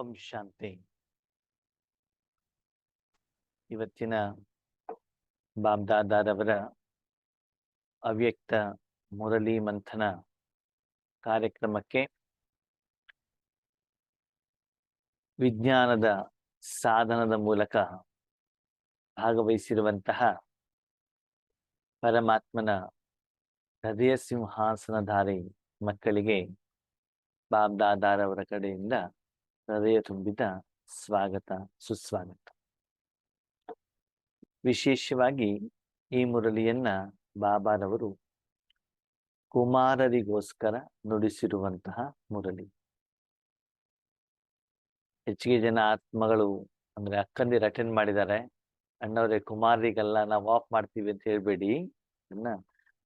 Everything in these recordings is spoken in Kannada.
ಓಂ ಶಾಂತಿ. ಇವತ್ತಿನ ಬಾಬ್ದಾದಾರವರ ಅವ್ಯಕ್ತ ಮುರಳಿ ಮಂಥನ ಕಾರ್ಯಕ್ರಮಕ್ಕೆ ವಿಜ್ಞಾನದ ಸಾಧನದ ಮೂಲಕ ಭಾಗವಹಿಸಿರುವಂತಹ ಪರಮಾತ್ಮನ ಹೃದಯ ಸಿಂಹಾಸನಧಾರಿ ಮಕ್ಕಳಿಗೆ ಬಾಬ್ದಾದಾರವರ ಕಡೆಯಿಂದ ಹೃದಯ ತುಂಬಿದ ಸ್ವಾಗತ, ಸುಸ್ವಾಗತ. ವಿಶೇಷವಾಗಿ ಈ ಮುರಳಿಯನ್ನ ಬಾಬಾರವರು ಕುಮಾರರಿಗೋಸ್ಕರ ನುಡಿಸಿರುವಂತಹ ಮುರಳಿ. ಹೆಚ್ಚಿಗೆ ಜನ ಆತ್ಮಗಳು ಅಂದ್ರೆ ಅಕ್ಕಂದಿರು ಅಟೆಂಡ್ ಮಾಡಿದ್ದಾರೆ. ಅಣ್ಣವ್ರೆ, ಕುಮಾರರಿಗೆಲ್ಲ ನಾವು ಆಫ್ ಮಾಡ್ತೀವಿ ಅಂತ ಹೇಳ್ಬೇಡಿ.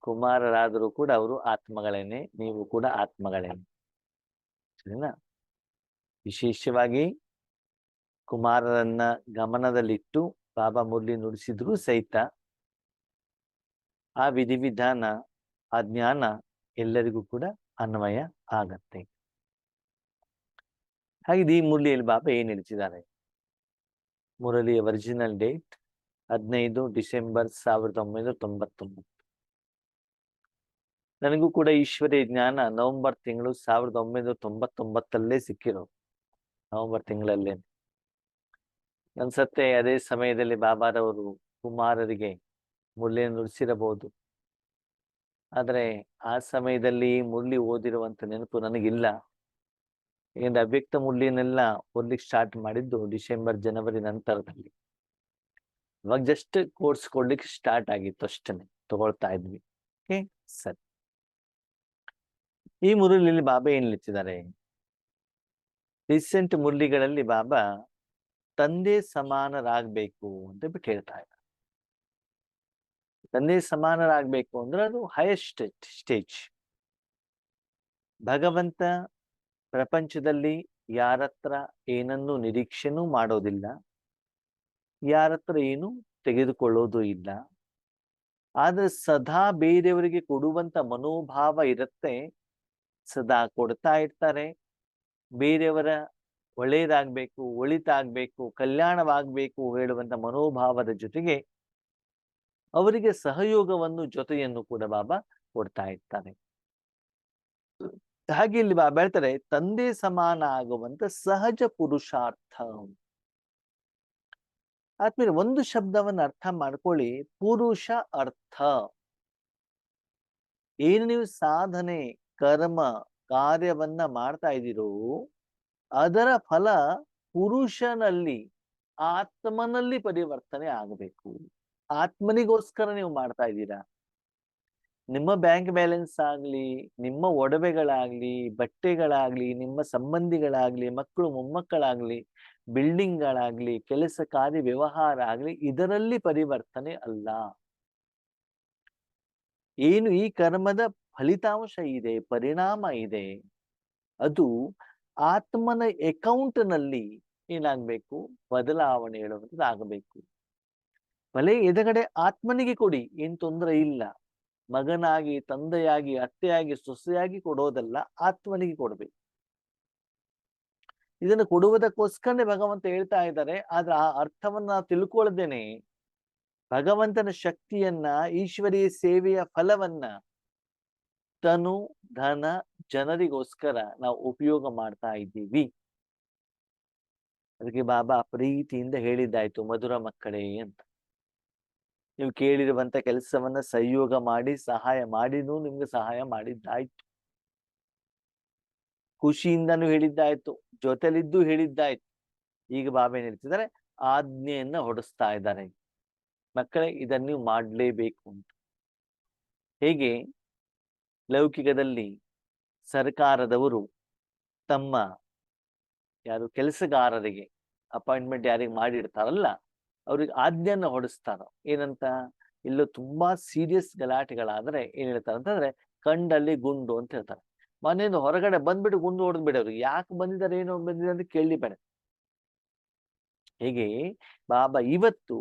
ಕುಮಾರರಾದರೂ ಕೂಡ ಅವರು ಆತ್ಮಗಳೇನೆ, ನೀವು ಕೂಡ ಆತ್ಮಗಳೇನೆ, ಸರಿನಾ? ವಿಶೇಷವಾಗಿ ಕುಮಾರರನ್ನ ಗಮನದಲ್ಲಿಟ್ಟು ಬಾಬಾ ಮುರಳಿ ನುಡಿಸಿದ್ರು ಸಹಿತ ಆ ವಿಧಿವಿಧಾನ, ಆ ಜ್ಞಾನ ಎಲ್ಲರಿಗೂ ಕೂಡ ಅನ್ವಯ ಆಗತ್ತೆ. ಹಾಗೆ ಈ ಮುರಳಿಯಲ್ಲಿ ಬಾಬಾ ಏನ್ ಹೇಳ್ತಿದ್ದಾರೆ? ಮುರಳಿಯ ಒರಿಜಿನಲ್ ಡೇಟ್ 15 ಡಿಸೆಂಬರ್ 1999. ನನಗೂ ಕೂಡ ಈಶ್ವರೀಯ ಜ್ಞಾನ ನವೆಂಬರ್ ತಿಂಗಳು 1999 ಸಿಕ್ಕಿರೋ, ನವೆಂಬರ್ ತಿಂಗಳಲ್ಲೇ ಅನ್ಸತ್ತೆ. ಅದೇ ಸಮಯದಲ್ಲಿ ಬಾಬಾರವರು ಕುಮಾರರಿಗೆ ಮುರಳಿಯನ್ನು ನುಡಿಸಿರಬಹುದು. ಆದ್ರೆ ಆ ಸಮಯದಲ್ಲಿ ಮುರಳಿ ಓದಿರುವಂತ ನೆನಪು ನನಗಿಲ್ಲ. ಯಾಕಂದ್ರೆ ಅವ್ಯಕ್ತ ಮುರಳಿಯನ್ನೆಲ್ಲ ಓದ್ಲಿಕ್ಕೆ ಸ್ಟಾರ್ಟ್ ಮಾಡಿದ್ದು ಡಿಸೆಂಬರ್ ಜನವರಿ ನಂತರದಲ್ಲಿ. ಇವಾಗ ಜಸ್ಟ್ ಕೋರ್ಸ್ ಕೊಡ್ಲಿಕ್ಕೆ ಸ್ಟಾರ್ಟ್ ಆಗಿತ್ತು ಅಷ್ಟೇ, ತಗೊಳ್ತಾ ಇದ್ವಿ. ಓಕೆ, ಸರಿ. ಈ ಮುರಳಿಯಲ್ಲಿ ಬಾಬಾ ಏನ್ ಹೇಳ್ತಿದ್ದಾರೆ? ರೀಸೆಂಟ್ ಮುರಳಿಗಳಲ್ಲಿ ಬಾಬಾ ತಂದೆ ಸಮಾನರಾಗಬೇಕು ಅಂತ ಬಿಟ್ಟು ಹೇಳ್ತಾ ಇದ್ದಾರೆ. ತಂದೆ ಸಮಾನರಾಗಬೇಕು ಅಂದ್ರೆ ಅದು ಹೈಯೆಸ್ಟ್ ಸ್ಟೇಜ್. ಭಗವಂತ ಪ್ರಪಂಚದಲ್ಲಿ ಯಾರತ್ರ ಏನನ್ನು ನಿರೀಕ್ಷೆನೂ ಮಾಡೋದಿಲ್ಲ, ಯಾರತ್ರ ಏನು ತೆಗೆದುಕೊಳ್ಳೋದು ಇಲ್ಲ. ಆದ್ರೆ ಸದಾ ಬೇರೆಯವರಿಗೆ ಕೊಡುವಂತ ಮನೋಭಾವ ಇರುತ್ತೆ, ಸದಾ ಕೊಡ್ತಾ ಇರ್ತಾರೆ. ಬೇರೆಯವರ ಒಳ್ಳೇದಾಗ್ಬೇಕು, ಒಳಿತಾಗ್ಬೇಕು, ಕಲ್ಯಾಣವಾಗ್ಬೇಕು ಹೇಳುವಂತ ಮನೋಭಾವದ ಜೊತೆಗೆ ಅವರಿಗೆ ಸಹಯೋಗವನ್ನು, ಜೊತೆಯನ್ನು ಕೂಡ ಬಾಬಾ ಕೊಡ್ತಾ ಇರ್ತಾರೆ. ಹಾಗೆ ಇಲ್ಲಿ ಬಾಬಾ ಹೇಳ್ತಾರೆ, ತಂದೆ ಸಮಾನ ಆಗುವಂತ ಸಹಜ ಪುರುಷಾರ್ಥ. ಆದ್ಮೇಲೆ ಒಂದು ಶಬ್ದವನ್ನು ಅರ್ಥ ಮಾಡ್ಕೊಳ್ಳಿ, ಪುರುಷ ಅರ್ಥ. ಏನು ನೀವು ಸಾಧನೆ, ಕರ್ಮ, ಕಾರ್ಯವನ್ನ ಮಾಡ್ತಾ ಇದ್ದೀರೋ ಅದರ ಫಲ ಪುರುಷನಲ್ಲಿ, ಆತ್ಮನಲ್ಲಿ ಪರಿವರ್ತನೆ ಆಗಬೇಕು. ಆತ್ಮನಿಗೋಸ್ಕರ ನೀವು ಮಾಡ್ತಾ ಇದ್ದೀರಾ. ನಿಮ್ಮ ಬ್ಯಾಂಕ್ ಬ್ಯಾಲೆನ್ಸ್ ಆಗ್ಲಿ, ನಿಮ್ಮ ಒಡವೆಗಳಾಗ್ಲಿ, ಬಟ್ಟೆಗಳಾಗ್ಲಿ, ನಿಮ್ಮ ಸಂಬಂಧಿಗಳಾಗ್ಲಿ, ಮಕ್ಕಳು ಮೊಮ್ಮಕ್ಕಳಾಗ್ಲಿ, ಬಿಲ್ಡಿಂಗ್ಗಳಾಗ್ಲಿ, ಕೆಲಸ ಕಾರ್ಯ ವ್ಯವಹಾರ ಆಗ್ಲಿ, ಇದರಲ್ಲಿ ಪರಿವರ್ತನೆ ಅಲ್ಲ. ಏನು ಈ ಕರ್ಮದ ಫಲಿತಾಂಶ ಇದೆ, ಪರಿಣಾಮ ಇದೆ, ಅದು ಆತ್ಮನ ಅಕೌಂಟ್ನಲ್ಲಿ ಏನಾಗ್ಬೇಕು? ಬದಲಾವಣೆ ಹೇಳುವಂಥದ್ದಾಗಬೇಕು. ಭಲೆ ಎದುರುಗಡೆ ಆತ್ಮನಿಗೆ ಕೊಡಿ, ಏನ್ ತೊಂದರೆ ಇಲ್ಲ. ಮಗನಾಗಿ, ತಂದೆಯಾಗಿ, ಅತ್ತೆಯಾಗಿ, ಸೊಸೆಯಾಗಿ ಕೊಡೋದಲ್ಲ, ಆತ್ಮನಿಗೆ ಕೊಡ್ಬೇಕು. ಇದನ್ನು ಕೊಡುವುದಕ್ಕೋಸ್ಕರನೇ ಭಗವಂತ ಹೇಳ್ತಾ ಇದ್ದಾರೆ. ಆದ್ರೆ ಆ ಅರ್ಥವನ್ನ ನಾವು ತಿಳ್ಕೊಳ್ದೇನೆ ಭಗವಂತನ ಶಕ್ತಿಯನ್ನ, ಈಶ್ವರೀಯ ಸೇವೆಯ ಫಲವನ್ನ ತನು, ಧನ, ಜನರಿಗೋಸ್ಕರ ನಾವು ಉಪಯೋಗ ಮಾಡ್ತಾ ಇದ್ದೀವಿ. ಅದಕ್ಕೆ ಬಾಬಾ ಪ್ರೀತಿಯಿಂದ ಹೇಳಿದ್ದಾಯ್ತು, ಮಧುರ ಮಕ್ಕಳೇ ಅಂತ. ನೀವು ಕೇಳಿರುವಂತ ಕೆಲಸವನ್ನ ಸಹಯೋಗ ಮಾಡಿ, ಸಹಾಯ ಮಾಡಿನೂ ನಿಮ್ಗೆ ಸಹಾಯ ಮಾಡಿದ್ದಾಯ್ತು. ಖುಷಿಯಿಂದನೂ ಹೇಳಿದ್ದಾಯ್ತು, ಜೊತೆಲಿದ್ದು ಹೇಳಿದ್ದಾಯ್ತು. ಈಗ ಬಾಬಾ ಏನ್ ಹೇಳ್ತಿದ್ದಾರೆ? ಆಜ್ಞೆಯನ್ನ ಹೊಡಿಸ್ತಾ ಇದ್ದಾರೆ, ಮಕ್ಕಳೇ ಇದನ್ನು ನೀವು ಮಾಡಲೇಬೇಕು ಅಂತ. ಹೇಗೆ ಲೌಕಿಕದಲ್ಲಿ ಸರ್ಕಾರದವರು ತಮ್ಮ ಯಾರು ಕೆಲಸಗಾರರಿಗೆ ಅಪಾಯಿಂಟ್ಮೆಂಟ್ ಯಾರಿಗೆ ಮಾಡಿರ್ತಾರಲ್ಲ, ಅವ್ರಿಗೆ ಆಜ್ಞೆಯನ್ನ ಹೊಡಿಸ್ತಾರ. ಏನಂತ? ಇಲ್ಲೂ ತುಂಬಾ ಸೀರಿಯಸ್ ಗಲಾಟೆಗಳಾದ್ರೆ ಏನ್ ಹೇಳ್ತಾರೆ ಅಂತಂದ್ರೆ, ಕಂಡಲ್ಲಿ ಗುಂಡು ಅಂತ ಹೇಳ್ತಾರೆ. ಮನೆಯಿಂದ ಹೊರಗಡೆ ಬಂದ್ಬಿಟ್ಟು ಗುಂಡು ಹೊಡೆದ್ ಬಿಡೋರು. ಯಾಕೆ ಬಂದಿದ್ದಾರೆ, ಏನೋ ಬಂದಿದೆ ಅಂತ ಕೇಳಲಿಬೇಡ. ಹೇಗೆ ಬಾಬಾ ಇವತ್ತು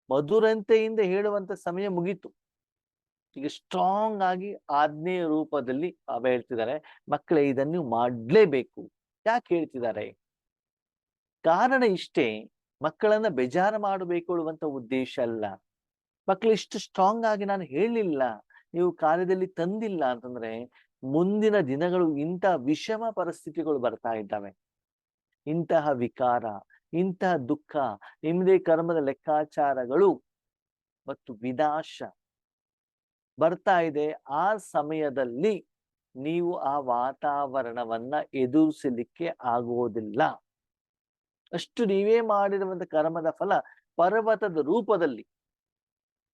ಮಧುರಂತೆಯಿಂದ ಹೇಳುವಂತ ಸಮಯ ಮುಗೀತು. ಈಗ ಸ್ಟ್ರಾಂಗ್ ಆಗಿ ಆಜ್ಞೆಯ ರೂಪದಲ್ಲಿ ಬಾಬಾ ಹೇಳ್ತಿದ್ದಾರೆ, ಮಕ್ಕಳೇ ಇದನ್ನು ಮಾಡ್ಲೇಬೇಕು. ಯಾಕೆ ಹೇಳ್ತಿದ್ದಾರೆ? ಕಾರಣ ಇಷ್ಟೇ, ಮಕ್ಕಳನ್ನ ಬೇಜಾರು ಮಾಡಬೇಕು ಅನ್ನುವಂತ ಉದ್ದೇಶ ಅಲ್ಲ. ಮಕ್ಕಳು ಇಷ್ಟು ಸ್ಟ್ರಾಂಗ್ ಆಗಿ ನಾನು ಹೇಳಲಿಲ್ಲ, ನೀವು ಕಾರ್ಯದಲ್ಲಿ ತಂದಿಲ್ಲ ಅಂತಂದ್ರೆ ಮುಂದಿನ ದಿನಗಳು ಇಂಥ ವಿಷಮ ಪರಿಸ್ಥಿತಿಗಳು ಬರ್ತಾ ಇದ್ದಾವೆ. ಇಂತಹ ವಿಕಾರ, ಇಂತಹ ದುಃಖ, ನಿಮ್ಮದೇ ಕರ್ಮದ ಲೆಕ್ಕಾಚಾರಗಳು ಮತ್ತು ವಿನಾಶ ಬರ್ತಾ ಇದೆ. ಆ ಸಮಯದಲ್ಲಿ ನೀವು ಆ ವಾತಾವರಣವನ್ನ ಎದುರಿಸಲಿಕ್ಕೆ ಆಗೋದಿಲ್ಲ. ಅಷ್ಟು ನೀವೇ ಮಾಡಿರುವಂತ ಕರ್ಮದ ಫಲ ಪರ್ವತದ ರೂಪದಲ್ಲಿ,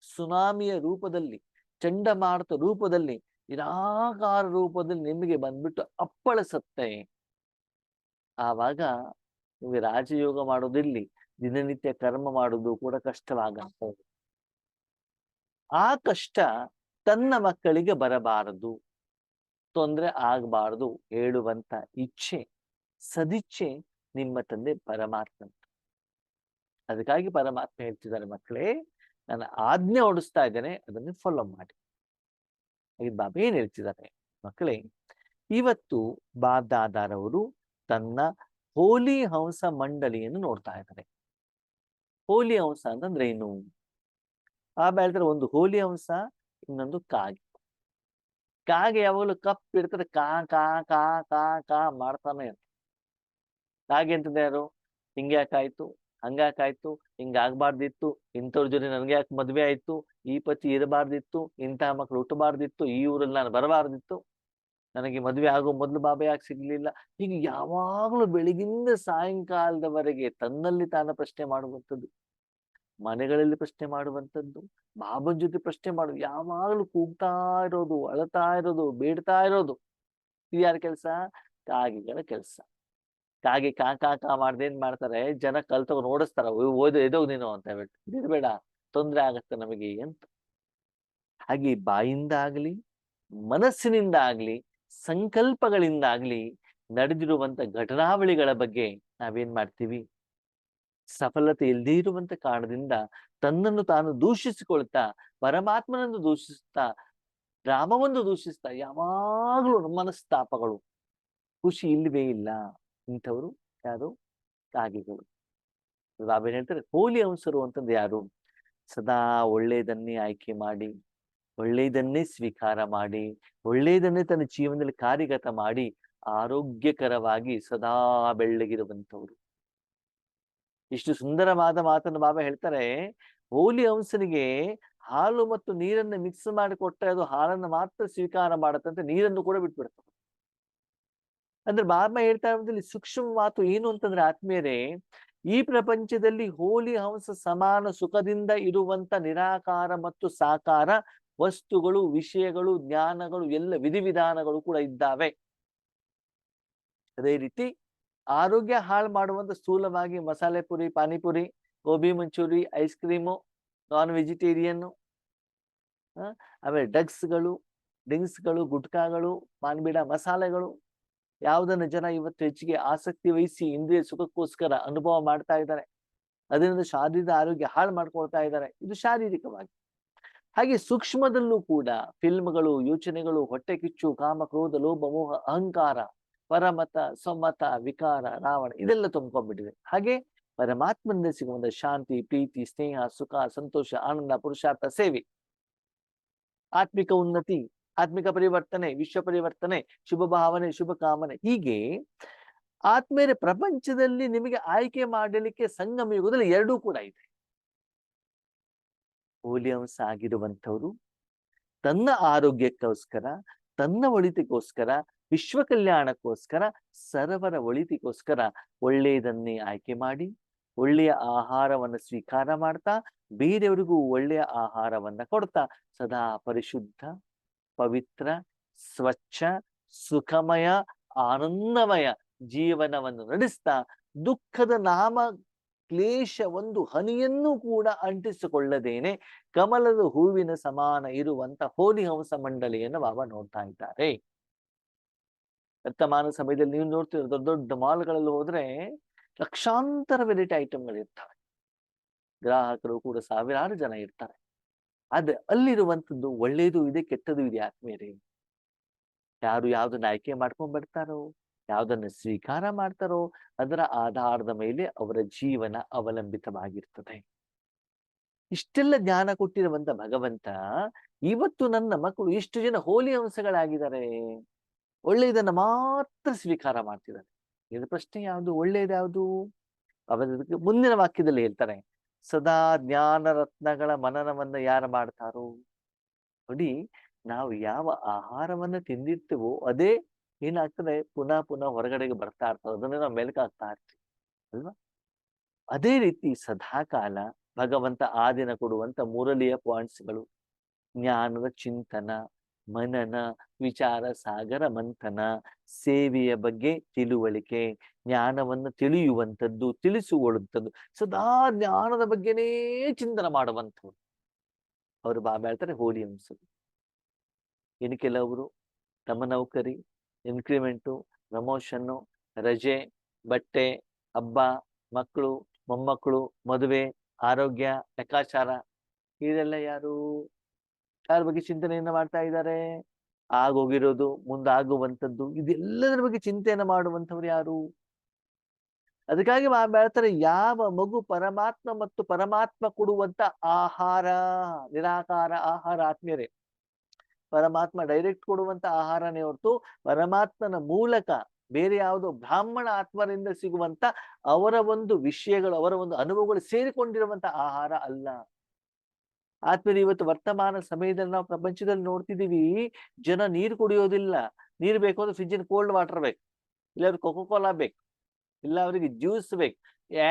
ಸುನಾಮಿಯ ರೂಪದಲ್ಲಿ, ಚಂಡಮಾರುತ ರೂಪದಲ್ಲಿ, ನಿರಾಕಾರ ರೂಪದಲ್ಲಿ ನಿಮಗೆ ಬಂದ್ಬಿಟ್ಟು ಅಪ್ಪಳಿಸುತ್ತೆ. ಆವಾಗ ನಿಮಗೆ ರಾಜಯೋಗ ಮಾಡೋದಿಲ್ಲಿ, ದಿನನಿತ್ಯ ಕರ್ಮ ಮಾಡೋದು ಕೂಡ ಕಷ್ಟವಾಗತ್ತೆ. ಆ ಕಷ್ಟ ತನ್ನ ಮಕ್ಕಳಿಗೆ ಬರಬಾರದು, ತೊಂದರೆ ಆಗಬಾರದು ಹೇಳುವಂತ ಇಚ್ಛೆ, ಸದಿಚ್ಛೆ ನಿಮ್ಮ ತಂದೆ ಪರಮಾತ್ಮ. ಅದಕ್ಕಾಗಿ ಪರಮಾತ್ಮ ಹೇಳ್ತಿದ್ದಾರೆ, ಮಕ್ಕಳೇ ನಾನು ಆಜ್ಞೆ ಹೊಡಿಸ್ತಾ ಇದ್ದೇನೆ, ಅದನ್ನು ಫಾಲೋ ಮಾಡಿ. ಬಾಬಾ ಏನ್ ಹೇಳ್ತಿದ್ದಾರೆ ಮಕ್ಕಳೇ, ಇವತ್ತು ಬಾಬ್ದಾದಾರವರು ತನ್ನ ಹೋಲಿ ಹಂಸ ಮಂಡಳಿಯನ್ನು ನೋಡ್ತಾ ಇದ್ದಾರೆ. ಹೋಲಿ ಹಂಸ ಅಂತಂದ್ರೆ ಏನು? ಬಾಬಾ ಹೇಳ್ತಾರೆ, ಒಂದು ಹೋಲಿ ಹಂಸ, ಇನ್ನೊಂದು ಕಾಗೆ. ಕಾಗೆ ಯಾವಾಗಲೂ ಕಪ್ ಇರ್ತದೆ, ಕಾ ಕಾ ಕಾ ಕಾ ಕಾ ಮಾಡ್ತಾನೆ ಇರ್ತದೆ. ಕಾಗೆ ಅಂತಂದ್ರೆ ಯಾರು? ಹಿಂಗ್ಯಾಕಾಯ್ತು, ಹಂಗಾಕಾಯ್ತು, ಹಿಂಗಾಗ್ಬಾರ್ದಿತ್ತು, ಇಂಥವ್ರ ಜೊತೆ ನನ್ಗೆ ಯಾಕೆ ಮದ್ವೆ ಆಯ್ತು, ಈ ಪತಿ ಇರಬಾರ್ದಿತ್ತು, ಇಂತಹ ಮಕ್ಳು ಹುಟ್ಟಬಾರ್ದಿತ್ತು, ಈ ಊರಲ್ಲಿ ನಾನು ಬರಬಾರ್ದಿತ್ತು, ನನಗೆ ಮದ್ವೆ ಆಗೋ ಮೊದ್ಲು ಬಾಬಾ ಯಾಕೆ ಸಿಗ್ಲಿಲ್ಲ. ಹೀಗೆ ಯಾವಾಗಲೂ ಬೆಳಗಿಂದ ಸಾಯಂಕಾಲದವರೆಗೆ ತನ್ನಲ್ಲಿ ತಾನು ಪ್ರಶ್ನೆ ಮಾಡುವಂಥದ್ದು, ಮನೆಗಳಲ್ಲಿ ಪ್ರಶ್ನೆ ಮಾಡುವಂಥದ್ದು, ಬಾಬನ್ ಜೊತೆ ಪ್ರಶ್ನೆ ಮಾಡುದು, ಯಾವಾಗಲೂ ಕೂಗ್ತಾ ಇರೋದು, ಅಳತಾ ಇರೋದು, ಬೇಡ್ತಾ ಇರೋದು. ಇದು ಯಾರ ಕೆಲಸ? ಕಾಗೆಗಳ ಕೆಲಸ. ಕಾಗೆ ಕಾ ಕಾ ಕಾ ಮಾಡ್ದೇನ್ ಮಾಡ್ತಾರೆ, ಜನ ಕಲ್ತವ್ರು ನೋಡಿಸ್ತಾರ, ಓದು ಎದೋಗ್ ನೀನು ಅಂತ ಹೇಳ್ಬಿಟ್ಟು, ಬಿಡ್ಬೇಡ ತೊಂದ್ರೆ ಆಗತ್ತೆ ನಮಗೆ ಅಂತ. ಹಾಗೆ ಬಾಯಿಂದ ಆಗ್ಲಿ, ಮನಸ್ಸಿನಿಂದ ಆಗ್ಲಿ, ಸಂಕಲ್ಪಗಳಿಂದಾಗ್ಲಿ ನಡೆದಿರುವಂತ ಘಟನಾವಳಿಗಳ ಬಗ್ಗೆ ನಾವೇನ್ ಮಾಡ್ತೀವಿ, ಸಫಲತೆ ಇಲ್ಲದೇ ಇರುವಂತ ಕಾರಣದಿಂದ ತನ್ನನ್ನು ತಾನು ದೂಷಿಸಿಕೊಳ್ತಾ, ಪರಮಾತ್ಮನನ್ನು ದೂಷಿಸ್ತಾ, ರಾಮವನ್ನು ದೂಷಿಸ್ತಾ, ಯಾವಾಗ್ಲೂ ಮನಸ್ತಾಪಗಳು, ಖುಷಿ ಇಲ್ಲವೇ ಇಲ್ಲ. ಇಂಥವ್ರು ಯಾರು? ಕಾಗೆಗಳು. ಬಾಬಾ ಹೇಳ್ತಾರೆ, ಹೋಲಿ ಹಂಸರು ಅಂತಂದ್ರೆ ಯಾರು? ಸದಾ ಒಳ್ಳೆಯದನ್ನೇ ಆಯ್ಕೆ ಮಾಡಿ, ಒಳ್ಳೆಯದನ್ನೇ ಸ್ವೀಕಾರ ಮಾಡಿ, ಒಳ್ಳೆಯದನ್ನೇ ತನ್ನ ಜೀವನದಲ್ಲಿ ಕಾರ್ಯಗತ ಮಾಡಿ, ಆರೋಗ್ಯಕರವಾಗಿ ಸದಾ ಬೆಳ್ಳಗಿರುವಂಥವ್ರು. ಇಷ್ಟು ಸುಂದರವಾದ ಮಾತನ್ನು ಬಾಬಾ ಹೇಳ್ತಾರೆ. ಹೋಲಿ ಹಂಸನಿಗೆ ಹಾಲು ಮತ್ತು ನೀರನ್ನು ಮಿಕ್ಸ್ ಮಾಡಿ ಕೊಟ್ಟರೆ ಅದು ಹಾಲನ್ನು ಮಾತ್ರ ಸ್ವೀಕಾರ ಮಾಡತ್ತಂತೆ, ನೀರನ್ನು ಕೂಡ ಬಿಟ್ಬಿಡ್ತದೆ. ಅಂದ್ರೆ ಬಾಬಾ ಹೇಳ್ತಾ ಇರೋದ್ರಲ್ಲಿ ಸೂಕ್ಷ್ಮ ಮಾತು ಏನು ಅಂತಂದ್ರೆ, ಆತ್ಮೀಯರೇ, ಈ ಪ್ರಪಂಚದಲ್ಲಿ ಹೋಲಿ ಹಂಸ ಸಮಾನ ಸುಖದಿಂದ ಇರುವಂತ ನಿರಾಕಾರ ಮತ್ತು ಸಾಕಾರ ವಸ್ತುಗಳು, ವಿಷಯಗಳು, ಜ್ಞಾನಗಳು, ಎಲ್ಲ ವಿಧಿವಿಧಾನಗಳು ಕೂಡ ಇದ್ದಾವೆ. ಅದೇ ರೀತಿ ಆರೋಗ್ಯ ಹಾಳು ಮಾಡುವಂತ ಸ್ಥೂಲವಾಗಿ masala puri, panipuri, gobi manchuri, ice cream, non vegetarian, ಆಮೇಲೆ ಡ್ರಿಂಕ್ಸ್ಗಳು, ಗುಟ್ಕಾಗಳು, ಪಾನ್ಬೀಡ, ಮಸಾಲೆಗಳು, ಯಾವುದನ್ನು ಜನ ಇವತ್ತು ಹೆಚ್ಚಿಗೆ ಆಸಕ್ತಿ ವಹಿಸಿ ಇಂದ್ರಿಯ ಸುಖಕ್ಕೋಸ್ಕರ ಅನುಭವ ಮಾಡ್ತಾ ಇದ್ದಾರೆ, ಅದರಿಂದ ಶಾರೀರಿಕ ಆರೋಗ್ಯ ಹಾಳು ಮಾಡ್ಕೊಳ್ತಾ ಇದ್ದಾರೆ. ಇದು ಶಾರೀರಿಕವಾಗಿ. ಹಾಗೆ ಸೂಕ್ಷ್ಮದಲ್ಲೂ ಕೂಡ ಫಿಲ್ಮ್ಗಳು, ಯೋಚನೆಗಳು, ಹೊಟ್ಟೆ ಕಿಚ್ಚು, ಕಾಮ, ಕ್ರೋಧ, ಲೋಭ, ಮೋಹ, ಅಹಂಕಾರ, ಪರಮತ, ಸ್ವಮತ, ವಿಕಾರ, ರಾವಣ, ಇದೆಲ್ಲ ತುಂಬ್ಕೊಂಡ್ಬಿಟ್ಟಿದೆ. ಹಾಗೆ ಪರಮಾತ್ಮನಿಂದ ಸಿಗುವಂತ ಶಾಂತಿ, ಪ್ರೀತಿ, ಸ್ನೇಹ, ಸುಖ, ಸಂತೋಷ, ಆನಂದ, ಪುರುಷಾರ್ಥ, ಸೇವೆ, ಆತ್ಮಿಕ ಉನ್ನತಿ, ಆತ್ಮಿಕ ಪರಿವರ್ತನೆ, ವಿಶ್ವ ಪರಿವರ್ತನೆ, ಶುಭ ಭಾವನೆ, ಶುಭ ಕಾಮನೆ, ಹೀಗೆ ಆತ್ಮೀಯರೇ ಪ್ರಪಂಚದಲ್ಲಿ ನಿಮಗೆ ಆಯ್ಕೆ ಮಾಡಲಿಕ್ಕೆ ಸಂಗಮ ಯುಗದಲ್ಲಿ ಎರಡೂ ಕೂಡ ಇದೆ. ಹೋಲಿ ಹಂಸ ಆಗಿರುವಂಥವ್ರು ತನ್ನ ಆರೋಗ್ಯಕ್ಕೋಸ್ಕರ, ತನ್ನ ಒಳಿತಿಗೋಸ್ಕರ, ವಿಶ್ವ ಕಲ್ಯಾಣಕ್ಕೋಸ್ಕರ, ಸರ್ವರ ಒಳಿತಿಗೋಸ್ಕರ ಒಳ್ಳೆಯದನ್ನೇ ಆಯ್ಕೆ ಮಾಡಿ, ಒಳ್ಳೆಯ ಆಹಾರವನ್ನು ಸ್ವೀಕಾರ ಮಾಡ್ತಾ, ಬೇರೆಯವರಿಗೂ ಒಳ್ಳೆಯ ಆಹಾರವನ್ನ ಕೊಡ್ತಾ, ಸದಾ ಪರಿಶುದ್ಧ, ಪವಿತ್ರ, ಸ್ವಚ್ಛ, ಸುಖಮಯ, ಆನಂದಮಯ ಜೀವನವನ್ನು ನಡೆಸ್ತಾ, ದುಃಖದ ನಾಮ ಕ್ಲೇಶ ಒಂದು ಹನಿಯನ್ನು ಕೂಡ ಅಂಟಿಸಿಕೊಳ್ಳದೇನೆ ಕಮಲದ ಹೂವಿನ ಸಮಾನ ಇರುವಂತ ಹೋಲಿ ಹಂಸ ಮಂಡಳಿಯನ್ನು ಬಾಬಾ ನೋಡ್ತಾ ಇದ್ದಾರೆ. ವರ್ತಮಾನ ಸಮಯದಲ್ಲಿ ನೀವು ನೋಡ್ತೀರ, ದೊಡ್ಡ ದೊಡ್ಡ ಮಾಲ್ಗಳಲ್ಲಿ ಹೋದ್ರೆ ಲಕ್ಷಾಂತರ ವೆರೈಟಿ ಐಟಮ್ಗಳು ಇರ್ತವೆ, ಗ್ರಾಹಕರು ಕೂಡ ಸಾವಿರಾರು ಜನ ಇರ್ತಾರೆ. ಆದ್ರೆ ಅಲ್ಲಿರುವಂತದ್ದು ಒಳ್ಳೇದು ಇದೆ, ಕೆಟ್ಟದ್ದು ಇದೆ. ಆತ್ಮೀಯರೇ, ಯಾರು ಯಾವ್ದನ್ನ ಆಯ್ಕೆ ಮಾಡ್ಕೊಂಡ್ ಬರ್ತಾರೋ ಯಾವುದನ್ನು ಸ್ವೀಕಾರ ಮಾಡ್ತಾರೋ ಅದರ ಆಧಾರದ ಮೇಲೆ ಅವರ ಜೀವನ ಅವಲಂಬಿತವಾಗಿರ್ತದೆ. ಇಷ್ಟೆಲ್ಲ ಜ್ಞಾನ ಕೊಟ್ಟಿರುವಂತ ಭಗವಂತ ಇವತ್ತು ನನ್ನ ಮಕ್ಕಳು ಇಷ್ಟು ಜನ ಹೋಲಿ ಅಂಶಗಳಾಗಿದ್ದಾರೆ, ಒಳ್ಳೆಯದನ್ನ ಮಾತ್ರ ಸ್ವೀಕಾರ ಮಾಡ್ತಿದ್ದಾರೆ. ಇದು ಪ್ರಶ್ನೆ ಯಾವುದು? ಒಳ್ಳೆಯದು ಯಾವುದು? ಅವರಿಗೆ ಮುಂದಿನ ವಾಕ್ಯದಲ್ಲಿ ಹೇಳ್ತಾರೆ, ಸದಾ ಜ್ಞಾನ ರತ್ನಗಳ ಮನನವನ್ನ ಯಾರು ಮಾಡ್ತಾರೋ. ನೋಡಿ, ನಾವು ಯಾವ ಆಹಾರವನ್ನ ತಿಂದಿರ್ತೀವೋ ಅದೇ ಏನಾಗ್ತದೆ, ಪುನಃ ಪುನಃ ಹೊರಗಡೆಗೆ ಬರ್ತಾ ಇರ್ತದೆ, ಅದನ್ನೇ ನಾವು ಮೆಲುಕಾಗ್ತಾ ಇರ್ತೀವಿ ಅಲ್ವಾ. ಅದೇ ರೀತಿ ಸದಾಕಾಲ ಭಗವಂತ ಆ ದಿನ ಕೊಡುವಂತ ಮುರಳಿಯ ಪಾಯಿಂಟ್ಸ್ಗಳು, ಜ್ಞಾನದ ಚಿಂತನ, ಮನನ, ವಿಚಾರ ಸಾಗರ ಮಂಥನ, ಸೇವೆಯ ಬಗ್ಗೆ ತಿಳುವಳಿಕೆ, ಜ್ಞಾನವನ್ನು ತಿಳಿಯುವಂಥದ್ದು, ತಿಳಿಸುವಂಥದ್ದು, ಸದಾ ಜ್ಞಾನದ ಬಗ್ಗೆನೇ ಚಿಂತನೆ ಮಾಡುವಂಥವ್ರು ಅವರು ಬಾಬಾ ಹೇಳ್ತಾರೆ ಹೋಲಿ ಅಂಶರು. ಇನ್ನು ಕೆಲವರು ತಮ್ಮ ನೌಕರಿ, ಇನ್ಕ್ರಿಮೆಂಟು, ಪ್ರಮೋಷನ್ನು, ರಜೆ, ಬಟ್ಟೆ, ಹಬ್ಬ, ಮಕ್ಕಳು, ಮೊಮ್ಮಕ್ಕಳು, ಮದುವೆ, ಆರೋಗ್ಯ, ಲೆಕ್ಕಾಚಾರ, ಇದೆಲ್ಲ ಯಾರು ಯಾರ ಬಗ್ಗೆ ಚಿಂತನೆಯನ್ನ ಮಾಡ್ತಾ ಇದ್ದಾರೆ? ಆಗೋಗಿರೋದು, ಮುಂದಾಗುವಂಥದ್ದು, ಇದೆಲ್ಲದರ ಬಗ್ಗೆ ಚಿಂತೆಯನ್ನ ಮಾಡುವಂಥವ್ರು ಯಾರು? ಅದಕ್ಕಾಗಿ ಹೇಳ್ತಾರೆ, ಯಾವ ಮಗು ಪರಮಾತ್ಮ ಮತ್ತು ಪರಮಾತ್ಮ ಕೊಡುವಂತ ಆಹಾರ, ನಿರಾಕಾರ ಆಹಾರ, ಆತ್ಮೀಯರೇ, ಪರಮಾತ್ಮ ಡೈರೆಕ್ಟ್ ಕೊಡುವಂತ ಆಹಾರನೇ ಹೊರತು ಪರಮಾತ್ಮನ ಮೂಲಕ ಬೇರೆ ಯಾವುದೋ ಬ್ರಾಹ್ಮಣ ಆತ್ಮರಿಂದ ಸಿಗುವಂತ ಅವರ ಒಂದು ವಿಷಯಗಳು, ಅವರ ಒಂದು ಅನುಭವಗಳು ಸೇರಿಕೊಂಡಿರುವಂತ ಆಹಾರ ಅಲ್ಲ. ಆದ್ಮೇಲೆ ಇವತ್ತು ವರ್ತಮಾನ ಸಮಯದಲ್ಲಿ ನಾವು ಪ್ರಪಂಚದಲ್ಲಿ ನೋಡ್ತಿದೀವಿ, ಜನ ನೀರು ಕುಡಿಯೋದಿಲ್ಲ. ನೀರು ಬೇಕು ಅಂದ್ರೆ ಫ್ರಿಜ್ಜಿನ ಕೋಲ್ಡ್ ವಾಟರ್ ಬೇಕು, ಇಲ್ಲ ಅವ್ರಿಗೆ ಕೊಕೋ ಕೋಲಾ ಬೇಕು, ಇಲ್ಲ ಅವರಿಗೆ ಜ್ಯೂಸ್ ಬೇಕು,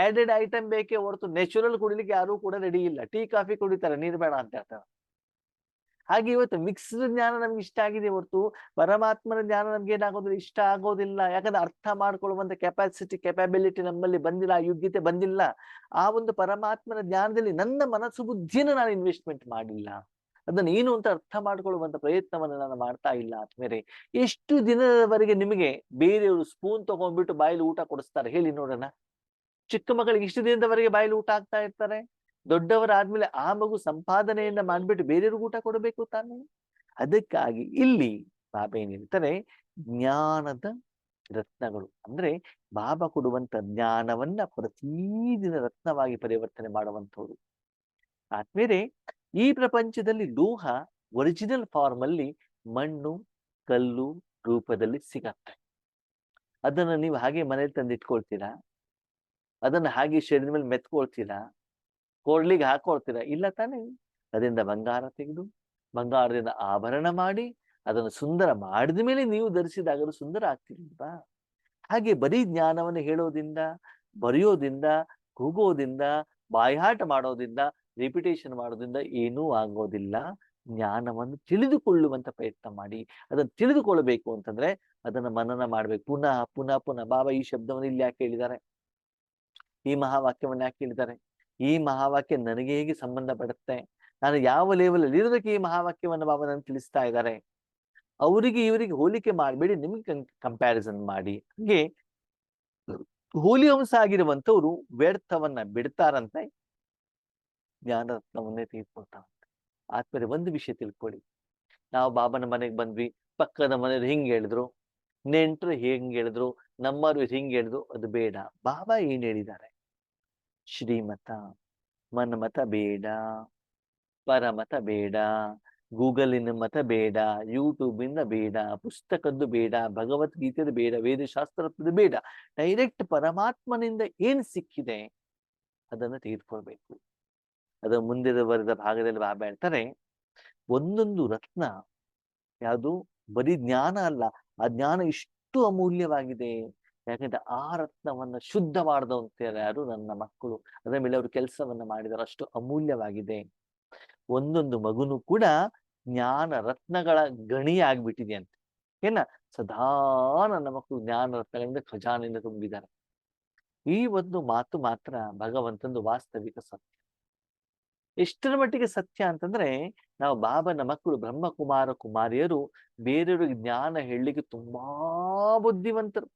ಆಡೆಡ್ ಐಟಮ್ ಬೇಕೇ ಹೊರತು ನ್ಯಾಚುರಲ್ ಕುಡಿಲಿಕ್ಕೆ ಯಾರು ಕೂಡ ರೆಡಿ ಇಲ್ಲ. ಟೀ ಕಾಫಿ ಕುಡಿತಾರೆ, ನೀರು ಬೇಡ ಅಂತ ಹೇಳ್ತಾರೆ. ಹಾಗೆ ಇವತ್ತು ಮಿಕ್ಸ್ಡ್ ಜ್ಞಾನ ನಮ್ಗೆ ಇಷ್ಟ ಆಗಿದೆ ಹೊರತು ಪರಮಾತ್ಮನ ಜ್ಞಾನ ನಮ್ಗೆ ಏನಾಗೋದಿಲ್ಲ, ಇಷ್ಟ ಆಗೋದಿಲ್ಲ. ಯಾಕಂದ್ರೆ ಅರ್ಥ ಮಾಡ್ಕೊಳ್ಳುವಂತ ಕೆಪಾಬಿಲಿಟಿ ನಮ್ಮಲ್ಲಿ ಬಂದಿಲ್ಲ, ಆ ಯೋಗ್ಯತೆ ಬಂದಿಲ್ಲ. ಆ ಒಂದು ಪರಮಾತ್ಮನ ಜ್ಞಾನದಲ್ಲಿ ನನ್ನ ಮನಸ್ಸು ಬುದ್ಧಿಯನ್ನು ನಾನು ಇನ್ವೆಸ್ಟ್ಮೆಂಟ್ ಮಾಡಿಲ್ಲ, ಅದನ್ನ ಏನು ಅಂತ ಅರ್ಥ ಮಾಡ್ಕೊಳ್ಳುವಂತ ಪ್ರಯತ್ನವನ್ನು ನಾನು ಮಾಡ್ತಾ ಇಲ್ಲ. ಆದ್ಮೇಲೆ ಎಷ್ಟು ದಿನದವರೆಗೆ ನಿಮಗೆ ಬೇರೆಯವರು ಸ್ಪೂನ್ ತಗೊಂಡ್ಬಿಟ್ಟು ಬಾಯಲ್ಲಿ ಊಟ ಕೊಡಿಸ್ತಾರೆ ಹೇಳಿ ನೋಡೋಣ? ಚಿಕ್ಕ ಮಕ್ಕಳಿಗೆ ಇಷ್ಟು ದಿನದವರೆಗೆ ಬಾಯಲ್ಲಿ ಊಟ ಆಗ್ತಾ ಇರ್ತಾರೆ, ದೊಡ್ಡವರಾದ್ಮೇಲೆ ಆ ಮಗು ಸಂಪಾದನೆಯನ್ನ ಮಾಡ್ಬಿಟ್ಟು ಬೇರೆಯವ್ರಿಗೆ ಊಟ ಕೊಡಬೇಕು ತಾನೆ. ಅದಕ್ಕಾಗಿ ಇಲ್ಲಿ ಬಾಬಾ ಏನ್ ಹೇಳ್ತಾರೆ, ಜ್ಞಾನದ ರತ್ನಗಳು ಅಂದ್ರೆ ಬಾಬಾ ಕೊಡುವಂತ ಜ್ಞಾನವನ್ನ ಪ್ರತಿದಿನ ರತ್ನವಾಗಿ ಪರಿವರ್ತನೆ ಮಾಡುವಂಥವ್ರು. ಆದ್ಮೇಲೆ ಈ ಪ್ರಪಂಚದಲ್ಲಿ ಲೋಹ ಒರಿಜಿನಲ್ ಫಾರ್ಮ್ ಅಲ್ಲಿ ಮಣ್ಣು, ಕಲ್ಲು ರೂಪದಲ್ಲಿ ಸಿಗತ್ತೆ. ಅದನ್ನ ನೀವು ಹಾಗೆ ಮನೇಲಿ ತಂದು ಇಟ್ಕೊಳ್ತೀರಾ? ಅದನ್ನ ಹಾಗೆ ಶರೀರದ ಮೇಲೆ ಮೆತ್ಕೊಳ್ತೀರಾ? ಕೋಡ್ಲಿಗೆ ಹಾಕೊಳ್ತೀರಾ? ಇಲ್ಲ ತಾನೇ. ಅದರಿಂದ ಬಂಗಾರ ತೆಗೆದು ಬಂಗಾರದಿಂದ ಆಭರಣ ಮಾಡಿ ಅದನ್ನು ಸುಂದರ ಮಾಡಿದ ಮೇಲೆ ನೀವು ಧರಿಸಿದಾಗ ಅದು ಸುಂದರ ಆಗ್ತಿಲ್ವಾ? ಹಾಗೆ ಬರೀ ಜ್ಞಾನವನ್ನು ಹೇಳೋದ್ರಿಂದ, ಬರೆಯೋದ್ರಿಂದ, ಕೂಗೋದ್ರಿಂದ, ಬಾಯ್ಹಾಟ ಮಾಡೋದ್ರಿಂದ, ರಿಪಿಟೇಷನ್ ಮಾಡೋದ್ರಿಂದ ಏನೂ ಆಗೋದಿಲ್ಲ. ಜ್ಞಾನವನ್ನು ತಿಳಿದುಕೊಳ್ಳುವಂತ ಪ್ರಯತ್ನ ಮಾಡಿ. ಅದನ್ನು ತಿಳಿದುಕೊಳ್ಬೇಕು ಅಂತಂದ್ರೆ ಅದನ್ನ ಮನನ ಮಾಡ್ಬೇಕು, ಪುನಃ ಪುನಃ ಪುನಃ. ಬಾಬಾ ಈ ಶಬ್ದವನ್ನು ಇಲ್ಲಿ ಯಾಕೆ ಹೇಳಿದ್ದಾರೆ, ಈ ಮಹಾವಾಕ್ಯವನ್ನು ಯಾಕೆ ಹೇಳಿದ್ದಾರೆ? ಈ ಮಹಾವಾಕ್ಯ ನನಗೆ ಹೇಗೆ ಸಂಬಂಧ ಪಡುತ್ತೆ, ನಾನು ಯಾವ ಲೆವೆಲ್ ಅಲ್ಲಿ ಇರೋದಕ್ಕೆ ಈ ಮಹಾವಾಕ್ಯವನ್ನು ಬಾಬಾ ನನಗೆ ತಿಳಿಸ್ತಾ ಇದ್ದಾರೆ. ಅವರಿಗೆ ಇವರಿಗೆ ಹೋಲಿಕೆ ಮಾಡಬೇಡಿ, ನಿಮ್ಗೆ ಕಂಪ್ಯಾರಿಸನ್ ಮಾಡಿ. ಹಾಗೆ ಹೋಲಿ ಅಂಶ ಆಗಿರುವಂತವ್ರು ವ್ಯರ್ಥವನ್ನ ಬಿಡ್ತಾರಂತೆ, ಜ್ಞಾನರತ್ನವನ್ನೇ ತೆಗೆದುಕೊಳ್ತಾರಂತೆ. ಆದ್ಮೇಲೆ ಒಂದು ವಿಷಯ ತಿಳ್ಕೊಳ್ಳಿ, ನಾವು ಬಾಬನ ಮನೆಗೆ ಬಂದ್ವಿ, ಪಕ್ಕದ ಮನೆಯವ್ರು ಹಿಂಗ್ ಹೇಳಿದ್ರು, ನೆಂಟರು ಹೆಂಗ್ ಹೇಳಿದ್ರು, ನಮ್ಮವ್ರು ಹಿಂಗ್ ಹೇಳಿದ್ರು, ಅದು ಬೇಡ. ಬಾಬಾ ಏನ್ ಹೇಳಿದ್ದಾರೆ? ಶ್ರೀಮತ, ಮನ್ಮತ ಬೇಡ, ಪರಮತ ಬೇಡ, ಗೂಗಲಿನ ಮತ ಬೇಡ, ಯೂಟ್ಯೂಬಿಂದ ಬೇಡ, ಪುಸ್ತಕದ್ದು ಬೇಡ, ಭಗವದ್ಗೀತೆದ ಬೇಡ, ವೇದಶಾಸ್ತ್ರದ್ದು ಬೇಡ. ಡೈರೆಕ್ಟ್ ಪರಮಾತ್ಮನಿಂದ ಏನ್ ಸಿಕ್ಕಿದೆ ಅದನ್ನು ತೆಗೆದುಕೊಳ್ಬೇಕು. ಅದರ ಮುಂದೆ ಬರೆದ ಭಾಗದಲ್ಲಿ ಬಾಬಾ ಹೇಳ್ತಾರೆ, ಒಂದೊಂದು ರತ್ನ ಯಾವುದು ಬರೀ ಜ್ಞಾನ ಅಲ್ಲ, ಆ ಜ್ಞಾನ ಇಷ್ಟು ಅಮೂಲ್ಯವಾಗಿದೆ. ಯಾಕಂದ್ರೆ ಆ ರತ್ನವನ್ನ ಶುದ್ಧ ಮಾಡಿದವಂತಾರೆ ಯಾರು? ನನ್ನ ಮಕ್ಕಳು. ಅದರ ಮೇಲೆ ಅವರು ಕೆಲಸವನ್ನ ಮಾಡಿದರೆ ಅಷ್ಟು ಅಮೂಲ್ಯವಾಗಿದೆ. ಒಂದೊಂದು ಮಗುನು ಕೂಡ ಜ್ಞಾನ ರತ್ನಗಳ ಗಣಿ ಆಗ್ಬಿಟ್ಟಿದೆ ಅಂತ. ಏನ ಸದಾ ನನ್ನ ಮಕ್ಕಳು ಜ್ಞಾನ ರತ್ನಗಳಿಂದ ಖಜಾನೆಯಿಂದ ತುಂಬಿದ್ದಾರೆ. ಈ ಒಂದು ಮಾತು ಮಾತ್ರ ಭಗವಂತಂದು ವಾಸ್ತವಿಕ ಸತ್ಯ. ಎಷ್ಟರ ಮಟ್ಟಿಗೆ ಸತ್ಯ ಅಂತಂದ್ರೆ, ನಾವು ಬಾಬನ ಮಕ್ಕಳು ಬ್ರಹ್ಮಕುಮಾರ ಕುಮಾರಿಯರು ಬೇರೆಯವರಿಗೆ ಜ್ಞಾನ ಹೇಳಲಿಕ್ಕೆ ತುಂಬಾ ಬುದ್ಧಿವಂತರು.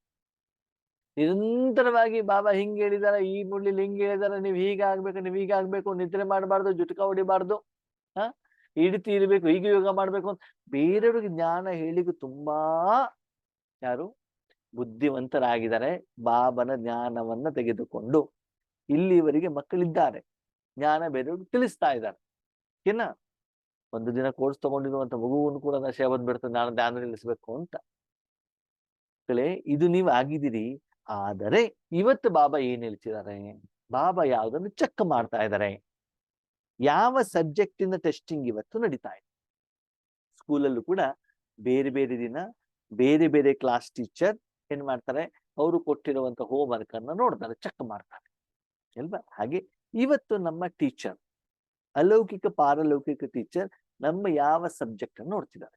ನಿರಂತರವಾಗಿ ಬಾಬಾ ಹಿಂಗ್ ಹೇಳಿದಾರೆ, ಈ ಮುಳ್ಳಿಲಿ ಹಿಂಗ್ ಹೇಳಿದಾರೆ, ನೀವ್ ಹೀಗಾಗ್ಬೇಕು, ನೀವ್ ಹೀಗಾಗ್ಬೇಕು, ನಿದ್ರೆ ಮಾಡಬಾರ್ದು, ಜುಟ್ಕ ಹೊಡಿಬಾರ್ದು, ಈ ರೀತಿ ಇರ್ಬೇಕು, ಹೀಗೆ ಯೋಗ ಮಾಡ್ಬೇಕು ಅಂತ ಬೇರೆಯವ್ರಿಗೆ ಜ್ಞಾನ ಹೇಳಿಕ್ಕೆ ತುಂಬಾ ಯಾರು ಬುದ್ಧಿವಂತರಾಗಿದ್ದಾರೆ, ಬಾಬನ ಜ್ಞಾನವನ್ನ ತೆಗೆದುಕೊಂಡು ಇಲ್ಲಿವರೆಗೆ ಮಕ್ಕಳಿದ್ದಾರೆ, ಜ್ಞಾನ ಬೇರೆಯವ್ರಿಗೆ ತಿಳಿಸ್ತಾ ಇದ್ದಾರೆ. ಓಕೆನಾ? ಒಂದು ದಿನ ಕೋರ್ಸ್ ತಗೊಂಡಿರುವಂತ ಮಗುವನ್ನು ಕೂಡ ನಶೆ ಬಂದ್ಬಿಡ್ತದೆ, ನಾನು ಜ್ಞಾನ ತಿಳಿಸ್ಬೇಕು ಅಂತ. ಮಕ್ಕಳೇ, ಇದು ನೀವು ಆಗಿದ್ದೀರಿ. ಆದರೆ ಇವತ್ತು ಬಾಬಾ ಏನ್ ಹೇಳ್ತಿದ್ದಾರೆ, ಬಾಬಾ ಯಾವ್ದನ್ನು ಚೆಕ್ ಮಾಡ್ತಾ ಇದ್ದಾರೆ. ಯಾವ ಸಬ್ಜೆಕ್ಟ್ ಇಂದ ಟೆಸ್ಟಿಂಗ್ ಇವತ್ತು ನಡೀತಾ ಇದೆ. ಸ್ಕೂಲಲ್ಲೂ ಕೂಡ ಬೇರೆ ಬೇರೆ ದಿನ ಬೇರೆ ಬೇರೆ ಕ್ಲಾಸ್ ಟೀಚರ್ ಏನ್ ಮಾಡ್ತಾರೆ, ಅವರು ಕೊಟ್ಟಿರುವಂತ ಹೋಮ್ ವರ್ಕ್ ಅನ್ನ ನೋಡ್ತಾರೆ, ಚೆಕ್ ಮಾಡ್ತಾರೆ ಅಲ್ವಾ? ಹಾಗೆ ಇವತ್ತು ನಮ್ಮ ಟೀಚರ್, ಅಲೌಕಿಕ ಪಾರಲೌಕಿಕ ಟೀಚರ್ ನಮ್ಮ ಯಾವ ಸಬ್ಜೆಕ್ಟ್ ಅನ್ನು ನೋಡ್ತಿದ್ದಾರೆ.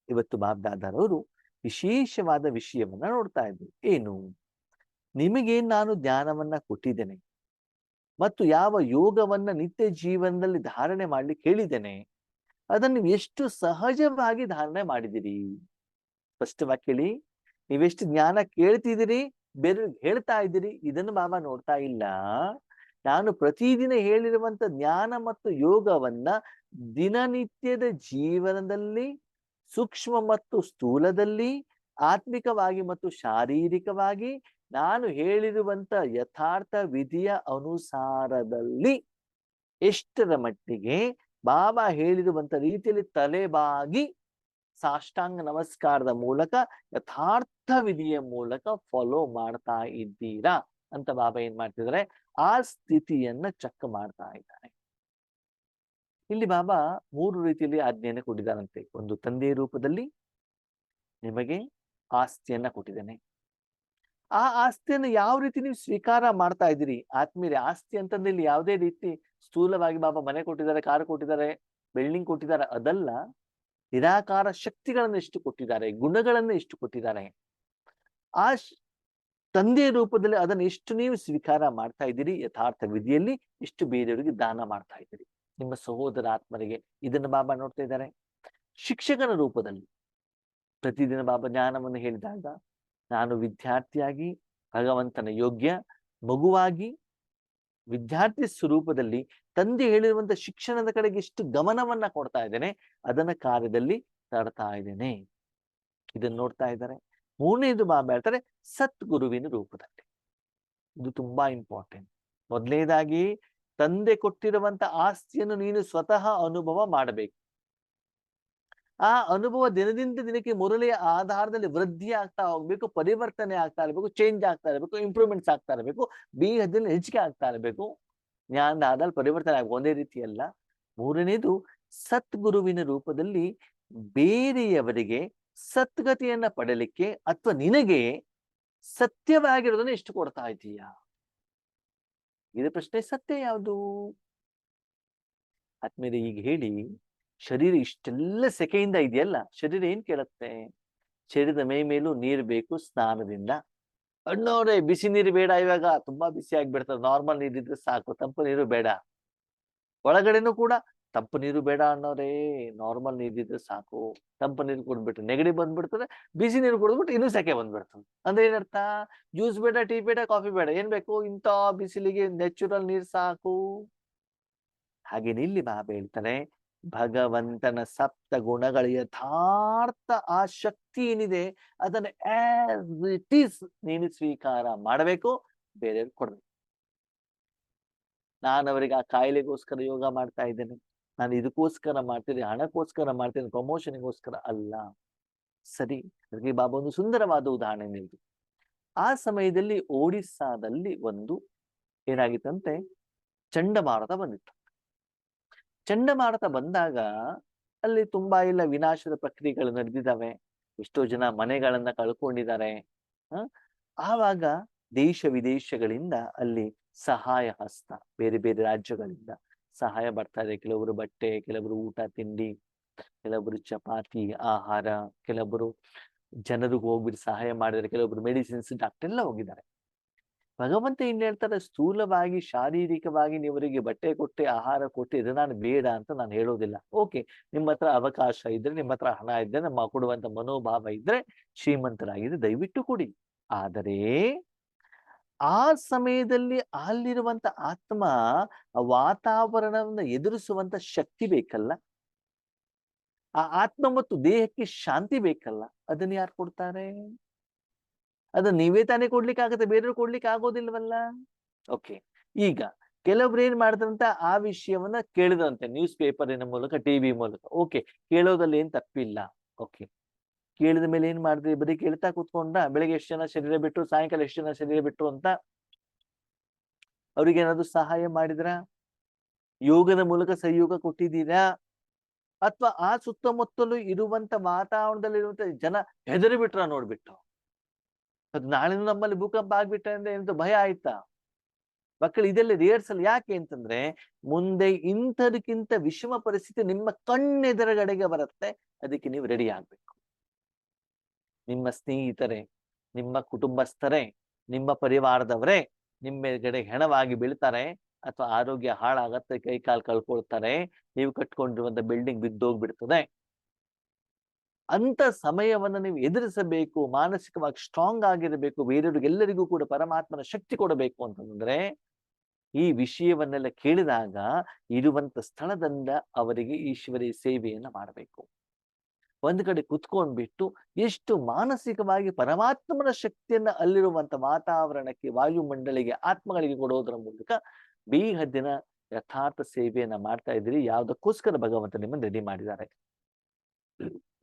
ಇವತ್ತು ಬಾಬ್ದಾದಾರವರು ವಿಶೇಷವಾದ ವಿಷಯವನ್ನ ನೋಡ್ತಾ ಇದ್ರು. ಏನು? ನಿಮಗೆ ನಾನು ಜ್ಞಾನವನ್ನ ಕೊಟ್ಟಿದ್ದೇನೆ ಮತ್ತು ಯಾವ ಯೋಗವನ್ನ ನಿತ್ಯ ಜೀವನದಲ್ಲಿ ಧಾರಣೆ ಮಾಡ್ಲಿಕ್ಕೆ ಹೇಳಿದ್ದೇನೆ, ಅದನ್ನು ಎಷ್ಟು ಸಹಜವಾಗಿ ಧಾರಣೆ ಮಾಡಿದಿರಿ. ಸ್ಪಷ್ಟವಾಗಿ ಕೇಳಿ, ನೀವೆಷ್ಟು ಜ್ಞಾನ ಕೇಳ್ತಿದ್ದೀರಿ, ಬೇರೆ ಹೇಳ್ತಾ ಇದ್ದೀರಿ, ಇದನ್ನು ಬಾಬಾ ನೋಡ್ತಾ ಇಲ್ಲ. ನಾನು ಪ್ರತಿದಿನ ಹೇಳಿರುವಂತ ಜ್ಞಾನ ಮತ್ತು ಯೋಗವನ್ನ ದಿನನಿತ್ಯದ ಜೀವನದಲ್ಲಿ ಸೂಕ್ಷ್ಮ ಮತ್ತು ಸ್ಥೂಲದಲ್ಲಿ, ಆತ್ಮಿಕವಾಗಿ ಮತ್ತು ಶಾರೀರಿಕವಾಗಿ ನಾನು ಹೇಳಿರುವಂತ ಯಥಾರ್ಥ ವಿಧಿಯ ಅನುಸಾರದಲ್ಲಿ ಎಷ್ಟರ ಮಟ್ಟಿಗೆ ಬಾಬಾ ಹೇಳಿರುವಂತ ರೀತಿಯಲ್ಲಿ ತಲೆಬಾಗಿ ಸಾಷ್ಟಾಂಗ ನಮಸ್ಕಾರದ ಮೂಲಕ ಯಥಾರ್ಥ ವಿಧಿಯ ಮೂಲಕ ಫಾಲೋ ಮಾಡ್ತಾ ಇದ್ದೀರಾ ಅಂತ ಬಾಬಾ ಏನ್ ಮಾಡ್ತಿದ್ದಾರೆ, ಆ ಸ್ಥಿತಿಯನ್ನ ಚೆಕ್ ಮಾಡ್ತಾ ಇದ್ದಾರೆ. ಇಲ್ಲಿ ಬಾಬಾ 3 ರೀತಿಯಲ್ಲಿ ಆಜ್ಞೆಯನ್ನು ಕೊಟ್ಟಿದ್ದಾರಂತೆ. ಒಂದು ತಂದೆಯ ರೂಪದಲ್ಲಿ ನಿಮಗೆ ಆಸ್ತಿಯನ್ನ ಕೊಟ್ಟಿದ್ದೇನೆ. ಆ ಆಸ್ತಿಯನ್ನು ಯಾವ ರೀತಿ ನೀವು ಸ್ವೀಕಾರ ಮಾಡ್ತಾ ಇದ್ದೀರಿ. ಆತ್ಮೀಯ ಆಸ್ತಿ ಅಂತಂದ್ರೆ ಇಲ್ಲಿ ಯಾವುದೇ ರೀತಿ ಸ್ಥೂಲವಾಗಿ ಬಾಬಾ ಮನೆ ಕೊಟ್ಟಿದ್ದಾರೆ, ಕಾರು ಕೊಟ್ಟಿದ್ದಾರೆ, ಬಿಲ್ಡಿಂಗ್ ಕೊಟ್ಟಿದ್ದಾರೆ, ಅದಲ್ಲ. ನಿರಾಕಾರ ಶಕ್ತಿಗಳನ್ನು ಎಷ್ಟು ಕೊಟ್ಟಿದ್ದಾರೆ, ಗುಣಗಳನ್ನು ಎಷ್ಟು ಕೊಟ್ಟಿದ್ದಾರೆ. ಆ ತಂದೆಯ ರೂಪದಲ್ಲಿ ಅದನ್ನು ಎಷ್ಟು ನೀವು ಸ್ವೀಕಾರ ಮಾಡ್ತಾ ಇದ್ದೀರಿ, ಯಥಾರ್ಥ ವಿಧಿಯಲ್ಲಿ ಎಷ್ಟು ಬೇರೆಯವರಿಗೆ ದಾನ ಮಾಡ್ತಾ ಇದ್ದೀರಿ, ನಿಮ್ಮ ಸಹೋದರ ಆತ್ಮರಿಗೆ. ಇದನ್ನು ಬಾಬಾ ನೋಡ್ತಾ ಇದ್ದಾರೆ. ಶಿಕ್ಷಕನ ರೂಪದಲ್ಲಿ ಪ್ರತಿದಿನ ಬಾಬಾ ಜ್ಞಾನವನ್ನು ಹೇಳಿದಾಗ ನಾನು ವಿದ್ಯಾರ್ಥಿಯಾಗಿ ಭಗವಂತನ ಯೋಗ್ಯ ಮಗುವಾಗಿ ವಿದ್ಯಾರ್ಥಿ ಸ್ವರೂಪದಲ್ಲಿ ತಂದೆ ಹೇಳಿರುವಂತ ಶಿಕ್ಷಣದ ಕಡೆಗೆ ಎಷ್ಟು ಗಮನವನ್ನ ಕೊಡ್ತಾ ಇದ್ದೇನೆ, ಅದನ್ನ ಕಾರ್ಯದಲ್ಲಿ ತರ್ತಾ ಇದ್ದೇನೆ. ಇದನ್ನ ನೋಡ್ತಾ ಇದ್ದಾರೆ. 3ನೇದು ಬಾಬಾ ಹೇಳ್ತಾರೆ ಸದ್ಗುರುವಿನ ರೂಪದಲ್ಲಿ. ಇದು ತುಂಬಾ ಇಂಪಾರ್ಟೆಂಟ್. ಮೊದಲನೇದಾಗಿ ತಂದೆ ಕೊಟ್ಟಿರುವಂತ ಆಸ್ತಿಯನ್ನು ನೀನು ಸ್ವತಃ ಅನುಭವ ಮಾಡಬೇಕು. ಆ ಅನುಭವ ದಿನದಿಂದ ದಿನಕ್ಕೆ ಮುರಳಿಯ ಆಧಾರದಲ್ಲಿ ವೃದ್ಧಿ ಆಗ್ತಾ ಹೋಗ್ಬೇಕು, ಪರಿವರ್ತನೆ ಆಗ್ತಾ ಇರಬೇಕು, ಚೇಂಜ್ ಆಗ್ತಾ ಇರಬೇಕು, ಇಂಪ್ರೂವ್ಮೆಂಟ್ಸ್ ಆಗ್ತಾ ಇರಬೇಕು, ಬೀಗದಲ್ಲಿ ಹೆಚ್ಚಿಗೆ ಆಗ್ತಾ ಇರಬೇಕು. ಜ್ಞಾನದ ಆಧಾರ ಪರಿವರ್ತನೆ ಆಗ ಒಂದೇ ರೀತಿ ಅಲ್ಲ. 3ನೇದು ಸದ್ಗುರುವಿನ ರೂಪದಲ್ಲಿ ಬೇರೆಯವರಿಗೆ ಸದ್ಗತಿಯನ್ನ ಪಡೆಯಲಿಕ್ಕೆ ಅಥವಾ ನಿನಗೆ ಸತ್ಯವಾಗಿರೋದನ್ನ ಎಷ್ಟು ಕೊಡ್ತಾ ಇದೀಯಾ. ಇದು ಪ್ರಶ್ನೆ. ಸತ್ಯ ಯಾವುದು ಆದ್ಮೇಲೆ ಈಗ ಹೇಳಿ, ಶರೀರ ಇಷ್ಟೆಲ್ಲ ಸೆಕೆಯಿಂದ ಇದೆಯಲ್ಲ, ಶರೀರ ಏನ್ ಕೇಳುತ್ತೆ? ಶರೀರದ ಮೈ ಮೇಲೂ ನೀರು ಬೇಕು ಸ್ನಾನದಿಂದ. ಅಣ್ಣವ್ರೆ ಬಿಸಿ ನೀರು ಬೇಡ, ಇವಾಗ ತುಂಬಾ ಬಿಸಿ ಆಗ್ಬಿಡ್ತದೆ, ನಾರ್ಮಲ್ ನೀರಿದ್ರೆ ಸಾಕು, ತಂಪು ನೀರು ಬೇಡ. ಒಳಗಡೆನೂ ಕೂಡ ತಂಪು ನೀರು ಬೇಡ ಅಣ್ಣವ್ರೇ, ನಾರ್ಮಲ್ ನೀರಿದ್ರೆ ಸಾಕು. ತಂಪು ನೀರು ಕುಡ್ಬಿಟ್ರೆ ನೆಗಡಿ ಬಂದ್ಬಿಡ್ತದೆ, ಬಿಸಿ ನೀರು ಕುಡಿದ್ಬಿಟ್ಟು ಇನ್ನೂ ಸೆಕೆ ಬಂದ್ಬಿಡ್ತದೆ. ಅಂದ್ರೆ ಏನರ್ಥ? ಜ್ಯೂಸ್ ಬೇಡ, ಟೀ ಬೇಡ, ಕಾಫಿ ಬೇಡ, ಏನ್ ಬೇಕು? ಇಂಥ ಬಿಸಿಲಿಗೆ ನ್ಯಾಚುರಲ್ ನೀರ್ ಸಾಕು. ಹಾಗೆ ಇಲ್ಲಿ ಬಾಬಾ ಹೇಳ್ತಾರೆ, ಭಗವಂತನ ಸಪ್ತ ಗುಣಗಳ ಯಥಾರ್ಥ ಆ ಶಕ್ತಿ ಏನಿದೆ ಅದನ್ನ ಆಸ್ ಇಟ್ ಈಸ್ ನೀನು ಸ್ವೀಕಾರ ಮಾಡಬೇಕು, ಬೇರೆಯವ್ರಿಗೆ ಕೊಡ್ಬೇಕು. ನಾನು ಅವರಿಗೆ ಆ ಕಾಯಿಲೆಗೋಸ್ಕರ ಯೋಗ ಮಾಡ್ತಾ ಇದ್ದೇನೆ, ನಾನು ಇದಕ್ಕೋಸ್ಕರ ಮಾಡ್ತೀನಿ, ಹಣಕ್ಕೋಸ್ಕರ ಮಾಡ್ತೀನಿ, ಪ್ರಮೋಷನ್ಗೋಸ್ಕರ ಅಲ್ಲ. ಸರಿ. ಅದಕ್ಕೆ ಬಾಬಾ ಒಂದು ಸುಂದರವಾದ ಉದಾಹರಣೆ ನೀಡಿದ್ರು. ಆ ಸಮಯದಲ್ಲಿ ಒಡಿಸ್ಸಾದಲ್ಲಿ ಒಂದು ಏನಾಗಿತ್ತಂತೆ, ಚಂಡಮಾರುತ ಬಂದಿತ್ತು. ಚಂಡಮಾರುತ ಬಂದಾಗ ಅಲ್ಲಿ ತುಂಬಾ ಎಲ್ಲ ವಿನಾಶದ ಪ್ರಕ್ರಿಯೆಗಳು ನಡೆದಿದ್ದಾವೆ, ಎಷ್ಟೋ ಜನ ಮನೆಗಳನ್ನ ಕಳ್ಕೊಂಡಿದ್ದಾರೆ. ಆವಾಗ ದೇಶ ವಿದೇಶಗಳಿಂದ ಅಲ್ಲಿ ಸಹಾಯ ಹಸ್ತ, ಬೇರೆ ಬೇರೆ ರಾಜ್ಯಗಳಿಂದ ಸಹಾಯ ಬರ್ತಾ ಇದೆ. ಕೆಲವರು ಬಟ್ಟೆ, ಕೆಲವರು ಊಟ ತಿಂಡಿ, ಕೆಲವರು ಚಪಾತಿ ಆಹಾರ, ಕೆಲವರು ಜನರಿಗೆ ಹೋಗ್ಬಿಟ್ಟು ಸಹಾಯ ಮಾಡಿದರೆ, ಕೆಲವೊಬ್ರು ಮೆಡಿಸಿನ್ಸ್, ಡಾಕ್ಟರ್ ಎಲ್ಲ ಹೋಗಿದ್ದಾರೆ. ಭಗವಂತ ಏನ್ ಹೇಳ್ತಾರೆ, ಸ್ಥೂಲವಾಗಿ ಶಾರೀರಿಕವಾಗಿ ನೀವರಿಗೆ ಬಟ್ಟೆ ಕೊಟ್ಟೆ, ಆಹಾರ ಕೊಟ್ಟೆ, ಇದು ನಾನು ಬೇಡ ಅಂತ ನಾನು ಹೇಳೋದಿಲ್ಲ. ಓಕೆ, ನಿಮ್ಮ ಹತ್ರ ಅವಕಾಶ ಇದ್ರೆ, ನಿಮ್ಮ ಹತ್ರ ಹಣ ಇದ್ರೆ, ನಮ್ಮ ಕೊಡುವಂತ ಮನೋಭಾವ ಇದ್ರೆ, ಶ್ರೀಮಂತರಾಗಿದ್ರೆ ದಯವಿಟ್ಟು ಕೊಡಿ. ಆದರೆ ಆ ಸಮಯದಲ್ಲಿ ಅಲ್ಲಿರುವಂತ ಆತ್ಮ ವಾತಾವರಣವನ್ನ ಎದುರಿಸುವಂತ ಶಕ್ತಿ ಬೇಕಲ್ಲ, ಆ ಆತ್ಮ ಮತ್ತು ದೇಹಕ್ಕೆ ಶಾಂತಿ ಬೇಕಲ್ಲ, ಅದನ್ನ ಯಾರು ಕೊಡ್ತಾರೆ? ಅದನ್ನ ನೀವೇ ತಾನೇ ಕೊಡ್ಲಿಕ್ಕೆ ಆಗತ್ತೆ, ಬೇರೆಯವ್ರು ಕೊಡ್ಲಿಕ್ಕೆ ಆಗೋದಿಲ್ವಲ್ಲ. ಓಕೆ, ಈಗ ಕೆಲವೊಬ್ರು ಏನ್ ಮಾಡಿದ್ರಂತ ಆ ವಿಷಯವನ್ನ ಕೇಳಿದ್ರಂತೆ ನ್ಯೂಸ್ ಪೇಪರಿನ ಮೂಲಕ, ಟಿವಿ ಮೂಲಕ. ಓಕೆ, ಕೇಳೋದ್ರಲ್ಲಿ ಏನ್ ತಪ್ಪಿಲ್ಲ. ಓಕೆ, ಕೇಳಿದ ಮೇಲೆ ಏನ್ ಮಾಡಿದ್ರಿ? ಬರೀ ಕೇಳ್ತಾ ಕೂತ್ಕೊಂಡ? ಬೆಳಿಗ್ಗೆ ಎಷ್ಟು ಜನ ಶರೀರ ಬಿಟ್ರು, ಸಾಯಂಕಾಲ ಎಷ್ಟು ಜನ ಶರೀರ ಬಿಟ್ರು ಅಂತ ಅವ್ರಿಗೆ ಏನಾದ್ರು ಸಹಾಯ ಮಾಡಿದ್ರ? ಯೋಗದ ಮೂಲಕ ಸಹಯೋಗ ಕೊಟ್ಟಿದ್ದೀರಾ? ಅಥವಾ ಆ ಸುತ್ತಮುತ್ತಲು ಇರುವಂತ ವಾತಾವರಣದಲ್ಲಿರುವಂತ ಜನ ಹೆದರಿ ಬಿಟ್ರ ನೋಡ್ಬಿಟ್ಟು? ಅದು ನಾಳೆ ನಮ್ಮಲ್ಲಿ ಭೂಕಂಪ ಆಗ್ಬಿಟ್ಟ ಅಂದ್ರೆ ಎಂತ ಭಯ ಆಯ್ತಾ? ಮಕ್ಕಳು ಇದೆಲ್ಲ ರಿಹರ್ಸಲ್ ಯಾಕೆ ಅಂತಂದ್ರೆ, ಮುಂದೆ ಇಂಥದಕ್ಕಿಂತ ವಿಷಮ ಪರಿಸ್ಥಿತಿ ನಿಮ್ಮ ಕಣ್ಣೆದುರುಗಡೆಗೆ ಬರುತ್ತೆ. ಅದಕ್ಕೆ ನೀವು ರೆಡಿ ಆಗ್ಬೇಕು. ನಿಮ್ಮ ಸ್ನೇಹಿತರೆ, ನಿಮ್ಮ ಕುಟುಂಬಸ್ಥರೇ, ನಿಮ್ಮ ಪರಿವಾರದವರೇ ನಿಮ್ಮ ಎದುರುಗಡೆ ಹೆಣವಾಗಿ ಬೀಳ್ತಾರೆ, ಅಥವಾ ಆರೋಗ್ಯ ಹಾಳಾಗತ್ತೆ, ಕೈ ಕಾಲು ಕಳ್ಕೊಳ್ತಾರೆ, ನೀವು ಕಟ್ಕೊಂಡಿರುವಂತ ಬಿಲ್ಡಿಂಗ್ ಬಿದ್ದೋಗ್ಬಿಡ್ತದೆ. ಅಂತ ಸಮಯವನ್ನ ನೀವು ಎದುರಿಸಬೇಕು, ಮಾನಸಿಕವಾಗಿ ಸ್ಟ್ರಾಂಗ್ ಆಗಿರಬೇಕು, ಬೇರೆಯವರಿಗೆಲ್ಲರಿಗೂ ಕೂಡ ಪರಮಾತ್ಮನ ಶಕ್ತಿ ಕೊಡಬೇಕು ಅಂತಂದ್ರೆ ಈ ವಿಷಯವನ್ನೆಲ್ಲ ಕೇಳಿದಾಗ ಇರುವಂತ ಸ್ಥಳದಿಂದ ಅವರಿಗೆ ಈಶ್ವರೀಯ ಸೇವೆಯನ್ನ ಮಾಡಬೇಕು. ಒಂದ್ ಕಡೆ ಕುತ್ಕೊಂಡ್ಬಿಟ್ಟು ಎಷ್ಟು ಮಾನಸಿಕವಾಗಿ ಪರಮಾತ್ಮನ ಶಕ್ತಿಯನ್ನ ಅಲ್ಲಿರುವಂತ ವಾತಾವರಣಕ್ಕೆ, ವಾಯುಮಂಡಲಿಗೆ, ಆತ್ಮಗಳಿಗೆ ಕೊಡೋದರ ಮೂಲಕ ಬೇಹದ್ದಿನ ಯಥಾರ್ಥ ಸೇವೆಯನ್ನ ಮಾಡ್ತಾ ಇದ್ದೀರಿ. ಯಾವ್ದಕ್ಕೋಸ್ಕರ ಭಗವಂತ ನಿಮ್ಮನ್ನು ರೆಡಿ ಮಾಡಿದ್ದಾರೆ.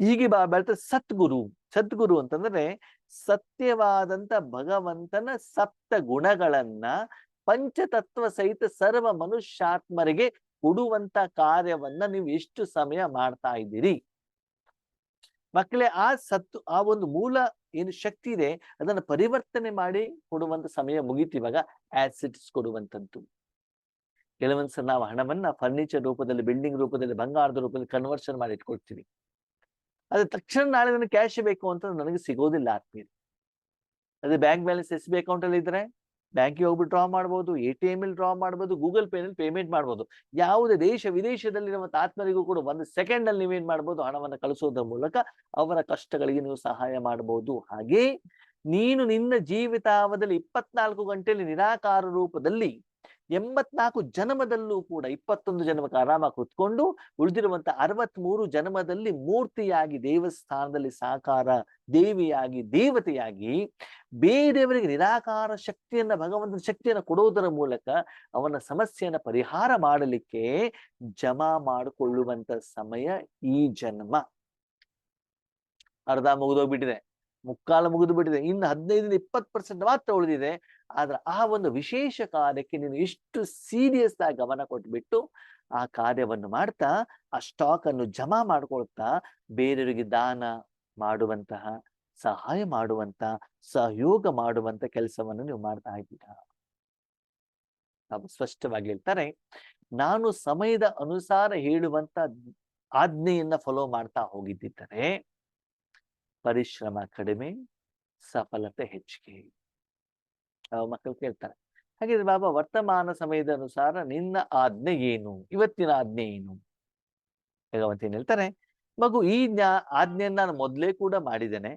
ಹೀಗೆ ಬೆಳ್ತ ಸದ್ಗುರು. ಸದ್ಗುರು ಅಂತಂದ್ರೆ ಸತ್ಯವಾದಂತ ಭಗವಂತನ ಸಪ್ತ ಗುಣಗಳನ್ನ ಪಂಚತತ್ವ ಸಹಿತ ಸರ್ವ ಮನುಷ್ಯಾತ್ಮರಿಗೆ ಕೊಡುವಂತ ಕಾರ್ಯವನ್ನ ನೀವು ಎಷ್ಟು ಸಮಯ ಮಾಡ್ತಾ ಇದ್ದೀರಿ ಮಕ್ಕಳೇ? ಆ ಒಂದು ಮೂಲ ಏನು ಶಕ್ತಿ ಇದೆ ಅದನ್ನ ಪರಿವರ್ತನೆ ಮಾಡಿ ಕೊಡುವಂತ ಸಮಯ ಮುಗೀತು ಇವಾಗ. ಆಸಿಡ್ಸ್ ಕೊಡುವಂತದ್ದು. ಕೆಲವೊಂದ್ಸಲ ನಾವು ಹಣವನ್ನ ಫರ್ನಿಚರ್ ರೂಪದಲ್ಲಿ, ಬಿಲ್ಡಿಂಗ್ ರೂಪದಲ್ಲಿ, ಬಂಗಾರದ ರೂಪದಲ್ಲಿ ಕನ್ವರ್ಷನ್ ಮಾಡಿ ಇಟ್ಕೊಳ್ತೀವಿ. ಅದೇ ತಕ್ಷಣ ನಾಳೆ ನನಗೆ ಕ್ಯಾಶ್ ಬೇಕು ಅಂತ ನನಗೆ ಸಿಗೋದಿಲ್ಲ ಆತ್ಮೀಯ. ಅದೇ bank balance S B account ಅಲ್ಲಿ ಇದ್ರೆ ಬ್ಯಾಂಕಿಗೆ ಹೋಗ್ಬಿಟ್ಟು ಡ್ರಾ ಮಾಡ್ಬೋದು, ATM ಅಲ್ಲಿ ಡ್ರಾ ಮಾಡ್ಬೋದು, ಗೂಗಲ್ ಪೇ ನಲ್ಲಿ ಪೇಮೆಂಟ್ ಮಾಡ್ಬೋದು. ಯಾವುದೇ ದೇಶ ವಿದೇಶದಲ್ಲಿರುವಂತ ಆತ್ಮರಿಗೂ ಕೂಡ 1 ಸೆಕೆಂಡ್ ಅಲ್ಲಿ ನೀವೇನ್ ಮಾಡ್ಬೋದು? ಹಣವನ್ನ ಕಳಿಸೋದ್ರ ಮೂಲಕ ಅವರ ಕಷ್ಟಗಳಿಗೆ ನೀವು ಸಹಾಯ ಮಾಡಬಹುದು. ಹಾಗೆ ನೀನು ನಿನ್ನ ಜೀವಿತಾವಧಿಯಲ್ಲಿ 24 ಗಂಟೆಯಲ್ಲಿ ನಿರಾಕಾರ ರೂಪದಲ್ಲಿ 84 ಜನ್ಮದಲ್ಲೂ ಕೂಡ 21 ಜನ್ಮಕ್ಕೆ ಆರಾಮಾಗಿ ಕುತ್ಕೊಂಡು ಉಳಿದಿರುವಂತ 63 ಜನ್ಮದಲ್ಲಿ ಮೂರ್ತಿಯಾಗಿ ದೇವಸ್ಥಾನದಲ್ಲಿ ಸಾಕಾರ ದೇವಿಯಾಗಿ, ದೇವತೆಯಾಗಿ ಬೇರೆಯವರಿಗೆ ನಿರಾಕಾರ ಶಕ್ತಿಯನ್ನ, ಭಗವಂತನ ಶಕ್ತಿಯನ್ನ ಕೊಡೋದರ ಮೂಲಕ ಅವನ ಸಮಸ್ಯೆಯನ್ನ ಪರಿಹಾರ ಮಾಡಲಿಕ್ಕೆ ಜಮಾ ಮಾಡಿಕೊಳ್ಳುವಂತ ಸಮಯ ಈ ಜನ್ಮ. ಅರ್ಧ ಮುಗಿದೋಗ್ಬಿಟ್ಟಿದೆ, ಮುಕ್ಕಾಲು ಮುಗಿದು ಬಿಟ್ಟಿದೆ, ಇನ್ನು 15-20% ಮಾತ್ರ ಉಳಿದಿದೆ. ಆದ್ರೆ ಆ ಒಂದು ವಿಶೇಷ ಕಾರ್ಯಕ್ಕೆ ನೀನು ಎಷ್ಟು ಸೀರಿಯಸ್ ಆಗಿ ಗಮನ ಕೊಟ್ಬಿಟ್ಟು ಆ ಕಾರ್ಯವನ್ನು ಮಾಡ್ತಾ, ಆ ಸ್ಟಾಕ್ ಅನ್ನು ಜಮಾ ಮಾಡ್ಕೊಳ್ತಾ ಬೇರೆಯವರಿಗೆ ದಾನ ಮಾಡುವಂತಹ, ಸಹಾಯ ಮಾಡುವಂತ, ಸಹಯೋಗ ಮಾಡುವಂತ ಕೆಲಸವನ್ನು ನೀವು ಮಾಡ್ತಾ ಇದ್ದೀರಾ. ನಾವು ಸ್ಪಷ್ಟವಾಗಿ ಹೇಳ್ತಾರೆ, ನಾನು ಸಮಯದ ಅನುಸಾರ ಹೇಳುವಂತ ಆಜ್ಞೆಯನ್ನ ಫಾಲೋ ಮಾಡ್ತಾ ಹೋಗಿದ್ದರೆ ಪರಿಶ್ರಮ ಕಡಿಮೆ, ಸಫಲತೆ ಹೆಚ್ಚಿಗೆ. ಮಕ್ಕಳು ಕೇಳ್ತಾರೆ, ಹಾಗಿದ್ರೆ ಬಾಬಾ ವರ್ತಮಾನ ಸಮಯದ ಅನುಸಾರ ನಿನ್ನ ಆಜ್ಞೆ ಏನು? ಇವತ್ತಿನ ಆಜ್ಞೆ ಏನು? ಭಗವಂತ ಏನ್ ಹೇಳ್ತಾರೆ, ಮಗು ಈ ಆಜ್ಞೆಯನ್ನ ನಾನು ಮೊದಲೇ ಕೂಡ ಮಾಡಿದ್ದೇನೆ,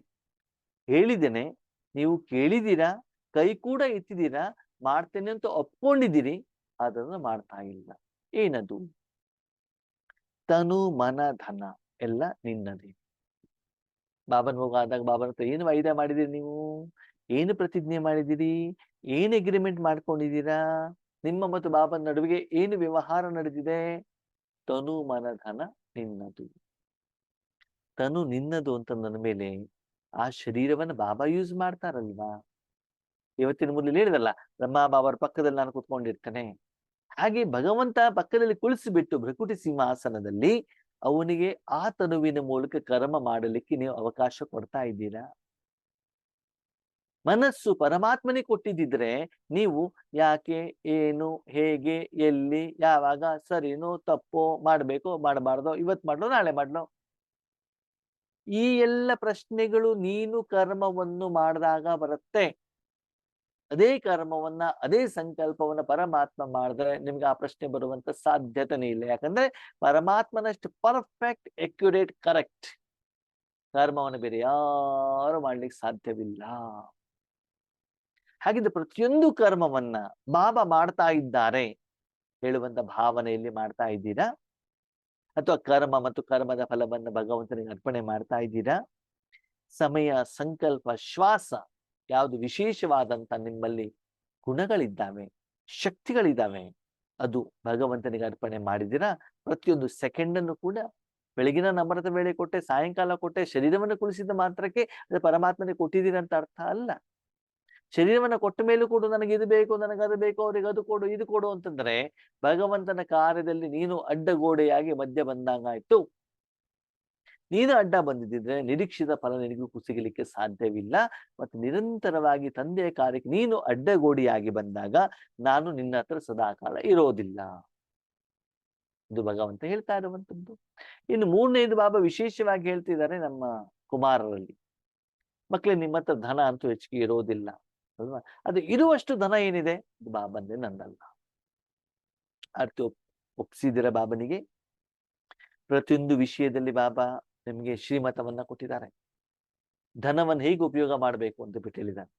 ಹೇಳಿದ್ದೇನೆ, ನೀವು ಕೇಳಿದ್ದೀರಾ, ಕೈ ಕೂಡ ಎತ್ತಿದ್ದೀರಾ, ಮಾಡ್ತೇನೆ ಅಂತ ಒಪ್ಕೊಂಡಿದ್ದೀರಿ, ಅದನ್ನು ಮಾಡ್ತಾ ಇಲ್ಲ. ಏನದು? ತನು ಮನ ಧನ ಎಲ್ಲ ನಿನ್ನದೇ. ಬಾಬನ್ ಹೋಗಾದಾಗ ಬಾಬನ ಹತ್ರ ಏನು ವಾಯ್ದೆ ಮಾಡಿದಿರಿ ನೀವು? ಏನು ಪ್ರತಿಜ್ಞೆ ಮಾಡಿದಿರಿ? ಏನು ಅಗ್ರಿಮೆಂಟ್ ಮಾಡ್ಕೊಂಡಿದ್ದೀರಾ? ನಿಮ್ಮ ಮತ್ತು ಬಾಬನ ನಡುವಿಗೆ ಏನು ವ್ಯವಹಾರ ನಡೆದಿದೆ? ತನು ಮನ ಧನ ನಿನ್ನದು. ತನು ನಿನ್ನದು ಅಂತ ನನ್ನ ಮೇಲೆ ಆ ಶರೀರವನ್ನ ಬಾಬಾ ಯೂಸ್ ಮಾಡ್ತಾರಲ್ವಾ? ಇವತ್ತಿನ ಮೊದಲು ಹೇಳಿದಲ್ಲ, ಬ್ರಹ್ಮ ಬಾಬಾರ ಪಕ್ಕದಲ್ಲಿ ನಾನು ಕುತ್ಕೊಂಡಿರ್ತೇನೆ. ಹಾಗೆ ಭಗವಂತ ಪಕ್ಕದಲ್ಲಿ ಕುಳಿಸಿಬಿಟ್ಟು ಭೃಕುಟಿ ಸಿಂಹಾಸನದಲ್ಲಿ ಅವನಿಗೆ ಆ ತನುವಿನ ಮೂಲಕ ಕರ್ಮ ಮಾಡಲಿಕ್ಕೆ ನೀವು ಅವಕಾಶ ಕೊಡ್ತಾ ಇದ್ದೀರಾ? ಮನಸ್ಸು ಪರಮಾತ್ಮನೇ ಕೊಟ್ಟಿದ್ದಿದ್ರೆ ನೀವು ಯಾಕೆ, ಏನು, ಹೇಗೆ, ಎಲ್ಲಿ, ಯಾವಾಗ, ಸರಿನೋ ತಪ್ಪೋ, ಮಾಡ್ಬೇಕೋ ಮಾಡಬಾರ್ದೋ, ಇವತ್ ಮಾಡ್ಲೋ ನಾಳೆ ಮಾಡ್ಲೋ, ಈ ಎಲ್ಲ ಪ್ರಶ್ನೆಗಳು ನೀನು ಕರ್ಮವನ್ನು ಮಾಡಿದಾಗ ಬರುತ್ತೆ. ಅದೇ ಕರ್ಮವನ್ನ, ಅದೇ ಸಂಕಲ್ಪವನ್ನ ಪರಮಾತ್ಮ ಮಾಡಿದ್ರೆ ನಿಮ್ಗೆ ಆ ಪ್ರಶ್ನೆ ಬರುವಂತ ಸಾಧ್ಯತೆನೇ ಇಲ್ಲ. ಯಾಕಂದ್ರೆ ಪರಮಾತ್ಮನಷ್ಟು ಪರ್ಫೆಕ್ಟ್, ಅಕ್ಯುರೇಟ್, ಕರೆಕ್ಟ್ ಕರ್ಮವನ್ನು ಬೇರೆ ಯಾರು ಮಾಡ್ಲಿಕ್ಕೆ ಸಾಧ್ಯವಿಲ್ಲ. ಹಾಗಿದ್ರೆ ಪ್ರತಿಯೊಂದು ಕರ್ಮವನ್ನ ಬಾಬಾ ಮಾಡ್ತಾ ಇದ್ದಾರೆ ಹೇಳುವಂತ ಭಾವನೆಯಲ್ಲಿ ಮಾಡ್ತಾ ಇದ್ದೀರಾ? ಅಥವಾ ಕರ್ಮ ಮತ್ತು ಕರ್ಮದ ಫಲವನ್ನು ಭಗವಂತನಿಗೆ ಅರ್ಪಣೆ ಮಾಡ್ತಾ ಇದ್ದೀರಾ? ಸಮಯ, ಸಂಕಲ್ಪ, ಶ್ವಾಸ ಯಾವುದು ವಿಶೇಷವಾದಂತ ನಿಮ್ಮಲ್ಲಿ ಗುಣಗಳಿದ್ದಾವೆ, ಶಕ್ತಿಗಳಿದ್ದಾವೆ, ಅದು ಭಗವಂತನಿಗೆ ಅರ್ಪಣೆ ಮಾಡಿದಿರಾ. ಪ್ರತಿಯೊಂದು ಸೆಕೆಂಡನ್ನು ಕೂಡ ಬೆಳಗಿನ ನಮರದ ವೇಳೆ ಕೊಟ್ಟೆ, ಸಾಯಂಕಾಲ ಕೊಟ್ಟೆ, ಶರೀರವನ್ನು ಕುಳಿಸಿದ ಮಾತ್ರಕ್ಕೆ ಅದು ಪರಮಾತ್ಮನಿಗೆ ಕೊಟ್ಟಿದ್ದೀರಿ ಅಂತ ಅರ್ಥ ಅಲ್ಲ. ಶರೀರವನ್ನ ಕೊಟ್ಟ ಮೇಲೂ ಕೂಡ ನನಗೆ ಇದು ಬೇಕು, ನನಗೆ ಅದು ಬೇಕು, ಅವ್ರಿಗೆ ಅದು ಕೊಡು, ಇದು ಕೊಡು ಅಂತಂದ್ರೆ ಭಗವಂತನ ಕಾರ್ಯದಲ್ಲಿ ನೀನು ಅಡ್ಡಗೋಡೆಯಾಗಿ ಮಧ್ಯ ಬಂದಂಗಾಯ್ತು. ನೀನು ಅಡ್ಡ ಬಂದಿದ್ದಿದ್ರೆ ನಿರೀಕ್ಷಿತ ಫಲ ನಿನಗೂ ಕುಸಿಗಲಿಕ್ಕೆ ಸಾಧ್ಯವಿಲ್ಲ. ಮತ್ತು ನಿರಂತರವಾಗಿ ತಂದೆಯ ಕಾರ್ಯಕ್ಕೆ ನೀನು ಅಡ್ಡಗೋಡೆಯಾಗಿ ಬಂದಾಗ ನಾನು ನಿನ್ನ ಹತ್ರ ಸದಾಕಾಲ ಇರೋದಿಲ್ಲ. ಇದು ಭಗವಂತ ಹೇಳ್ತಾ ಇರುವಂತದ್ದು. ಇನ್ನು ಮೂರನೇದು ಬಾಬಾ ವಿಶೇಷವಾಗಿ ಹೇಳ್ತಿದ್ದಾರೆ ನಮ್ಮ ಕುಮಾರರಲ್ಲಿ, ಮಕ್ಕಳೇ ನಿಮ್ಮ ಹತ್ರ ಧನ ಅಂತೂ ಹೆಚ್ಚಿಗೆ ಇರೋದಿಲ್ಲ ಅಲ್ವಾ, ಅದು ಇರುವಷ್ಟು ಧನ ಏನಿದೆ ಇದು ಬಾಬಂದೇ, ನಂದಲ್ಲ. ಅರ್ಥ ಒಪ್ಸಿದಿರ ಬಾಬನಿಗೆ. ಪ್ರತಿಯೊಂದು ವಿಷಯದಲ್ಲಿ ಬಾಬಾ ನಿಮಗೆ ಶ್ರೀಮತವನ್ನ ಕೊಟ್ಟಿದ್ದಾರೆ, ಧನವನ್ನು ಹೇಗೆ ಉಪಯೋಗ ಮಾಡಬೇಕು ಅಂತ ಬಿಟ್ಟು ಹೇಳಿದ್ದಾರೆ.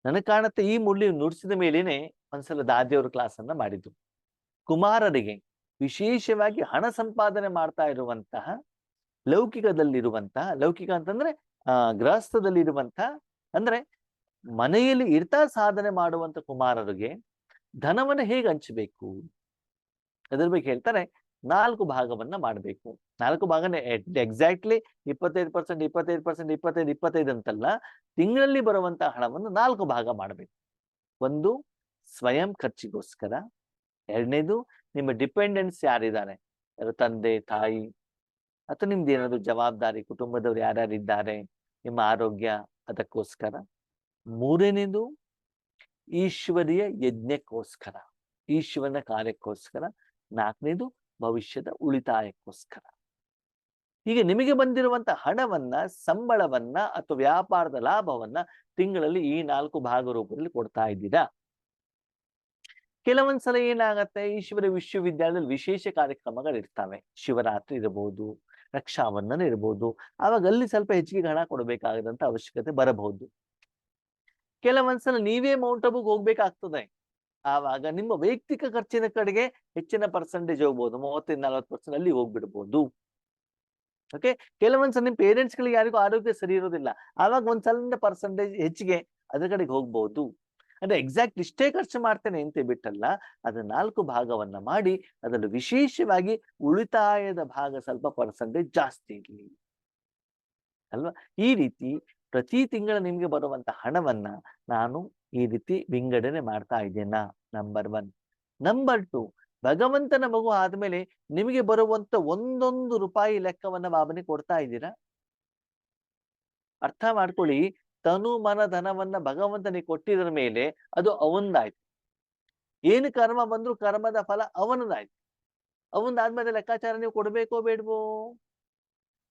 ನನಗೆ ಕಾಣುತ್ತೆ ಈ ಮುಳ್ಳಿ ನುಡಿಸಿದ ಮೇಲೇನೆ ಒಂದ್ಸಲ ದಾದಿಯವರು ಕ್ಲಾಸ್ ಅನ್ನ ಮಾಡಿದ್ರು. ಕುಮಾರರಿಗೆ ವಿಶೇಷವಾಗಿ ಹಣ ಸಂಪಾದನೆ ಮಾಡ್ತಾ ಇರುವಂತಹ ಲೌಕಿಕದಲ್ಲಿರುವಂತಹ, ಲೌಕಿಕ ಅಂತಂದ್ರೆ ಗೃಹಸ್ಥದಲ್ಲಿರುವಂತಹ, ಅಂದ್ರೆ ಮನೆಯಲ್ಲಿ ಇರ್ತಾ ಸಾಧನೆ ಮಾಡುವಂತ ಕುಮಾರರಿಗೆ ಧನವನ್ನು ಹೇಗೆ ಹಂಚಬೇಕು ಅದ್ರ ಬಗ್ಗೆ ಹೇಳ್ತಾರೆ. 4 ಭಾಗವನ್ನ ಮಾಡಬೇಕು. 4 ಭಾಗನೇ ಎಕ್ಸಾಕ್ಟ್ಲಿ 25%, 25%, 25, 25 ಅಂತಲ್ಲ, ತಿಂಗಳಲ್ಲಿ ಬರುವಂತಹ ಹಣವನ್ನು 4 ಭಾಗ ಮಾಡಬೇಕು. ಒಂದು ಸ್ವಯಂ ಖರ್ಚಿಗೋಸ್ಕರ, ಎರಡನೇದು ನಿಮ್ಮ ಡಿಪೆಂಡೆನ್ಸ್ ಯಾರಿದ್ದಾರೆ, ತಂದೆ ತಾಯಿ ಅಥವಾ ನಿಮ್ದು ಏನಾದ್ರು ಜವಾಬ್ದಾರಿ, ಕುಟುಂಬದವ್ರು ಯಾರ್ಯಾರಿದ್ದಾರೆ, ನಿಮ್ಮ ಆರೋಗ್ಯ ಅದಕ್ಕೋಸ್ಕರ. ಮೂರನೇದು ಈಶ್ವರಿಯ ಯಜ್ಞಕ್ಕೋಸ್ಕರ, ಈಶ್ವರನ ಕಾರ್ಯಕ್ಕೋಸ್ಕರ. ನಾಲ್ಕನೇದು ಭವಿಷ್ಯದ ಉಳಿತಾಯಕ್ಕೋಸ್ಕರ. ಹೀಗೆ ನಿಮಗೆ ಬಂದಿರುವಂತ ಹಣವನ್ನ, ಸಂಬಳವನ್ನ ಅಥವಾ ವ್ಯಾಪಾರದ ಲಾಭವನ್ನ ತಿಂಗಳಲ್ಲಿ ಈ 4 ಭಾಗ ರೂಪದಲ್ಲಿ ಕೊಡ್ತಾ ಇದ್ದೀರಾ. ಕೆಲವೊಂದ್ಸಲ ಏನಾಗತ್ತೆ, ಈಶ್ವರ ವಿಶ್ವವಿದ್ಯಾಲಯದಲ್ಲಿ ವಿಶೇಷ ಕಾರ್ಯಕ್ರಮಗಳಿರ್ತವೆ, ಶಿವರಾತ್ರಿ ಇರಬಹುದು, ರಕ್ಷಾಬಂಧನ ಇರಬಹುದು, ಆವಾಗ ಅಲ್ಲಿ ಸ್ವಲ್ಪ ಹೆಚ್ಚಿಗೆ ಹಣ ಕೊಡಬೇಕಾಗದಂತ ಅವಶ್ಯಕತೆ ಬರಬಹುದು. ಕೆಲವೊಂದ್ಸಲ ನೀವೇ ಮೌಂಟ್ ಅಬುಗೆ ಹೋಗ್ಬೇಕಾಗ್ತದೆ, ಆವಾಗ ನಿಮ್ಮ ವೈಯಕ್ತಿಕ ಖರ್ಚಿನ ಕಡೆಗೆ ಹೆಚ್ಚಿನ ಪರ್ಸೆಂಟೇಜ್ ಹೋಗ್ಬೋದು, 30-40% ಅಲ್ಲಿ ಹೋಗ್ಬಿಡ್ಬೋದು. ಓಕೆ, ಕೆಲವೊಂದ್ಸಲ ನಿಮ್ ಪೇರೆಂಟ್ಸ್ ಗಳಿಗೆ ಯಾರಿಗೂ ಆರೋಗ್ಯ ಸರಿ ಇರೋದಿಲ್ಲ, ಆವಾಗ ಒಂದ್ಸಲ ಪರ್ಸೆಂಟೇಜ್ ಹೆಚ್ಚಿಗೆ ಅದ್ರ ಕಡೆಗೆ ಹೋಗ್ಬಹುದು. ಅಂದ್ರೆ ಎಕ್ಸಾಕ್ಟ್ ಇಷ್ಟೇ ಖರ್ಚು ಮಾಡ್ತೇನೆ ಅಂತ ಬಿಟ್ಟಲ್ಲ, ಅದ್ರ 4 ಭಾಗವನ್ನ ಮಾಡಿ ಅದರಲ್ಲಿ ವಿಶೇಷವಾಗಿ ಉಳಿತಾಯದ ಭಾಗ ಸ್ವಲ್ಪ ಪರ್ಸೆಂಟೇಜ್ ಜಾಸ್ತಿ ಇರಲಿ ಅಲ್ವಾ. ಈ ರೀತಿ ಪ್ರತಿ ತಿಂಗಳ ನಿಮ್ಗೆ ಬರುವಂತ ಹಣವನ್ನ ನಾನು ಈ ರೀತಿ ವಿಂಗಡಣೆ ಮಾಡ್ತಾ ಇದ್ದೇನಾ, ನಂಬರ್ 1. ನಂಬರ್ 2, ಭಗವಂತನ ಮಗು ಆದ್ಮೇಲೆ ನಿಮಗೆ ಬರುವಂತ ಒಂದೊಂದು ರೂಪಾಯಿ ಲೆಕ್ಕವನ್ನ ಬಾಬನಿಗೆ ಕೊಡ್ತಾ ಇದ್ದೀರಾ. ಅರ್ಥ ಮಾಡ್ಕೊಳ್ಳಿ, ತನು ಮನ ಧನವನ್ನ ಭಗವಂತನಿಗೆ ಕೊಟ್ಟಿದ್ರ ಮೇಲೆ ಅದು ಅವಂದಾಯ್ತು. ಏನು ಕರ್ಮ ಬಂದ್ರು ಕರ್ಮದ ಫಲ ಅವನದಾಯ್ತು. ಅವಂದಾದ್ಮೇಲೆ ಲೆಕ್ಕಾಚಾರ ನೀವು ಕೊಡ್ಬೇಕೋ ಬೇಡ್ವೋ.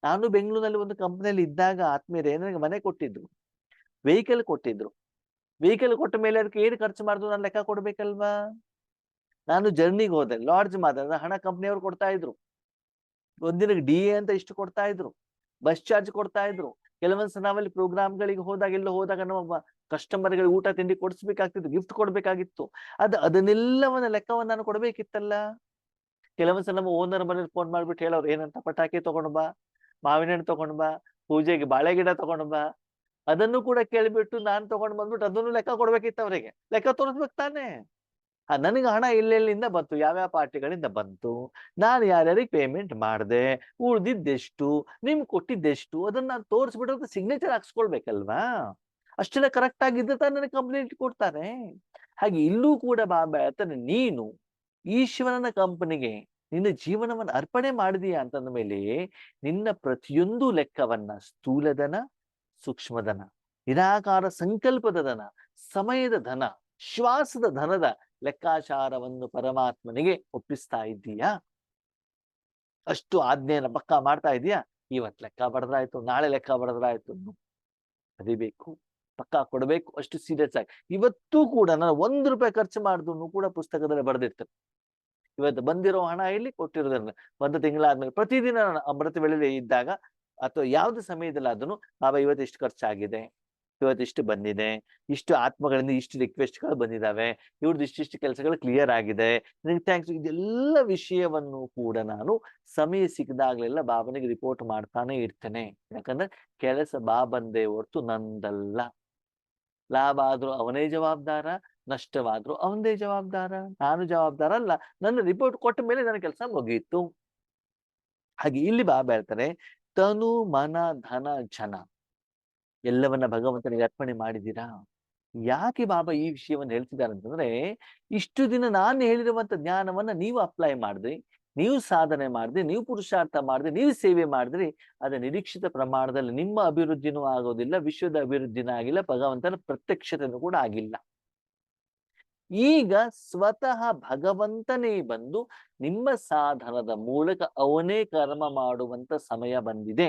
ನಾನು ಬೆಂಗಳೂರಿನಲ್ಲಿ ಒಂದು ಕಂಪನಿಯಲ್ಲಿ ಇದ್ದಾಗ ಆತ್ಮೀಯರೇ ನನಗೆ ಮನೆ ಕೊಟ್ಟಿದ್ರು, ವೆಹಿಕಲ್ ಕೊಟ್ಟಿದ್ರು. ವೆಹಿಕಲ್ ಕೊಟ್ಟ ಮೇಲೆ ಅದಕ್ಕೆ ಏನು ಖರ್ಚು ಮಾಡಿದ್ರು ನಾನು ಲೆಕ್ಕ ಕೊಡ್ಬೇಕಲ್ವಾ. ನಾನು ಜರ್ನಿಗೆ ಹೋದೆ, ಲಾಡ್ಜ್ ಮಾತ್ರ ಹಣ ಕಂಪ್ನಿಯವ್ರು ಕೊಡ್ತಾ ಇದ್ರು. ಒಂದಿನಕ್ಕೆ DA ಅಂತ ಇಷ್ಟು ಕೊಡ್ತಾ ಇದ್ರು, ಬಸ್ ಚಾರ್ಜ್ ಕೊಡ್ತಾ ಇದ್ರು. ಕೆಲವೊಂದ್ಸಲ ನಾವಲ್ಲಿ ಪ್ರೋಗ್ರಾಮ್ಗಳಿಗೆ ಹೋದಾಗ ನಮ್ಮ ಕಸ್ಟಮರ್ಗಳಿಗೆ ಊಟ ತಿಂಡಿ ಕೊಡಿಸ್ಬೇಕಾಗ್ತಿತ್ತು, ಗಿಫ್ಟ್ ಕೊಡ್ಬೇಕಾಗಿತ್ತು. ಅದನ್ನೆಲ್ಲವನ್ನ ಲೆಕ್ಕವನ್ನ ನಾನು ಕೊಡ್ಬೇಕಿತ್ತಲ್ಲ. ಕೆಲವೊಂದ್ಸಲ ನಮ್ಮ ಓನರ್ ಮನೇಲಿ ಫೋನ್ ಮಾಡ್ಬಿಟ್ಟು ಹೇಳೋರು, ಏನಂತ ಪಟಾಕಿ ತಗೊಂಡ್ ಬಾ, ಮಾವಿನ ಹಣ್ಣು ತಗೊಂಡ್ ಬಾ, ಪೂಜೆಗೆ ಬಾಳೆ ಗಿಡ ತಗೊಂಡ್ ಬಾ. ಅದನ್ನು ಕೂಡ ಕೇಳ್ಬಿಟ್ಟು ನಾನ್ ತಗೊಂಡ್ ಬಂದ್ಬಿಟ್ಟು ಅದನ್ನು ಲೆಕ್ಕ ಕೊಡ್ಬೇಕಿತ್ತು ಅವರಿಗೆ. ಲೆಕ್ಕ ತೋರಿಸ್ಬೇಕು ತಾನೆ. ನನಗೆ ಹಣ ಎಲ್ಲೆಲ್ಲಿಂದ ಬಂತು, ಯಾವ್ಯಾವ ಪಾರ್ಟಿಗಳಿಂದ ಬಂತು, ನಾನು ಯಾರ್ಯಾರಿಗೆ ಪೇಮೆಂಟ್ ಮಾಡಿದೆ, ಉಳ್ದಿದ್ದೆಷ್ಟು, ನಿಮ್ಗೆ ಕೊಟ್ಟಿದ್ದೆಷ್ಟು, ಅದನ್ನ ನಾನು ತೋರಿಸ್ಬಿಟ್ಟು ಸಿಗ್ನೇಚರ್ ಹಾಕ್ಸ್ಕೊಳ್ಬೇಕಲ್ವಾ. ಅಷ್ಟೆಲ್ಲ ಕರೆಕ್ಟ್ ಆಗಿದ್ದ ತಾನೆ ನನಗೆ ಕಂಪ್ಲೇಂಟ್ ಕೊಡ್ತಾರೆ. ಹಾಗೆ ಇಲ್ಲೂ ಕೂಡ ಬಾಬಾ ಹೇಳ್ತಾನೆ, ನೀನು ಈಶ್ವರನ ಕಂಪನಿಗೆ ನಿನ್ನ ಜೀವನವನ್ನು ಅರ್ಪಣೆ ಮಾಡಿದೀಯ ಅಂತಂದ ಮೇಲೆ ನಿನ್ನ ಪ್ರತಿಯೊಂದು ಲೆಕ್ಕವನ್ನ, ಸ್ಥೂಲಧನ, ಸೂಕ್ಷ್ಮಧನ, ನಿರಾಕಾರ ಸಂಕಲ್ಪದ ಧನ, ಸಮಯದ ಧನ, ಶ್ವಾಸದ ಧನದ ಲೆಕ್ಕಾಚಾರವನ್ನು ಪರಮಾತ್ಮನಿಗೆ ಒಪ್ಪಿಸ್ತಾ ಇದ್ದೀಯಾ. ಅಷ್ಟು ಆಜ್ಞೆಯನ್ನು ಪಕ್ಕಾ ಮಾಡ್ತಾ ಇದೀಯಾ. ಇವತ್ತು ಲೆಕ್ಕ ಬಡದ್ರಾಯ್ತು, ನಾಳೆ ಲೆಕ್ಕ ಬಡದ್ರಾಯ್ತು, ಬರೀಬೇಕು, ಪಕ್ಕಾ ಕೊಡ್ಬೇಕು, ಅಷ್ಟು ಸೀರಿಯಸ್ ಆಗಿ. ಇವತ್ತು ಕೂಡ ನಾನು 1 ರೂಪಾಯಿ ಖರ್ಚು ಮಾಡಿದ್ರು ಕೂಡ ಪುಸ್ತಕದಲ್ಲಿ ಬರೆದಿರ್ತೇನೆ. ಇವತ್ತು ಬಂದಿರೋ ಹಣ ಇಲ್ಲಿ, ಕೊಟ್ಟಿರೋದನ್ನ ಒಂದು ತಿಂಗಳಾದ್ಮೇಲೆ ಪ್ರತಿದಿನ ನಾನು ಅಮೃತ ವೇಳೆಯಲ್ಲಿ ಇದ್ದಾಗ ಅಥವಾ ಯಾವ್ದು ಸಮಯದಲ್ಲಾದ್ರೂ ಬಾಬಾ ಇವತ್ತು ಇಷ್ಟು ಖರ್ಚಾಗಿದೆ, ಇವತ್ತು ಇಷ್ಟು ಬಂದಿದೆ, ಇಷ್ಟು ಆತ್ಮಗಳಿಂದ ಇಷ್ಟು ರಿಕ್ವೆಸ್ಟ್ಗಳು ಬಂದಿದ್ದಾವೆ, ಇವ್ರದ್ದು ಇಷ್ಟಿಷ್ಟು ಕೆಲಸಗಳು ಕ್ಲಿಯರ್ ಆಗಿದೆ, ನಿಮ್ಗೆ ಥ್ಯಾಂಕ್ಸ್. ಇದೆಲ್ಲ ವಿಷಯವನ್ನು ಕೂಡ ನಾನು ಸಮಯ ಸಿಕ್ಕಿದಾಗ್ಲೆಲ್ಲ ಬಾಬನಿಗೆ ರಿಪೋರ್ಟ್ ಮಾಡ್ತಾನೆ ಇರ್ತೇನೆ. ಯಾಕಂದ್ರೆ ಕೆಲಸ ಬಾಬಂದೇ ಹೊರತು ನಂದಲ್ಲ. ಲಾಭ ಆದ್ರೂ ಅವನೇ ಜವಾಬ್ದಾರ, ನಷ್ಟವಾದ್ರೂ ಅವನದೇ ಜವಾಬ್ದಾರ. ನಾನು ಜವಾಬ್ದಾರ ಅಲ್ಲ. ನನ್ನ ರಿಪೋರ್ಟ್ ಕೊಟ್ಟ ಮೇಲೆ ನನ್ನ ಕೆಲಸ ಮುಗಿಯಿತು. ಹಾಗೆ ಇಲ್ಲಿ ಬಾಬಾ ಹೇಳ್ತಾರೆ, ತನು ಮನ ಧನ ಜನ ಎಲ್ಲವನ್ನ ಭಗವಂತನಿಗೆ ಅರ್ಪಣೆ ಮಾಡಿದ್ದೀರಾ? ಯಾಕೆ ಬಾಬಾ ಈ ವಿಷಯವನ್ನು ಹೇಳ್ತಿದ್ದಾರೆ ಅಂತಂದ್ರೆ, ಇಷ್ಟು ದಿನ ನಾನು ಹೇಳಿರುವಂತ ಜ್ಞಾನವನ್ನ ನೀವು ಅಪ್ಲೈ ಮಾಡಿದ್ರಿ, ನೀವು ಸಾಧನೆ ಮಾಡಿದ್ರಿ, ನೀವು ಪುರುಷಾರ್ಥ ಮಾಡಿದ್ರಿ, ನೀವು ಸೇವೆ ಮಾಡಿದ್ರಿ, ಅದ ನಿರೀಕ್ಷಿತ ಪ್ರಮಾಣದಲ್ಲಿ ನಿಮ್ಮ ಅಭಿವೃದ್ಧಿನೂ ಆಗೋದಿಲ್ಲ, ವಿಶ್ವದ ಅಭಿವೃದ್ಧಿನೂ ಆಗಿಲ್ಲ, ಭಗವಂತನ ಪ್ರತ್ಯಕ್ಷತೆನೂ ಕೂಡ ಆಗಿಲ್ಲ. ಈಗ ಸ್ವತಃ ಭಗವಂತನೇ ಬಂದು ನಿಮ್ಮ ಸಾಧನದ ಮೂಲಕ ಅವನೇ ಕರ್ಮ ಮಾಡುವಂತ ಸಮಯ ಬಂದಿದೆ.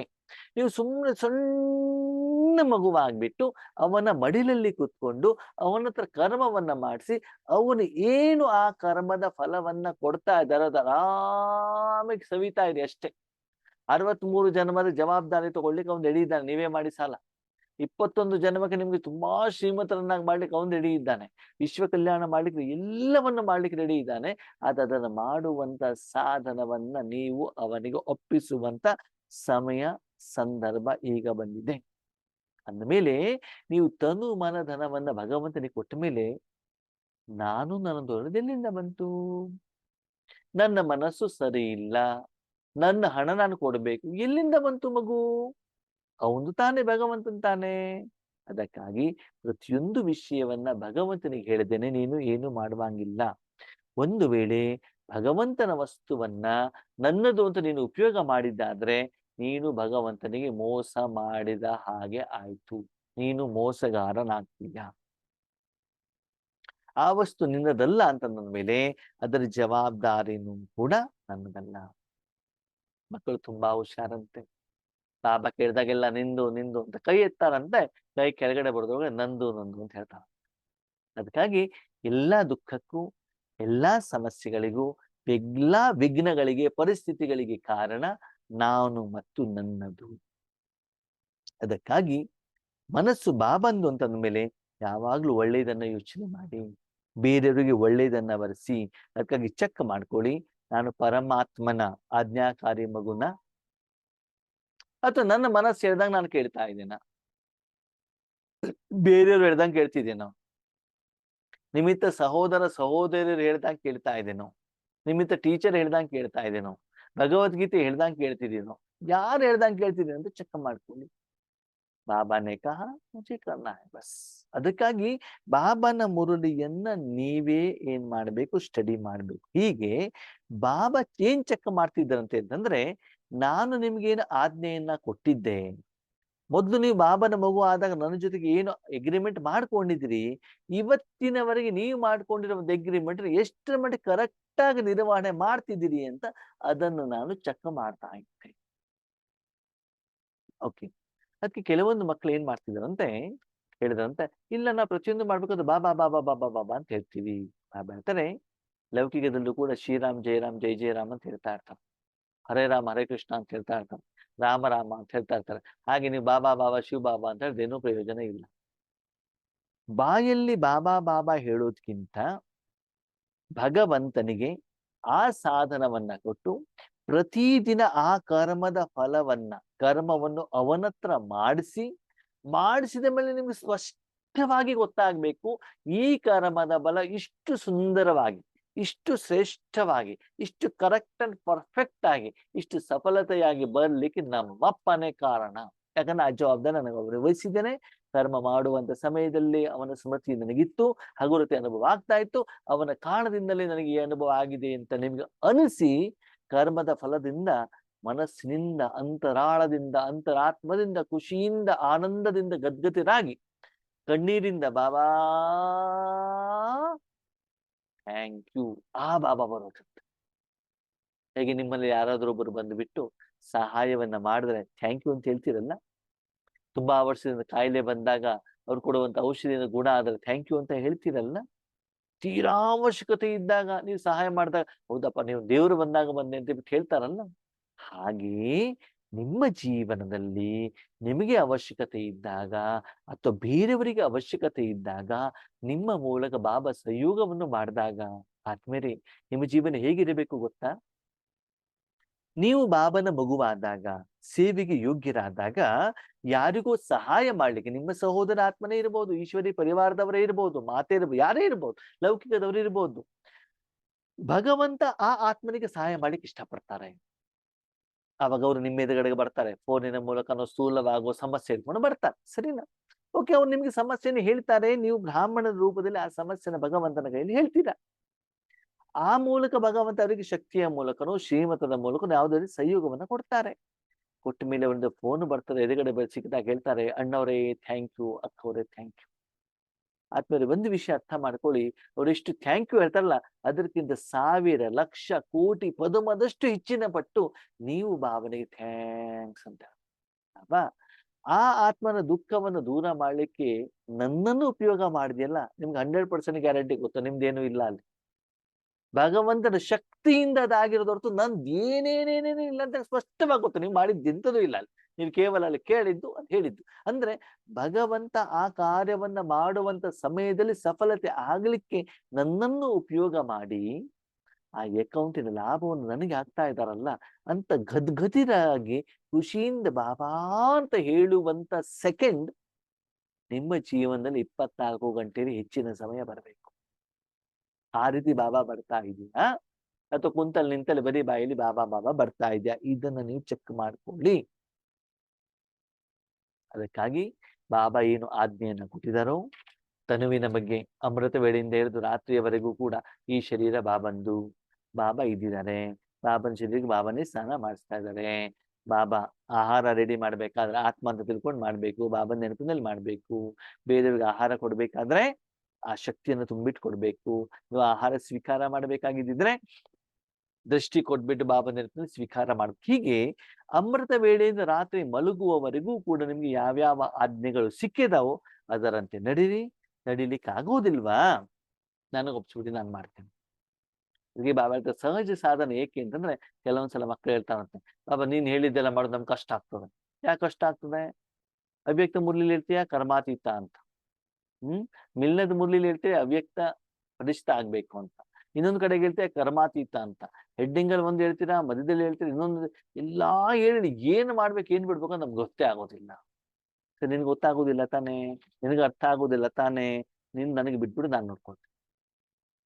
ನೀವು ಸುಮ್ಮನೆ ಸಣ್ಣ ಮಗುವಾಗ್ಬಿಟ್ಟು ಅವನ ಮಡಿಲಲ್ಲಿ ಕೂತ್ಕೊಂಡು ಅವನ ಹತ್ರ ಕರ್ಮವನ್ನ ಮಾಡಿಸಿ ಅವನು ಏನು ಆ ಕರ್ಮದ ಫಲವನ್ನ ಕೊಡ್ತಾ ಇದ್ದಾರೋ ಅದು ಆರಾಮಾಗಿ ಸವಿತಾ ಇದೆ ಅಷ್ಟೇ. 63 ಜನ್ಮದ ಜವಾಬ್ದಾರಿ ತಗೊಳ್ಳಿಕ್ಕೆ ಅವ್ನು ರೆಡಿ ಇದ್ದಾನೆ, ನೀವೇ ಮಾಡಿ ಸಾಲ. 21 ಜನ್ಮಕ್ಕೆ ನಿಮ್ಗೆ ತುಂಬಾ ಶ್ರೀಮಂತರನ್ನಾಗಿ ಮಾಡ್ಲಿಕ್ಕೆ ಅವನು ರೆಡಿ ಇದ್ದಾನೆ, ವಿಶ್ವ ಕಲ್ಯಾಣ ಮಾಡ್ಲಿಕ್ಕೆ ಎಲ್ಲವನ್ನ ಮಾಡ್ಲಿಕ್ಕೆ ರೆಡಿ ಇದ್ದಾನೆ. ಅದನ್ನ ಮಾಡುವಂತ ಸಾಧನವನ್ನ ನೀವು ಅವನಿಗೆ ಒಪ್ಪಿಸುವಂತ ಸಮಯ ಸಂದರ್ಭ ಈಗ ಬಂದಿದೆ. ಅಂದಮೇಲೆ ನೀವು ತನು ಮನ ಧನವನ್ನ ಭಗವಂತನಿಗೆ ಕೊಟ್ಟ ಮೇಲೆ, ನಾನು ನನ್ನದೊಳಗೆ ಎಲ್ಲಿಂದ ಬಂತು? ನನ್ನ ಮನಸ್ಸು ಸರಿ ಇಲ್ಲ, ನನ್ನ ಹಣ ನಾನು ಕೊಡಬೇಕು, ಎಲ್ಲಿಂದ ಬಂತು ಮಗು? ಅವನು ತಾನೇ, ಭಗವಂತನ್ ತಾನೇ. ಅದಕ್ಕಾಗಿ ಪ್ರತಿಯೊಂದು ವಿಷಯವನ್ನ ಭಗವಂತನಿಗೆ ಹೇಳಿದ್ದೇನೆ, ನೀನು ಏನು ಮಾಡುವಂಗಿಲ್ಲ. ಒಂದು ವೇಳೆ ಭಗವಂತನ ವಸ್ತುವನ್ನ ನನ್ನದು ಅಂತ ನೀನು ಉಪಯೋಗ ಮಾಡಿದ್ದಾದ್ರೆ ನೀನು ಭಗವಂತನಿಗೆ ಮೋಸ ಮಾಡಿದ ಹಾಗೆ ಆಯ್ತು, ನೀನು ಮೋಸಗಾರನಾಗ್ತೀಯ. ಆ ವಸ್ತು ನಿನ್ನದಲ್ಲ ಅಂತಂದ ಮೇಲೆ ಅದರ ಜವಾಬ್ದಾರಿನೂ ಕೂಡ ನನ್ನದಲ್ಲ. ಮಕ್ಕಳು ತುಂಬಾ ಹುಷಾರಂತೆ. ಬಾಬಾ ಕೇಳಿದಾಗೆಲ್ಲ ನಿಂದು ನಿಂದು ಅಂತ ಕೈ ಎತ್ತಾರಂತೆ, ಕೈ ಕೆಳಗಡೆ ಬಡದೊಳಗೆ ನಂದು ನಂದು ಅಂತ ಹೇಳ್ತಾರೆ. ಅದಕ್ಕಾಗಿ ಎಲ್ಲಾ ದುಃಖಕ್ಕೂ, ಎಲ್ಲಾ ಸಮಸ್ಯೆಗಳಿಗೂ, ಎಲ್ಲಾ ವಿಘ್ನಗಳಿಗೆ, ಪರಿಸ್ಥಿತಿಗಳಿಗೆ ಕಾರಣ ನಾನು ಮತ್ತು ನನ್ನದು. ಅದಕ್ಕಾಗಿ ಮನಸ್ಸು ಬಾಬಂದು ಅಂತಂದ ಮೇಲೆ ಯಾವಾಗ್ಲೂ ಒಳ್ಳೆಯದನ್ನ ಯೋಚನೆ ಮಾಡಿ, ಬೇರೆಯವರಿಗೆ ಒಳ್ಳೆಯದನ್ನ ಬರೆಸಿ. ಅದಕ್ಕಾಗಿ ಚೆಕ್ ಮಾಡ್ಕೊಳ್ಳಿ, ನಾನು ಪರಮಾತ್ಮನ ಆಜ್ಞಾಕಾರಿ ಮಗುನ ಅಥವಾ ನನ್ನ ಮನಸ್ಸು ಹೇಳ್ದಂಗೆ ನಾನು ಕೇಳ್ತಾ ಇದ್ದೇನ, ಬೇರೆಯವ್ರು ಹೇಳ್ದಂಗೆ ಕೇಳ್ತಿದ್ದೇನೋ, ನಿಮಿತ್ತ ಸಹೋದರ ಸಹೋದರಿಯರು ಹೇಳ್ದಂಗೆ ಕೇಳ್ತಾ ಇದ್ದೇನೋ, ನಿಮಿತ್ತ ಟೀಚರ್ ಹೇಳ್ದಂಗೆ ಕೇಳ್ತಾ ಇದ್ದೇನೋ, ಭಗವದ್ಗೀತೆ ಹೇಳ್ದಂಗೆ ಕೇಳ್ತಿದ್ದೀನೋ, ಯಾರು ಹೇಳ್ದಂಗೆ ಕೇಳ್ತಿದ್ದೀನಿ ಅಂತ ಚೆಕ್ ಮಾಡ್ಕೊಳ್ಳಿ. ಬಾಬಾನೇ ಕಹ ಮುझे करना है ಬಸ್. ಅದಕ್ಕಾಗಿ ಬಾಬಾನ ಮುರುಳಿಯನ್ನ ನೀವೇ ಏನ್ ಮಾಡ್ಬೇಕು, ಸ್ಟಡಿ ಮಾಡ್ಬೇಕು. ಹೀಗೆ ಬಾಬಾ ಏನ್ ಚೆಕ್ ಮಾಡ್ತಿದ್ದಾರಂತೆ ಅಂತಂದ್ರೆ, ನಾನು ನಿಮ್ಗೇನು ಆಜ್ಞೆಯನ್ನ ಕೊಟ್ಟಿದ್ದೆ, ಮೊದಲು ನೀವು ಬಾಬನ ಮಗು ಆದಾಗ ನನ್ನ ಜೊತೆಗೆ ಏನು ಎಗ್ರಿಮೆಂಟ್ ಮಾಡ್ಕೊಂಡಿದ್ರಿ, ಇವತ್ತಿನವರೆಗೆ ನೀವು ಮಾಡ್ಕೊಂಡಿರೋ ಒಂದು ಎಗ್ರಿಮೆಂಟ್ ಎಷ್ಟರ ಮಟ್ಟಿಗೆ ಕರೆಕ್ಟ್ ಆಗಿ ನಿರ್ವಹಣೆ ಮಾಡ್ತಿದ್ದೀರಿ ಅಂತ ಅದನ್ನು ನಾನು ಚೆಕ್ ಮಾಡ್ತಾ ಇದ್ದೆ. ಓಕೆ. ಅದಕ್ಕೆ ಕೆಲವೊಂದು ಮಕ್ಳು ಏನ್ ಮಾಡ್ತಿದಾರಂತೆ ಹೇಳಿದ್ರಂತೆ, ಇಲ್ಲ ನಾವು ಪ್ರತಿಯೊಂದು ಮಾಡ್ಬೇಕಾದ್ರೆ ಬಾಬಾ ಬಾಬಾ ಬಾಬಾ ಬಾಬಾ ಅಂತ ಹೇಳ್ತೀವಿ. ಬಾಬಾ ಹೇಳ್ತಾರೆ, ಲೌಕಿಕದಲ್ಲೂ ಕೂಡ ಶ್ರೀರಾಮ್ ಜಯರಾಮ್ ಜೈ ಜಯರಾಮ್ ಅಂತ ಹೇಳ್ತಾ ಇರ್ತಾರೆ, ಹರೇ ರಾಮ ಹರೇ ಕೃಷ್ಣ ಅಂತ ಹೇಳ್ತಾ ಇರ್ತಾರೆ, ರಾಮ ರಾಮ ಅಂತ ಹೇಳ್ತಾ ಇರ್ತಾರೆ. ಹಾಗೆ ನೀವು ಬಾಬಾ ಬಾಬಾ ಶಿವ ಬಾಬಾ ಅಂತ ಹೇಳಿದ್ರೆ ಏನೂ ಪ್ರಯೋಜನ ಇಲ್ಲ. ಬಾಯಲ್ಲಿ ಬಾಬಾ ಬಾಬಾ ಹೇಳೋದ್ಕಿಂತ ಭಗವಂತನಿಗೆ ಆ ಸಾಧನವನ್ನ ಕೊಟ್ಟು ಪ್ರತಿದಿನ ಆ ಕರ್ಮದ ಫಲವನ್ನ, ಕರ್ಮವನ್ನು ಅವನತ್ರ ಮಾಡಿಸಿದ ಮೇಲೆ ನಿಮ್ಗೆ ಸ್ಪಷ್ಟವಾಗಿ ಗೊತ್ತಾಗ್ಬೇಕು, ಈ ಕರ್ಮದ ಬಲ ಇಷ್ಟು ಸುಂದರವಾಗಿ, ಇಷ್ಟು ಶ್ರೇಷ್ಠವಾಗಿ, ಇಷ್ಟು ಕರೆಕ್ಟ್ ಅಂಡ್ ಪರ್ಫೆಕ್ಟ್ ಆಗಿ, ಇಷ್ಟು ಸಫಲತೆಯಾಗಿ ಬರ್ಲಿಕ್ಕೆ ನಮ್ಮಪ್ಪನೇ ಕಾರಣ. ಯಾಕಂದ್ರೆ ಆ ಜವಾಬ್ದಾರಿ ನನಗೆ ಅವರು ವಹಿಸಿದ್ದೇನೆ. ಕರ್ಮ ಮಾಡುವಂತ ಸಮಯದಲ್ಲಿ ಅವನ ಸ್ಮೃತಿ ನನಗಿತ್ತು, ಹಗುರತೆ ಅನುಭವ ಆಗ್ತಾ ಇತ್ತು, ಅವನ ಕಾರಣದಿಂದಲೇ ನನಗೆ ಈ ಅನುಭವ ಆಗಿದೆ ಅಂತ ನಿಮ್ಗೆ ಅನಿಸಿ, ಕರ್ಮದ ಫಲದಿಂದ ಮನಸ್ಸಿನಿಂದ, ಅಂತರಾಳದಿಂದ, ಅಂತರಾತ್ಮದಿಂದ, ಖುಷಿಯಿಂದ, ಆನಂದದಿಂದ ಗದ್ಗತಿರಾಗಿ ಕಣ್ಣೀರಿಂದ ಬಾಬಾ ಥ್ಯಾಂಕ್ ಯು, ಆ ಬಾಬಾ ಬರೋದು. ಹೇಗೆ ನಿಮ್ಮಲ್ಲಿ ಯಾರಾದ್ರೂ ಒಬ್ಬರು ಬಂದುಬಿಟ್ಟು ಸಹಾಯವನ್ನ ಮಾಡಿದ್ರೆ ಥ್ಯಾಂಕ್ ಯು ಅಂತ ಹೇಳ್ತೀರಲ್ಲ, ತುಂಬಾ ವರ್ಷದಿಂದ ಕಾಯಿಲೆ ಬಂದಾಗ ಅವ್ರು ಕೊಡುವಂತ ಔಷಧಿಯಿಂದ ಗುಣ ಆದ್ರೆ ಥ್ಯಾಂಕ್ ಯು ಅಂತ ಹೇಳ್ತೀರಲ್ಲ, ತೀರಾ ಅವಶ್ಯಕತೆ ಇದ್ದಾಗ ನೀವು ಸಹಾಯ ಮಾಡಿದಾಗ ಹೌದಪ್ಪ ನೀವು ದೇವರು ಬಂದಾಗ ಬಂದೆ ಅಂತ ಬಿಟ್ಟು ಹೇಳ್ತಾರಲ್ಲ, ಹಾಗೆಯೇ ನಿಮ್ಮ ಜೀವನದಲ್ಲಿ ನಿಮಗೆ ಅವಶ್ಯಕತೆ ಇದ್ದಾಗ ಅಥವಾ ಬೇರೆಯವರಿಗೆ ಅವಶ್ಯಕತೆ ಇದ್ದಾಗ ನಿಮ್ಮ ಮೂಲಕ ಬಾಬಾ ಸಹಯೋಗವನ್ನು ಮಾಡಿದಾಗ ಆದ್ಮೇಲೆ ನಿಮ್ಮ ಜೀವನ ಹೇಗಿರಬೇಕು ಗೊತ್ತಾ? ನೀವು ಬಾಬನ ಮಗುವಾದಾಗ ಸೇವೆಗೆ ಯೋಗ್ಯರಾದಾಗ ಯಾರಿಗೂ ಸಹಾಯ ಮಾಡ್ಲಿಕ್ಕೆ, ನಿಮ್ಮ ಸಹೋದರ ಆತ್ಮನೇ ಇರ್ಬೋದು, ಈಶ್ವರಿ ಪರಿವಾರದವರೇ ಇರ್ಬೋದು, ಮಾತೆ ಇರ್ಬೋದು, ಯಾರೇ ಇರ್ಬೋದು, ಲೌಕಿಕದವರು ಇರ್ಬೋದು, ಭಗವಂತ ಆ ಆತ್ಮನಿಗೆ ಸಹಾಯ ಮಾಡ್ಲಿಕ್ಕೆ ಇಷ್ಟಪಡ್ತಾರೆ. ಅವಾಗ ಅವರು ನಿಮ್ಮ ಎದುರುಗಡೆಗೆ ಬರ್ತಾರೆ, ಫೋನಿನ ಮೂಲಕ ಸ್ಥೂಲವಾಗುವ ಸಮಸ್ಯೆ ಇಟ್ಕೊಂಡು ಬರ್ತಾರೆ, ಸರಿನಾ? ಓಕೆ, ಅವ್ರು ನಿಮ್ಗೆ ಸಮಸ್ಯೆಯನ್ನು ಹೇಳ್ತಾರೆ, ನೀವು ಬ್ರಾಹ್ಮಣನ ರೂಪದಲ್ಲಿ ಆ ಸಮಸ್ಯೆನ ಭಗವಂತನ ಕೈಯಲ್ಲಿ ಹೇಳ್ತೀರಾ. ಆ ಮೂಲಕ ಭಗವಂತ ಅವರಿಗೆ ಶಕ್ತಿಯ ಮೂಲಕನೋ ಶ್ರೀಮತದ ಮೂಲಕನೋ ಯಾವುದೇ ಸಹಯೋಗವನ್ನ ಕೊಡ್ತಾರೆ. ಕೊಟ್ಟ ಮೇಲೆ ಒಂದು ಫೋನ್ ಬರ್ತದೆ, ಎದುರುಗಡೆ ಸಿಕ್ಕಿದಾಗ ಹೇಳ್ತಾರೆ, ಅಣ್ಣವರೇ ಥ್ಯಾಂಕ್ ಯು, ಅಕ್ಕವರೇ ಥ್ಯಾಂಕ್ ಯು. ಆದ್ಮೇಲೆ ಒಂದು ವಿಷಯ ಅರ್ಥ ಮಾಡ್ಕೊಳ್ಳಿ, ಅವರೆಷ್ಟು ಥ್ಯಾಂಕ್ ಯು ಹೇಳ್ತಾರಲ್ಲ, ಅದಕ್ಕಿಂತ ಸಾವಿರ ಲಕ್ಷ ಕೋಟಿ ಪದಮದಷ್ಟು ಹೆಚ್ಚಿನ ಪಟ್ಟು ನೀವು ಭಾವನೆಗೆ ಥ್ಯಾಂಕ್ಸ್ ಅಂತ ಅಲ್ವಾ? ಆ ಆತ್ಮನ ದುಃಖವನ್ನು ದೂರ ಮಾಡ್ಲಿಕ್ಕೆ ನನ್ನನ್ನು ಉಪಯೋಗ ಮಾಡಿದೆಯಲ್ಲ, ನಿಮ್ಗೆ 100% ಗ್ಯಾರಂಟಿ ಗೊತ್ತಾ, ನಿಮ್ದೇನು ಇಲ್ಲ ಅಲ್ಲಿ. ಭಗವಂತನ ಶಕ್ತಿಯಿಂದ ಅದಾಗಿರೋದು ಹೊರತು ನಂದು ಏನೇನೇನೇನೇ ಇಲ್ಲ ಅಂತ ಸ್ಪಷ್ಟವಾಗಿ ಗೊತ್ತು. ನೀವು ಮಾಡಿದ್ದೆಂಥದೂ ಇಲ್ಲ ಅಲ್ಲಿ, ನೀವು ಕೇವಲ ಅಲ್ಲಿ ಕೇಳಿದ್ದು ಅದು ಹೇಳಿದ್ದು. ಅಂದ್ರೆ ಭಗವಂತ ಆ ಕಾರ್ಯವನ್ನ ಮಾಡುವಂತ ಸಮಯದಲ್ಲಿ ಸಫಲತೆ ಆಗ್ಲಿಕ್ಕೆ ನನ್ನನ್ನು ಉಪಯೋಗ ಮಾಡಿ ಆ ಅಕೌಂಟಿನ ಲಾಭವನ್ನು ನನಗೆ ಹಾಕ್ತಾ ಇದ್ದಾರಲ್ಲ ಅಂತ ಗದ್ಗದಿರಾಗಿ ಖುಷಿಯಿಂದ ಬಾಬಾ ಅಂತ ಹೇಳುವಂತ ಸೆಕೆಂಡ್ ನಿಮ್ಮ ಜೀವನದಲ್ಲಿ 24 ಗಂಟೆಯಲ್ಲಿ ಹೆಚ್ಚಿನ ಸಮಯ ಬರಬೇಕು. ಆ ರೀತಿ ಬಾಬಾ ಬರ್ತಾ ಇದೆಯಾ, ಅಥವಾ ಕುಂತಲ್ಲಿ ನಿಂತಲ್ಲಿ ಬರೀ ಬಾಯಲ್ಲಿ ಬಾಬಾ ಬಾಬಾ ಬರ್ತಾ ಇದೆಯಾ, ಇದನ್ನ ನೀವು ಚೆಕ್ ಮಾಡ್ಕೊಳ್ಳಿ. ಅದಕ್ಕಾಗಿ ಬಾಬಾ ಏನು ಆಜ್ಞೆಯನ್ನ ಕೊಟ್ಟಿದ್ದಾರೋ, ತನುವಿನ ಬಗ್ಗೆ ಅಮೃತ ವೇಳೆಯಿಂದ ಹಿಡಿದು ರಾತ್ರಿಯವರೆಗೂ ಕೂಡ ಈ ಶರೀರ ಬಾಬಂದು, ಬಾಬಾ ಇದ್ದಿದ್ದಾರೆ, ಬಾಬನ ಶರೀರಕ್ಕೆ ಬಾಬನೇ ಸ್ನಾನ ಮಾಡಿಸ್ತಾ ಇದ್ದಾರೆ. ಬಾಬಾ ಆಹಾರ ರೆಡಿ ಮಾಡ್ಬೇಕಾದ್ರೆ ಆತ್ಮ ಅಂತ ತಿಳ್ಕೊಂಡು ಮಾಡ್ಬೇಕು, ಬಾಬನ ನೆನಪಿನಲ್ಲಿ ಮಾಡ್ಬೇಕು. ಬೇರೆಯವ್ರಿಗೆ ಆಹಾರ ಕೊಡ್ಬೇಕಾದ್ರೆ ಆ ಶಕ್ತಿಯನ್ನು ತುಂಬಿಟ್ಟು ಕೊಡ್ಬೇಕು. ನೀವು ಆಹಾರ ಸ್ವೀಕಾರ ಮಾಡ್ಬೇಕಾಗಿದ್ದಿದ್ರೆ ದೃಷ್ಟಿ ಕೊಟ್ಬಿಟ್ಟು ಬಾಬಾ ನೆನಪಿನಲ್ಲಿ ಸ್ವೀಕಾರ ಮಾಡ್ಬೇಕು. ಹೀಗೆ ಅಮೃತ ವೇಳೆಯಿಂದ ರಾತ್ರಿ ಮಲಗುವವರೆಗೂ ಕೂಡ ನಿಮ್ಗೆ ಯಾವ್ಯಾವ ಆಜ್ಞೆಗಳು ಸಿಕ್ಕಿದಾವೋ ಅದರಂತೆ ನಡೀರಿ. ನಡಿಲಿಕ್ಕೆ ಆಗೋದಿಲ್ವಾ, ನನಗೆ ಒಪ್ಸ್ಬಿಟ್ಟು ನಾನು ಮಾಡ್ತೇನೆ. ಇದಕ್ಕೆ ಬಾಬಾ ಹೇಳ್ತಾರೆ ಸಹಜ ಸಾಧನೆ. ಏಕೆ ಅಂತಂದ್ರೆ ಕೆಲವೊಂದ್ಸಲ ಮಕ್ಕಳು ಹೇಳ್ತಾರಂತೆ, ಬಾಬಾ ನೀನ್ ಹೇಳಿದ್ದೆಲ್ಲ ಮಾಡೋದು ನಮ್ಗೆ ಕಷ್ಟ ಆಗ್ತದೆ. ಯಾಕೆ ಕಷ್ಟ ಆಗ್ತದೆ? ಅವ್ಯಕ್ತ ಮುರಳಿಲಿ ಹೇಳ್ತೀಯ ಕರ್ಮಾತೀತ ಅಂತ, ಮಿಲ್ನದ ಮುರಳಿಲಿ ಹೇಳ್ತೀಯ ಅವ್ಯಕ್ತ ಪ್ರತಿಷ್ಠ ಆಗ್ಬೇಕು ಅಂತ, ಇನ್ನೊಂದು ಕಡೆಗೆ ಹೇಳ್ತೀಯ ಕರ್ಮಾತೀತ ಅಂತ, ಹೆಡ್ಡಿಂಗ್ ಅಲ್ಲಿ ಒಂದು ಹೇಳ್ತೀರಾ, ಮಧ್ಯದಲ್ಲಿ ಹೇಳ್ತೀರಾ, ಇನ್ನೊಂದು ಎಲ್ಲಾ ಹೇಳಿ ಏನ್ ಮಾಡ್ಬೇಕು ಏನ್ ಬಿಡ್ಬೇಕು ಅಂತ ನಮ್ಗೆ ಗೊತ್ತೇ ಆಗೋದಿಲ್ಲ. ಸರಿ, ನಿನ್ಗೆ ಗೊತ್ತಾಗೋದಿಲ್ಲ ತಾನೇ, ನಿನಗೆ ಅರ್ಥ ಆಗೋದಿಲ್ಲ ತಾನೇ, ನೀನ್ ನನಗೆ ಬಿಟ್ಬಿಡು, ನಾನು ನೋಡ್ಕೊಳ್ತೀನಿ.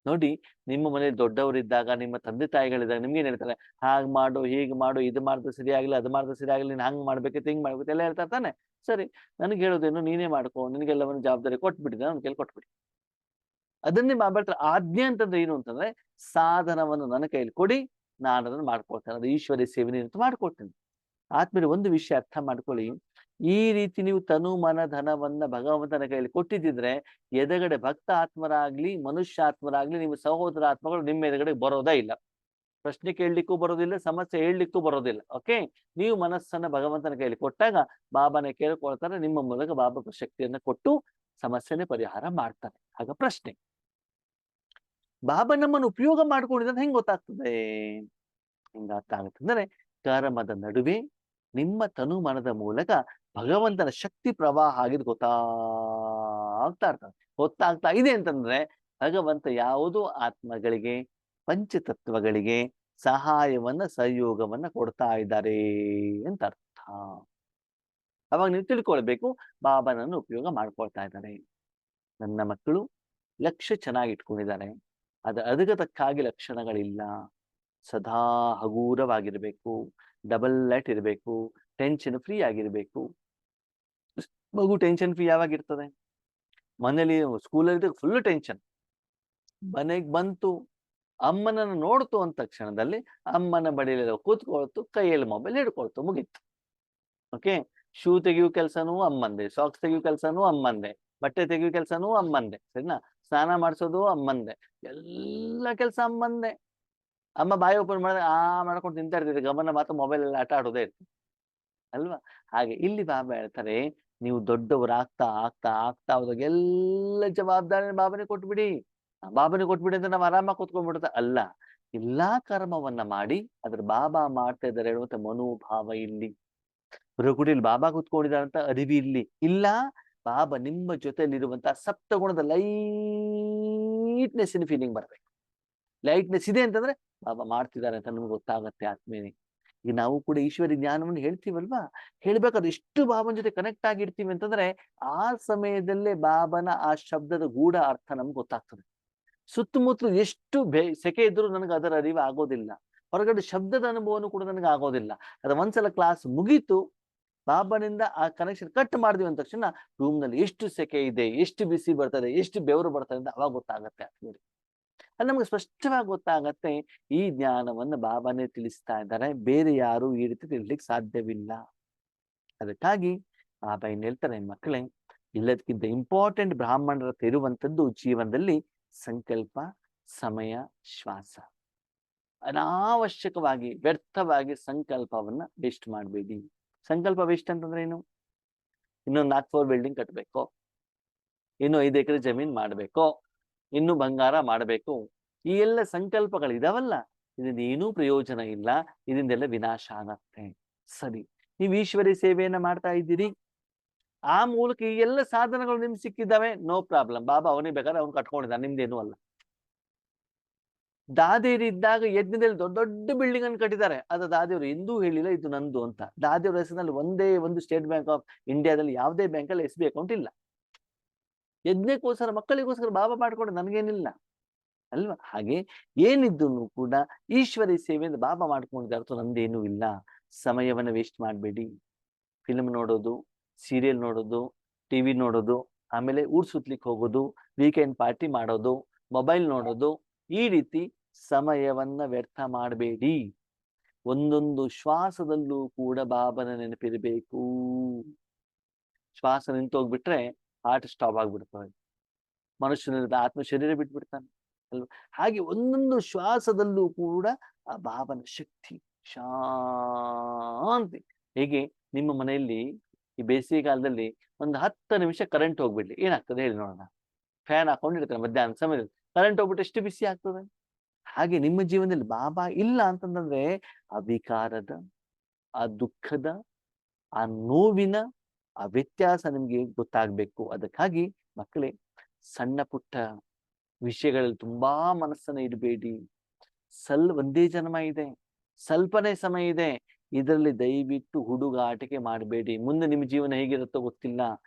ನೋಡಿ, ನಿಮ್ಮ ಮನೇಲಿ ದೊಡ್ಡವರಿದ್ದಾಗ, ನಿಮ್ಮ ತಂದೆ ತಾಯಿಗಳಿದ್ದಾಗ ನಿಮ್ಗೆ ಏನ್ ಹೇಳ್ತಾರೆ, ಹಾಗ್ ಮಾಡು, ಹೀಗ್ ಮಾಡು, ಇದು ಮಾಡಿದ್ರೆ ಸರಿ ಆಗಿಲ್ಲ, ಅದು ಮಾಡಿದ್ರೆ ಸರಿ ಆಗಿಲ್ಲ, ನೀನ್ ಹಂಗ್ ಮಾಡ್ಬೇಕಿತ್ತು, ಹಿಂಗ್ ಮಾಡ್ಬೇಕು ಎಲ್ಲ ಹೇಳ್ತಾರೆ ತಾನೆ. ಸರಿ, ನನಗೆ ಹೇಳೋದೇನು, ನೀನೇ ಮಾಡ್ಕೊ, ನಿನಗೆಲ್ಲವನ್ನು ಜವಾಬ್ದಾರಿ ಕೊಟ್ಬಿಟ್ಟಿದ್ದೆ, ನನ್ನ ಕೈಲಿ ಕೊಟ್ಬಿಡಿ. ಅದನ್ನೇ ಮಾಡ್ತಾರೆ. ಆಜ್ಞೆ ಅಂತಂದ್ರೆ ಏನು ಅಂತಂದ್ರೆ, ಸಾಧನವನ್ನು ನನ್ನ ಕೈಲಿ ಕೊಡಿ, ನಾನು ಅದನ್ನು ಮಾಡ್ಕೊಳ್ತೇನೆ, ಅದು ಈಶ್ವರ್ಯ ಸೇವನೆ ಅಂತ ಮಾಡ್ಕೊಳ್ತೇನೆ. ಆದ್ಮೇಲೆ ಒಂದು ವಿಷಯ ಅರ್ಥ ಮಾಡ್ಕೊಳ್ಳಿ, ಈ ರೀತಿ ನೀವು ತನು ಮನ ಧನವನ್ನ ಭಗವಂತನ ಕೈಯಲ್ಲಿ ಕೊಟ್ಟಿದ್ದಿದ್ರೆ ಎದುರುಗಡೆ ಭಕ್ತ ಆತ್ಮರಾಗ್ಲಿ ಮನುಷ್ಯಾತ್ಮರಾಗ್ಲಿ ನಿಮ್ಮ ಸಹೋದರ ಆತ್ಮಗಳು ನಿಮ್ಮ ಎದುರುಗಡೆ ಬರೋದೇ ಇಲ್ಲ. ಪ್ರಶ್ನೆ ಕೇಳಲಿಕ್ಕೂ ಬರೋದಿಲ್ಲ, ಸಮಸ್ಯೆ ಹೇಳಲಿಕ್ಕೂ ಬರೋದಿಲ್ಲ. ಓಕೆ, ನೀವು ಮನಸ್ಸನ್ನ ಭಗವಂತನ ಕೈಯಲ್ಲಿ ಕೊಟ್ಟಾಗ ಬಾಬಾನ ಕೇಳ್ಕೊಳ್ತಾರೆ, ನಿಮ್ಮ ಮೂಲಕ ಬಾಬಾ ಶಕ್ತಿಯನ್ನ ಕೊಟ್ಟು ಸಮಸ್ಯೆನೇ ಪರಿಹಾರ ಮಾಡ್ತಾರೆ. ಆಗ ಪ್ರಶ್ನೆ, ಬಾಬಾ ನಮ್ಮನ್ನು ಉಪಯೋಗ ಮಾಡ್ಕೊಂಡಿದ್ರೆ ಹೆಂಗ್ ಗೊತ್ತಾಗ್ತದೆ? ಹೆಂಗ ಅರ್ಥ ಆಗುತ್ತೆ ಅಂದ್ರೆ, ಕರ್ಮದ ನಡುವೆ ನಿಮ್ಮ ತನು ಮನದ ಮೂಲಕ ಭಗವಂತನ ಶಕ್ತಿ ಪ್ರವಾಹ ಆಗಿದ್ ಗೊತ್ತಾಗ್ತಾ ಇರ್ತದೆ. ಗೊತ್ತಾಗ್ತಾ ಇದೆ ಅಂತಂದ್ರೆ ಭಗವಂತ ಯಾವುದೋ ಆತ್ಮಗಳಿಗೆ ಪಂಚತತ್ವಗಳಿಗೆ ಸಹಾಯವನ್ನ ಸಹಯೋಗವನ್ನ ಕೊಡ್ತಾ ಇದ್ದಾರೆ ಅಂತ ಅರ್ಥ. ಅವಾಗ ನೀವು ತಿಳ್ಕೊಳ್ಬೇಕು, ಬಾಬಾನನ್ನು ಉಪಯೋಗ ಮಾಡ್ಕೊಳ್ತಾ ಇದ್ದಾರೆ. ನನ್ನ ಮಕ್ಕಳು ಲಕ್ಷ್ಯ ಚೆನ್ನಾಗಿ ಇಟ್ಕೊಂಡಿದ್ದಾರೆ, ಅದಕ್ಕೆ ಲಕ್ಷಣಗಳಿಲ್ಲ. ಸದಾ ಹಗೂರವಾಗಿರ್ಬೇಕು, ಡಬಲ್ ಲೈಟ್ ಇರಬೇಕು, ಟೆನ್ಷನ್ ಫ್ರೀ ಆಗಿರ್ಬೇಕು. ಮಗು ಟೆನ್ಷನ್ ಫ್ರೀ ಯಾವಾಗಿರ್ತದೆ? ಮನೇಲಿ ಸ್ಕೂಲಲ್ಲಿ ಫುಲ್ ಟೆನ್ಷನ್, ಮನೆಗೆ ಬಂತು ಅಮ್ಮನನ್ನು ನೋಡ್ತು ಅಂತ ತಕ್ಷಣದಲ್ಲಿ ಅಮ್ಮನ ಬಳಿಯಲ್ಲ ಕೂತ್ಕೊಳ್ತು, ಕೈಯಲ್ಲಿ ಮೊಬೈಲ್ ಹಿಡ್ಕೊಳ್ತು, ಮುಗೀತು. ಓಕೆ, ಶೂ ತೆಗಿಯೋ ಕೆಲ್ಸನೂ ಅಮ್ಮಂದೆ, ಸಾಕ್ಸ್ ತೆಗಿಯೋ ಕೆಲ್ಸನೂ ಅಮ್ಮಂದೆ, ಬಟ್ಟೆ ತೆಗಿಯೋ ಕೆಲ್ಸನೂ ಅಮ್ಮಂದೆ, ಸರಿನಾ? ಸ್ನಾನ ಮಾಡಿಸೋದು ಅಮ್ಮಂದೆ, ಎಲ್ಲ ಕೆಲ್ಸ ಅಮ್ಮಂದೆ. ಅಮ್ಮ ಬಾಯಿ ಓಪನ್ ಮಾಡಿದ್ರೆ ಮಾಡ್ಕೊಂಡು ತಿಂತಾ ಇರ್ತಿದ್ರೆ, ಗಮನ ಮಾತ್ರ ಮೊಬೈಲ್ ಅಲ್ಲಿ ಆಟ ಆಡೋದೇ ಇರ್ತದೆ ಅಲ್ವಾ? ಹಾಗೆ ಇಲ್ಲಿ ಬಾಬಾ ಹೇಳ್ತಾರೆ, ನೀವು ದೊಡ್ಡವರು ಆಗ್ತಾ ಆಗ್ತಾ ಆಗ್ತಾ ಹೋದಾಗ ಎಲ್ಲ ಜವಾಬ್ದಾರಿ ಬಾಬಾನೇ ಕೊಟ್ಬಿಡಿ. ಬಾಬಾನೇ ಕೊಟ್ಬಿಡಿ ಅಂತ ನಾವು ಆರಾಮಾಗಿ ಕೂತ್ಕೊಂಡ್ಬಿಡ್ತಾ ಅಲ್ಲ, ಎಲ್ಲಾ ಕರ್ಮವನ್ನ ಮಾಡಿ ಅದ್ರ ಬಾಬಾ ಮಾಡ್ತಾ ಇದ್ದಾರೆ ಹೇಳುವಂತ ಮನೋಭಾವ ಇಲ್ಲಿ. ಗುಡಿಯಲ್ಲಿ ಬಾಬಾ ಕೂತ್ಕೊಂಡಿದ್ದಾರೆ ಅಂತ ಅರಿವಿ ಇಲ್ಲಿ ಇಲ್ಲ. ಬಾಬಾ ನಿಮ್ಮ ಜೊತೆಯಲ್ಲಿರುವಂತಹ ಸಪ್ತಗುಣದ ಲೈಟ್ನೆಸ್ ಫೀಲಿಂಗ್ ಬರ್ಬೇಕು. ಲೈಟ್ನೆಸ್ ಇದೆ ಅಂತಂದ್ರೆ ಬಾಬಾ ಮಾಡ್ತಿದ್ದಾರೆ ಅಂತ ನಿಮ್ಗೆ ಗೊತ್ತಾಗತ್ತೆ ಆತ್ಮೇನೆ. ಈಗ ನಾವು ಕೂಡ ಈಶ್ವರಿ ಜ್ಞಾನವನ್ನು ಹೇಳ್ತೀವಲ್ವಾ, ಹೇಳ್ಬೇಕಾದ್ರೆ ಎಷ್ಟು ಬಾಬನ ಜೊತೆ ಕನೆಕ್ಟ್ ಆಗಿರ್ತೀವಿ ಅಂತಂದ್ರೆ ಆ ಸಮಯದಲ್ಲೇ ಬಾಬನ ಆ ಶಬ್ದದ ಗೂಢ ಅರ್ಥ ನಮ್ಗೆ ಗೊತ್ತಾಗ್ತದೆ. ಸುತ್ತಮುತ್ತಲು ಎಷ್ಟು ಸೆಕೆ ಇದ್ರೂ ನನಗೆ ಅದರ ಅರಿವು ಆಗೋದಿಲ್ಲ. ಹೊರಗಡೆ ಶಬ್ದದ ಅನುಭವನೂ ಕೂಡ ನನಗೆ ಆಗೋದಿಲ್ಲ. ಅದು ಒಂದ್ಸಲ ಕ್ಲಾಸ್ ಮುಗೀತು, ಬಾಬನಿಂದ ಆ ಕನೆಕ್ಷನ್ ಕಟ್ ಮಾಡಿದ್ವಿ ಅಂದ ತಕ್ಷಣ ರೂಮ್ ನಲ್ಲಿ ಎಷ್ಟು ಸೆಕೆ ಇದೆ, ಎಷ್ಟು ಬಿಸಿ ಬರ್ತದೆ, ಎಷ್ಟು ಬೆವರು ಬರ್ತದೆ ಅಂತ ಅವಾಗ ಗೊತ್ತಾಗತ್ತೆ. ಅದು ನಮ್ಗೆ ಸ್ಪಷ್ಟವಾಗಿ ಗೊತ್ತಾಗತ್ತೆ. ಈ ಜ್ಞಾನವನ್ನು ಬಾಬಾನೇ ತಿಳಿಸ್ತಾ ಇದ್ದಾರೆ, ಬೇರೆ ಯಾರು ಈ ರೀತಿ ತಿಳಿಲಿಕ್ಕೆ ಸಾಧ್ಯವಿಲ್ಲ. ಅದಕ್ಕಾಗಿ ಬಾಬಾ ಏನ್ ಹೇಳ್ತಾರೆ, ಮಕ್ಕಳೇ, ಇಲ್ಲದಕ್ಕಿಂತ ಇಂಪಾರ್ಟೆಂಟ್ ಬ್ರಾಹ್ಮಣರ ಇರುವಂತದ್ದು ಜೀವನದಲ್ಲಿ ಸಂಕಲ್ಪ, ಸಮಯ, ಶ್ವಾಸ. ಅನಾವಶ್ಯಕವಾಗಿ ವ್ಯರ್ಥವಾಗಿ ಸಂಕಲ್ಪವನ್ನ ವೇಸ್ಟ್ ಮಾಡಬೇಡಿ. ಸಂಕಲ್ಪ ವೇಸ್ಟ್ ಅಂತಂದ್ರೆ ಏನು? ಇನ್ನೊಂದು 4 ಫ್ಲೋರ್ ಬಿಲ್ಡಿಂಗ್ ಕಟ್ಟಬೇಕು, ಇನ್ನು 5 ಎಕರೆ ಜಮೀನ್ ಮಾಡ್ಬೇಕು, ಇನ್ನು ಬಂಗಾರ ಮಾಡಬೇಕು, ಈ ಎಲ್ಲ ಸಂಕಲ್ಪಗಳಿದಾವಲ್ಲ, ಇದರಿಂದ ಏನೂ ಪ್ರಯೋಜನ ಇಲ್ಲ, ಇದರಿಂದೆಲ್ಲ ವಿನಾಶ ಆಗತ್ತೆ. ಸರಿ, ನೀವು ಈಶ್ವರಿ ಸೇವೆಯನ್ನ ಮಾಡ್ತಾ ಇದ್ದೀರಿ, ಆ ಮೂಲಕ ಈ ಎಲ್ಲ ಸಾಧನಗಳು ನಿಮ್ಗೆ ಸಿಕ್ಕಿದ್ದಾವೆ, ನೋ ಪ್ರಾಬ್ಲಮ್. ಬಾಬಾ ಅವನಿಗೆ ಬೇಕಾದ್ರೆ ಅವ್ನು ಕಟ್ಕೊಂಡಿದ್ದಾನೆ, ನಿಮ್ದೇನು ಅಲ್ಲ. ದಾದೇವ್ರು ಇದ್ದಾಗ ಯಜ್ಞದಲ್ಲಿ ದೊಡ್ಡ ದೊಡ್ಡ ಬಿಲ್ಡಿಂಗ್ ಅನ್ನು ಕಟ್ಟಿದ್ದಾರೆ. ಅದು ದಾದೇವ್ರು ಎಂದೂ ಹೇಳಿಲ್ಲ ಇದು ನಂದು ಅಂತ. ದಾದೇವ್ರ ಹೆಸರಿನಲ್ಲಿ ಒಂದೇ ಒಂದು ಸ್ಟೇಟ್ ಬ್ಯಾಂಕ್ ಆಫ್ ಇಂಡಿಯಾದಲ್ಲಿ ಯಾವುದೇ ಬ್ಯಾಂಕಲ್ಲಿ SB ಅಕೌಂಟ್ ಇಲ್ಲ. ಯಜ್ಞಕ್ಕೋಸ್ಕರ, ಮಕ್ಕಳಿಗೋಸ್ಕರ ಬಾಬಾ ಮಾಡ್ಕೊಂಡು ನನಗೇನಿಲ್ಲ ಅಲ್ವಾ? ಹಾಗೆ ಏನಿದ್ದು ಕೂಡ ಈಶ್ವರಿ ಸೇವೆಯಿಂದ ಬಾಬಾ ಮಾಡ್ಕೊಂಡಿದ್ದಾರೆ ಹೊರತು ನಂದೇನೂ ಇಲ್ಲ. ಸಮಯವನ್ನ ವೇಸ್ಟ್ ಮಾಡಬೇಡಿ. ಫಿಲ್ಮ್ ನೋಡೋದು, ಸೀರಿಯಲ್ ನೋಡೋದು, ಟಿವಿ ನೋಡೋದು, ಆಮೇಲೆ ಊರ್ ಸುತ್ಲಿಕ್ಕೆ ಹೋಗೋದು, ವೀಕೆಂಡ್ ಪಾರ್ಟಿ ಮಾಡೋದು, ಮೊಬೈಲ್ ನೋಡೋದು, ಈ ರೀತಿ ಸಮಯವನ್ನ ವ್ಯರ್ಥ ಮಾಡಬೇಡಿ. ಒಂದೊಂದು ಶ್ವಾಸದಲ್ಲೂ ಕೂಡ ಬಾಬನ ನೆನಪಿರಬೇಕು. ಶ್ವಾಸ ನಿಂತೋಗ್ಬಿಟ್ರೆ ಹಾರ್ಟ್ ಸ್ಟಾಪ್ ಆಗ್ಬಿಡ್ತವೆ, ಮನುಷ್ಯನಿಂದ ಆತ್ಮ ಶರೀರ ಬಿಟ್ಬಿಡ್ತಾನೆ ಅಲ್ವಾ? ಹಾಗೆ ಒಂದೊಂದು ಶ್ವಾಸದಲ್ಲೂ ಕೂಡ ಆ ಬಾಬನ ಶಕ್ತಿ, ಶಾಂತಿ. ಹೇಗೆ ನಿಮ್ಮ ಮನೆಯಲ್ಲಿ ಈ ಬೇಸಿಗೆ ಕಾಲದಲ್ಲಿ ಒಂದು 10 ನಿಮಿಷ ಕರೆಂಟ್ ಹೋಗ್ಬಿಡ್ಲಿ, ಏನಾಗ್ತದೆ ಹೇಳಿ ನೋಡೋಣ? ಫ್ಯಾನ್ ಹಾಕೊಂಡಿರ್ತಾರೆ, ಮಧ್ಯಾಹ್ನ ಸಮಯದಲ್ಲಿ ಕರೆಂಟ್ ಹೋಗ್ಬಿಟ್ಟು ಎಷ್ಟು ಬಿಸಿ ಆಗ್ತದೆ. ಹಾಗೆ ನಿಮ್ಮ ಜೀವನದಲ್ಲಿ ಬಾಬಾ ಇಲ್ಲ ಅಂತಂದ್ರೆ ಆ ವಿಕಾರದ, ಆ ದುಃಖದ, ಆ ನೋವಿನ ಆ ವ್ಯತ್ಯಾಸ ನಿಮ್ಗೆ ಗೊತ್ತಾಗ್ಬೇಕು. ಅದಕ್ಕಾಗಿ ಮಕ್ಕಳೇ, ಸಣ್ಣ ಪುಟ್ಟ ವಿಷಯಗಳಲ್ಲಿ ತುಂಬಾ ಮನಸ್ಸನ್ನ ಇಡಬೇಡಿ. ಒಂದೇ ಜನ್ಮ ಇದೆ, ಸ್ವಲ್ಪನೇ ಸಮಯ ಇದೆ, ಇದರಲ್ಲಿ ದಯವಿಟ್ಟು ಹುಡುಗಾಟಿಕೆ ಮಾಡಬೇಡಿ. ಮುಂದೆ ನಿಮ್ಮ ಜೀವನ ಹೇಗಿರುತ್ತೋ ಗೊತ್ತಿಲ್ಲ,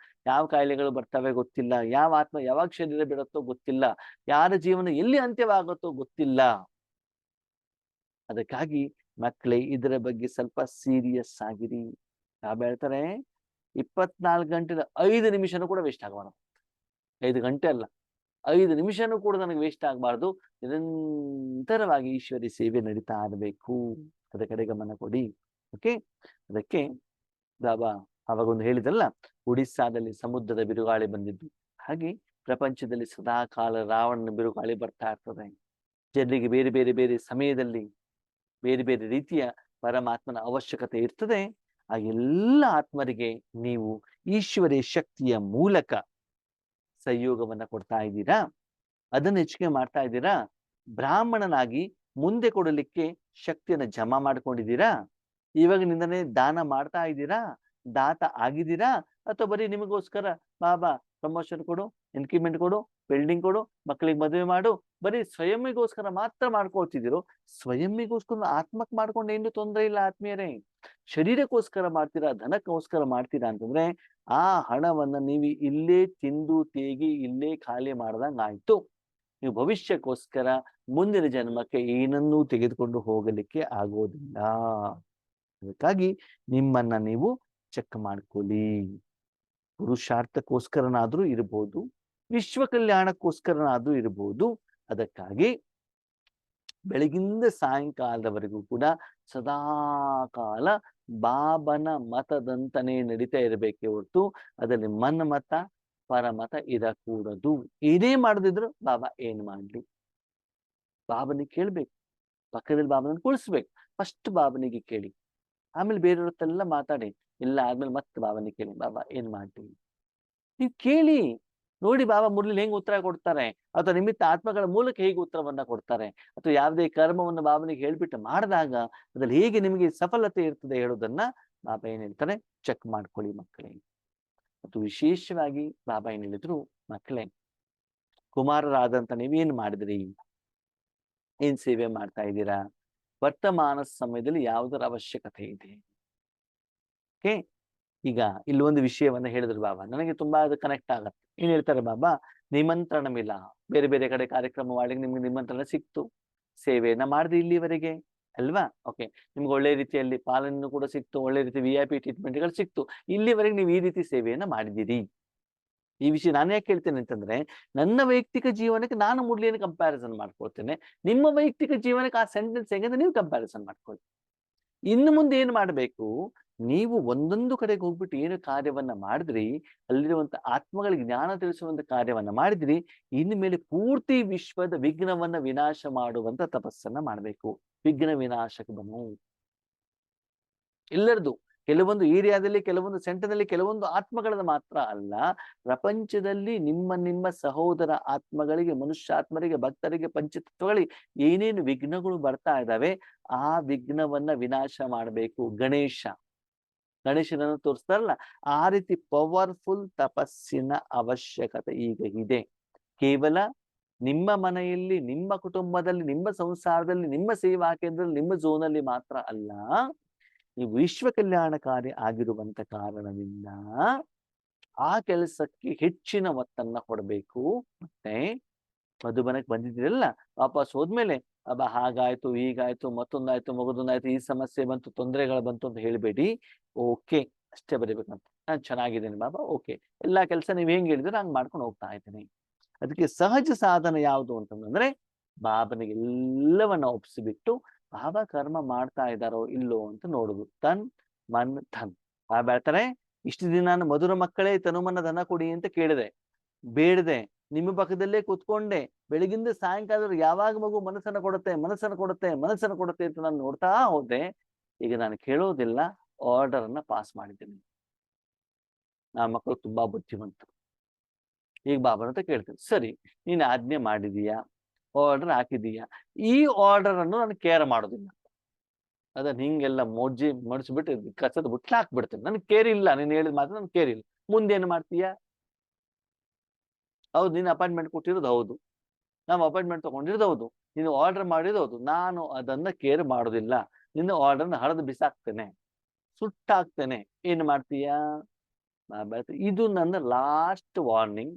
ಯಾವ ಕಾಯಿಲೆಗಳು ಬರ್ತವೆ ಗೊತ್ತಿಲ್ಲ, ಯಾವ ಆತ್ಮ ಯಾವಾಗ ಶರೀರ ಬಿಡುತ್ತೋ ಗೊತ್ತಿಲ್ಲ, ಯಾರ ಜೀವನ ಎಲ್ಲಿ ಅಂತ್ಯವಾಗುತ್ತೋ ಗೊತ್ತಿಲ್ಲ. ಅದಕ್ಕಾಗಿ ಮಕ್ಕಳೇ, ಇದರ ಬಗ್ಗೆ ಸ್ವಲ್ಪ ಸೀರಿಯಸ್ ಆಗಿರಿ. ಬಾಬಾ ಹೇಳ್ತಾರೆ, 24 ಗಂಟೆ 5 ನಿಮಿಷನೂ ಕೂಡ ವೇಸ್ಟ್ ಆಗಬಾರ್ದು. 5 ಗಂಟೆ ಅಲ್ಲ, 5 ನಿಮಿಷನೂ ಕೂಡ ನನಗೆ ವೇಸ್ಟ್ ಆಗಬಾರ್ದು. ನಿರಂತರವಾಗಿ ಈಶ್ವರಿ ಸೇವೆ ನಡೀತಾ ಇರಬೇಕು. ಅದರ ಕಡೆ ಗಮನ ಕೊಡಿ. ಓಕೆ, ಅದಕ್ಕೆ ಬಾಬಾ ಅವಾಗೊಂದು ಹೇಳಿದ್ರಲ್ಲ, ಒಡಿಸ್ಸಾದಲ್ಲಿ ಸಮುದ್ರದ ಬಿರುಗಾಳಿ ಬಂದಿದ್ದು, ಹಾಗೆ ಪ್ರಪಂಚದಲ್ಲಿ ಸದಾ ಕಾಲ ರಾವಣನ ಬಿರುಗಾಳಿ ಬರ್ತಾ ಇರ್ತದೆ. ಜನರಿಗೆ ಬೇರೆ ಬೇರೆ ಬೇರೆ ಸಮಯದಲ್ಲಿ ಬೇರೆ ಬೇರೆ ರೀತಿಯ ಪರಮಾತ್ಮನ ಅವಶ್ಯಕತೆ ಇರ್ತದೆ. ಆ ಎಲ್ಲ ಆತ್ಮರಿಗೆ ನೀವು ಈಶ್ವರಿಯ ಶಕ್ತಿಯ ಮೂಲಕ ಸಹಯೋಗವನ್ನ ಕೊಡ್ತಾ ಇದ್ದೀರಾ, ಅದನ್ನು ಹೆಚ್ಚಿಗೆ ಮಾಡ್ತಾ ಇದ್ದೀರಾ. ಬ್ರಾಹ್ಮಣನಾಗಿ ಮುಂದೆ ಕೊಡಲಿಕ್ಕೆ ಶಕ್ತಿಯನ್ನ ಜಮಾ ಮಾಡ್ಕೊಂಡಿದ್ದೀರಾ. ಇವಾಗಿನಿಂದನೇ ದಾನ ಮಾಡ್ತಾ ಇದ್ದೀರಾ, ದಾತ ಆಗಿದ್ದೀರಾ, ಅಥವಾ ಬರೀ ನಿಮಗೋಸ್ಕರ ಬಾಬಾ ಪ್ರಮೋಷನ್ ಕೊಡು, ಇನ್ಕ್ರಿಮೆಂಟ್ ಕೊಡು, ಬಿಲ್ಡಿಂಗ್ ಕೊಡು, ಮಕ್ಕಳಿಗೆ ಮದುವೆ ಮಾಡು, ಬರೀ ಸ್ವಯಂಗೋಸ್ಕರ ಮಾತ್ರ ಮಾಡ್ಕೊಳ್ತಿದ್ದೀರೋ? ಸ್ವಯಂಗೋಸ್ಕರ ಆತ್ಮಕ್ ಮಾಡ್ಕೊಂಡು ಏನು ತೊಂದರೆ ಇಲ್ಲ ಆತ್ಮೀಯರೇ. ಶರೀರಕ್ಕೋಸ್ಕರ ಮಾಡ್ತೀರಾ, ಧನಕ್ಕೋಸ್ಕರ ಮಾಡ್ತೀರಾ ಅಂತಂದ್ರೆ ಆ ಹಣವನ್ನ ನೀವು ಇಲ್ಲೇ ತಿಂದು ತೇಗಿ ಇಲ್ಲೇ ಖಾಲಿ ಮಾಡ್ದಂಗಾಯ್ತು. ನೀವು ಭವಿಷ್ಯಕ್ಕೋಸ್ಕರ ಮುಂದಿನ ಜನ್ಮಕ್ಕೆ ಏನನ್ನೂ ತೆಗೆದುಕೊಂಡು ಹೋಗಲಿಕ್ಕೆ ಆಗೋದಿಲ್ಲ. ಅದಕ್ಕಾಗಿ ನಿಮ್ಮನ್ನ ನೀವು ಚೆಕ್ ಮಾಡ್ಕೊಳ್ಳಿ. ಪುರುಷಾರ್ಥಕ್ಕೋಸ್ಕರನಾದ್ರೂ ಇರ್ಬೋದು, ವಿಶ್ವ ಕಲ್ಯಾಣಕ್ಕೋಸ್ಕರನಾದ್ರೂ ಇರ್ಬೋದು. ಅದಕ್ಕಾಗಿ ಬೆಳಗಿಂದ ಸಾಯಂಕಾಲದವರೆಗೂ ಕೂಡ ಸದಾ ಕಾಲ ಬಾಬನ ಮತದಂತನೇ ನಡೀತಾ ಇರಬೇಕೆ ಹೊರತು ಅದರಲ್ಲಿ ಮನ್ಮತ ಪರಮತ ಇರಕೂಡದು. ಏನೇ ಮಾಡದಿದ್ರು ಬಾಬಾ ಏನ್ ಮಾಡ್ಲಿ, ಬಾಬನಿಗೆ ಕೇಳ್ಬೇಕು. ಪಕ್ಕದಲ್ಲಿ ಬಾಬನನ್ನು ಕುಳಿಸ್ಬೇಕು. ಫಸ್ಟ್ ಬಾಬನಿಗೆ ಕೇಳಿ, ಆಮೇಲೆ ಬೇರೆಯವ್ರ ಹತ್ರೆಲ್ಲ ಮಾತಾಡಿ, ಎಲ್ಲ ಆದ್ಮೇಲೆ ಮತ್ತೆ ಬಾಬನಿಗೆ ಕೇಳಿ, ಬಾಬಾ ಏನ್ ಮಾಡ್ಲಿ. ನೀವು ಕೇಳಿ ನೋಡಿ, ಬಾಬಾ ಮುರಳಿ ಹೆಂಗ್ ಉತ್ತರ ಕೊಡ್ತಾರೆ, ಅಥವಾ ನಿಮಿತ್ತ ಆತ್ಮಗಳ ಮೂಲಕ ಹೇಗೆ ಉತ್ತರವನ್ನ ಕೊಡ್ತಾರೆ, ಅಥವಾ ಯಾವುದೇ ಕರ್ಮವನ್ನು ಬಾಬನಿಗೆ ಹೇಳ್ಬಿಟ್ಟು ಮಾಡಿದಾಗ ಅದ್ರಲ್ಲಿ ಹೇಗೆ ನಿಮಗೆ ಸಫಲತೆ ಇರ್ತದೆ ಹೇಳೋದನ್ನ ಬಾಬಾ ಏನ್ ಹೇಳ್ತಾರೆ, ಚೆಕ್ ಮಾಡ್ಕೊಳ್ಳಿ ಮಕ್ಕಳೇ. ಮತ್ತು ವಿಶೇಷವಾಗಿ ಬಾಬಾ ಏನ್ ಹೇಳಿದ್ರು, ಮಕ್ಕಳೇ, ಕುಮಾರರಾದಂತ ನೀವೇನ್ ಮಾಡಿದ್ರಿ, ಏನ್ ಸೇವೆ ಮಾಡ್ತಾ ಇದ್ದೀರಾ, ವರ್ತಮಾನ ಸಮಯದಲ್ಲಿ ಯಾವುದರ ಅವಶ್ಯಕತೆ ಇದೆ. ಓಕೆ, ಈಗ ಇಲ್ಲಿ ಒಂದು ವಿಷಯವನ್ನ ಹೇಳಿದ್ರು ಬಾಬಾ, ನನಗೆ ತುಂಬಾ ಅದು ಕನೆಕ್ಟ್ ಆಗತ್ತೆ. ಏನ್ ಹೇಳ್ತಾರೆ ಬಾಬಾ, ನಿಮಂತ್ರಣವಿಲ್ಲ, ಬೇರೆ ಬೇರೆ ಕಡೆ ಕಾರ್ಯಕ್ರಮ ಮಾಡಿ ನಿಮ್ಗೆ ನಿಮಂತ್ರಣ ಸಿಕ್ತು, ಸೇವೆಯನ್ನ ಮಾಡಿದ್ರಿ ಇಲ್ಲಿವರೆಗೆ ಅಲ್ವಾ. ಓಕೆ, ನಿಮ್ಗೆ ಒಳ್ಳೆ ರೀತಿಯಲ್ಲಿ ಪಾಲನೆ ಕೂಡ ಸಿಕ್ತು, ಒಳ್ಳೆ ರೀತಿ VIP ಟ್ರೀಟ್ಮೆಂಟ್ಗಳು ಸಿಕ್ತು, ಇಲ್ಲಿವರೆಗೆ ನೀವು ಈ ರೀತಿ ಸೇವೆಯನ್ನ ಮಾಡಿದ್ದೀರಿ. ಈ ವಿಷಯ ನಾನು ಯಾಕೆ ಹೇಳ್ತೇನೆ ಅಂತಂದ್ರೆ, ನನ್ನ ವೈಯಕ್ತಿಕ ಜೀವನಕ್ಕೆ ನಾನು ಮುಡ್ಲಿಯನ್ನು ಕಂಪ್ಯಾರಿಸನ್ ಮಾಡ್ಕೊಳ್ತೇನೆ, ನಿಮ್ಮ ವೈಯಕ್ತಿಕ ಜೀವನಕ್ಕೆ ಆ ಸೆಂಟೆನ್ಸ್ ಹೆಂಗಂದ್ರೆ ನೀವು ಕಂಪ್ಯಾರಿಸನ್ ಮಾಡ್ಕೊಳ್ಳಿ. ಇನ್ನು ಮುಂದೆ ಏನು ಮಾಡಬೇಕು, ನೀವು ಒಂದೊಂದು ಕಡೆಗೆ ಹೋಗ್ಬಿಟ್ಟು ಏನು ಕಾರ್ಯವನ್ನ ಮಾಡಿದ್ರಿ, ಅಲ್ಲಿರುವಂತ ಆತ್ಮಗಳಿಗೆ ಜ್ಞಾನ ತಿಳಿಸುವಂತ ಕಾರ್ಯವನ್ನ ಮಾಡಿದ್ರಿ, ಇನ್ನು ಮೇಲೆ ಪೂರ್ತಿ ವಿಶ್ವದ ವಿಘ್ನವನ್ನ ವಿನಾಶ ಮಾಡುವಂತ ತಪಸ್ಸನ್ನ ಮಾಡಬೇಕು. ವಿಘ್ನ ವಿನಾಶಕ ಬನ್ನು ಎಲ್ಲರದು, ಕೆಲವೊಂದು ಏರಿಯಾದಲ್ಲಿ, ಕೆಲವೊಂದು ಸೆಂಟರ್ನಲ್ಲಿ ಕೆಲವೊಂದು ಆತ್ಮಗಳನ್ನ ಮಾತ್ರ ಅಲ್ಲ, ಪ್ರಪಂಚದಲ್ಲಿ ನಿಮ್ಮ ಸಹೋದರ ಆತ್ಮಗಳಿಗೆ, ಮನುಷ್ಯಾತ್ಮರಿಗೆ, ಭಕ್ತರಿಗೆ, ಪಂಚತತ್ವಗಳಿಗೆ ಏನೇನು ವಿಘ್ನಗಳು ಬರ್ತಾ ಇದ್ದಾವೆ, ಆ ವಿಘ್ನವನ್ನ ವಿನಾಶ ಮಾಡಬೇಕು. ಗಣೇಶನನ್ನು ತೋರಿಸ್ತಾರಲ್ಲ, ಆ ರೀತಿ ಪವರ್ಫುಲ್ ತಪಸ್ಸಿನ ಅವಶ್ಯಕತೆ ಈಗ ಇದೆ. ಕೇವಲ ನಿಮ್ಮ ಮನೆಯಲ್ಲಿ, ನಿಮ್ಮ ಕುಟುಂಬದಲ್ಲಿ, ನಿಮ್ಮ ಸಂಸಾರದಲ್ಲಿ, ನಿಮ್ಮ ಸೇವಾ ಕೇಂದ್ರದಲ್ಲಿ, ನಿಮ್ಮ ಝೋನಲ್ಲಿ ಮಾತ್ರ ಅಲ್ಲ, ಈ ವಿಶ್ವ ಕಲ್ಯಾಣಕಾರಿ ಆಗಿರುವಂತ ಕಾರಣದಿಂದ ಆ ಕೆಲಸಕ್ಕೆ ಹೆಚ್ಚಿನ ಒತ್ತನ್ನ ಕೊಡಬೇಕು. ಮತ್ತೆ ಮಧುಬನಕ್ಕೆ ಬಂದಿದ್ದೀರಲ್ಲ, ವಾಪಸ್ ಹೋದ್ಮೇಲೆ ಅಬ್ಬ ಹಾಗಾಯ್ತು, ಹೀಗಾಯ್ತು, ಮತ್ತೊಂದಾಯ್ತು, ಮಗದೊಂದಾಯ್ತು, ಈ ಸಮಸ್ಯೆ ಬಂತು, ತೊಂದರೆಗಳು ಬಂತು ಅಂತ ಹೇಳ್ಬೇಡಿ. ಓಕೆ ಅಷ್ಟೇ ಬರೀಬೇಕಂತ, ನಾನು ಚೆನ್ನಾಗಿದ್ದೀನಿ ಬಾಬಾ, ಓಕೆ, ಎಲ್ಲಾ ಕೆಲಸ ನೀವ್ ಹೆಂಗ್ ಹೇಳಿದ್ರೆ ಹಂಗ್ ಮಾಡ್ಕೊಂಡು ಹೋಗ್ತಾ ಇದ್ದೀನಿ. ಅದಕ್ಕೆ ಸಹಜ ಸಾಧನ ಯಾವುದು ಅಂತಂದ್ರೆ, ಬಾಬನಿಗೆ ಎಲ್ಲವನ್ನ ಒಪ್ಪಿಸಿಬಿಟ್ಟು ಬಾಬಾ ಕರ್ಮ ಮಾಡ್ತಾ ಇದ್ದಾರೋ ಇಲ್ಲೋ ಅಂತ ನೋಡುದು. ತನ್ ಮನ್ ಧನ್. ಬಾಬಾ ಹೇಳ್ತಾರೆ, ಇಷ್ಟು ದಿನ ನಾನು ಮಧುರ ಮಕ್ಕಳೇ ತನುಮನ ಧನ ಕೊಡಿ ಅಂತ ಕೇಳಿದೆ, ಬೇಡದೆ ನಿಮ್ಮ ಪಕ್ಕದಲ್ಲೇ ಕೂತ್ಕೊಂಡೆ, ಬೆಳಗಿಂದ ಸಾಯಂಕಾಲ ಯಾವಾಗ ಮಗು ಮನಸ್ಸನ್ನ ಕೊಡುತ್ತೆ ಅಂತ ನಾನು ನೋಡ್ತಾ ಹೋದೆ. ಈಗ ನಾನು ಕೇಳೋದಿಲ್ಲ, ಆರ್ಡರ್ ಅನ್ನ ಪಾಸ್ ಮಾಡಿದ್ದೀನಿ. ಆ ಮಕ್ಕಳು ತುಂಬಾ ಬುದ್ಧಿವಂತರು. ಈಗ ಬಾಬಾ ಅಂತ ಕೇಳ್ತೀನಿ, ಸರಿ ನೀನು ಆಜ್ಞೆ ಮಾಡಿದೀಯಾ, ಆರ್ಡರ್ ಹಾಕಿದೀಯಾ, ಈ ಆರ್ಡರ್ ಅನ್ನು ನಾನು ಕೇರ್ ಮಾಡೋದಿಲ್ಲ, ಅದನ್ನ ಹಿಂಗೆಲ್ಲ ಮಡಿಸ್ಬಿಟ್ಟು ಕಸದ ಬುಟ್ಲ ಹಾಕ್ಬಿಡ್ತೇನೆ. ನನ್ಗೆ ಕೇರ್ ಇಲ್ಲ, ನೀನು ಹೇಳಿದ ಮಾತ್ರ ನನ್ಗೆ ಕೇರ್ ಇಲ್ಲ. ಮುಂದೇನು ಮಾಡ್ತೀಯಾ? ಹೌದು, ನೀನು ಅಪಾಯಿಂಟ್ಮೆಂಟ್ ಕೊಟ್ಟಿರೋದು ಹೌದು, ನಾವು ಅಪಾಯಿಂಟ್ಮೆಂಟ್ ತಗೊಂಡಿರೋದು ಹೌದು, ನೀನು ಆರ್ಡರ್ ಮಾಡಿರೋದು ಹೌದು, ನಾನು ಅದನ್ನ ಕೇರ್ ಮಾಡೋದಿಲ್ಲ. ನಿನ್ನ ಆರ್ಡರ್ನ ಹರಿದು ಬಿಸಾಕ್ತೇನೆ, ಸುಟ್ಟಾಕ್ತೇನೆ. ಏನು ಮಾಡ್ತೀಯಾ? ಇದು ನನ್ನ ಲಾಸ್ಟ್ ವಾರ್ನಿಂಗ್,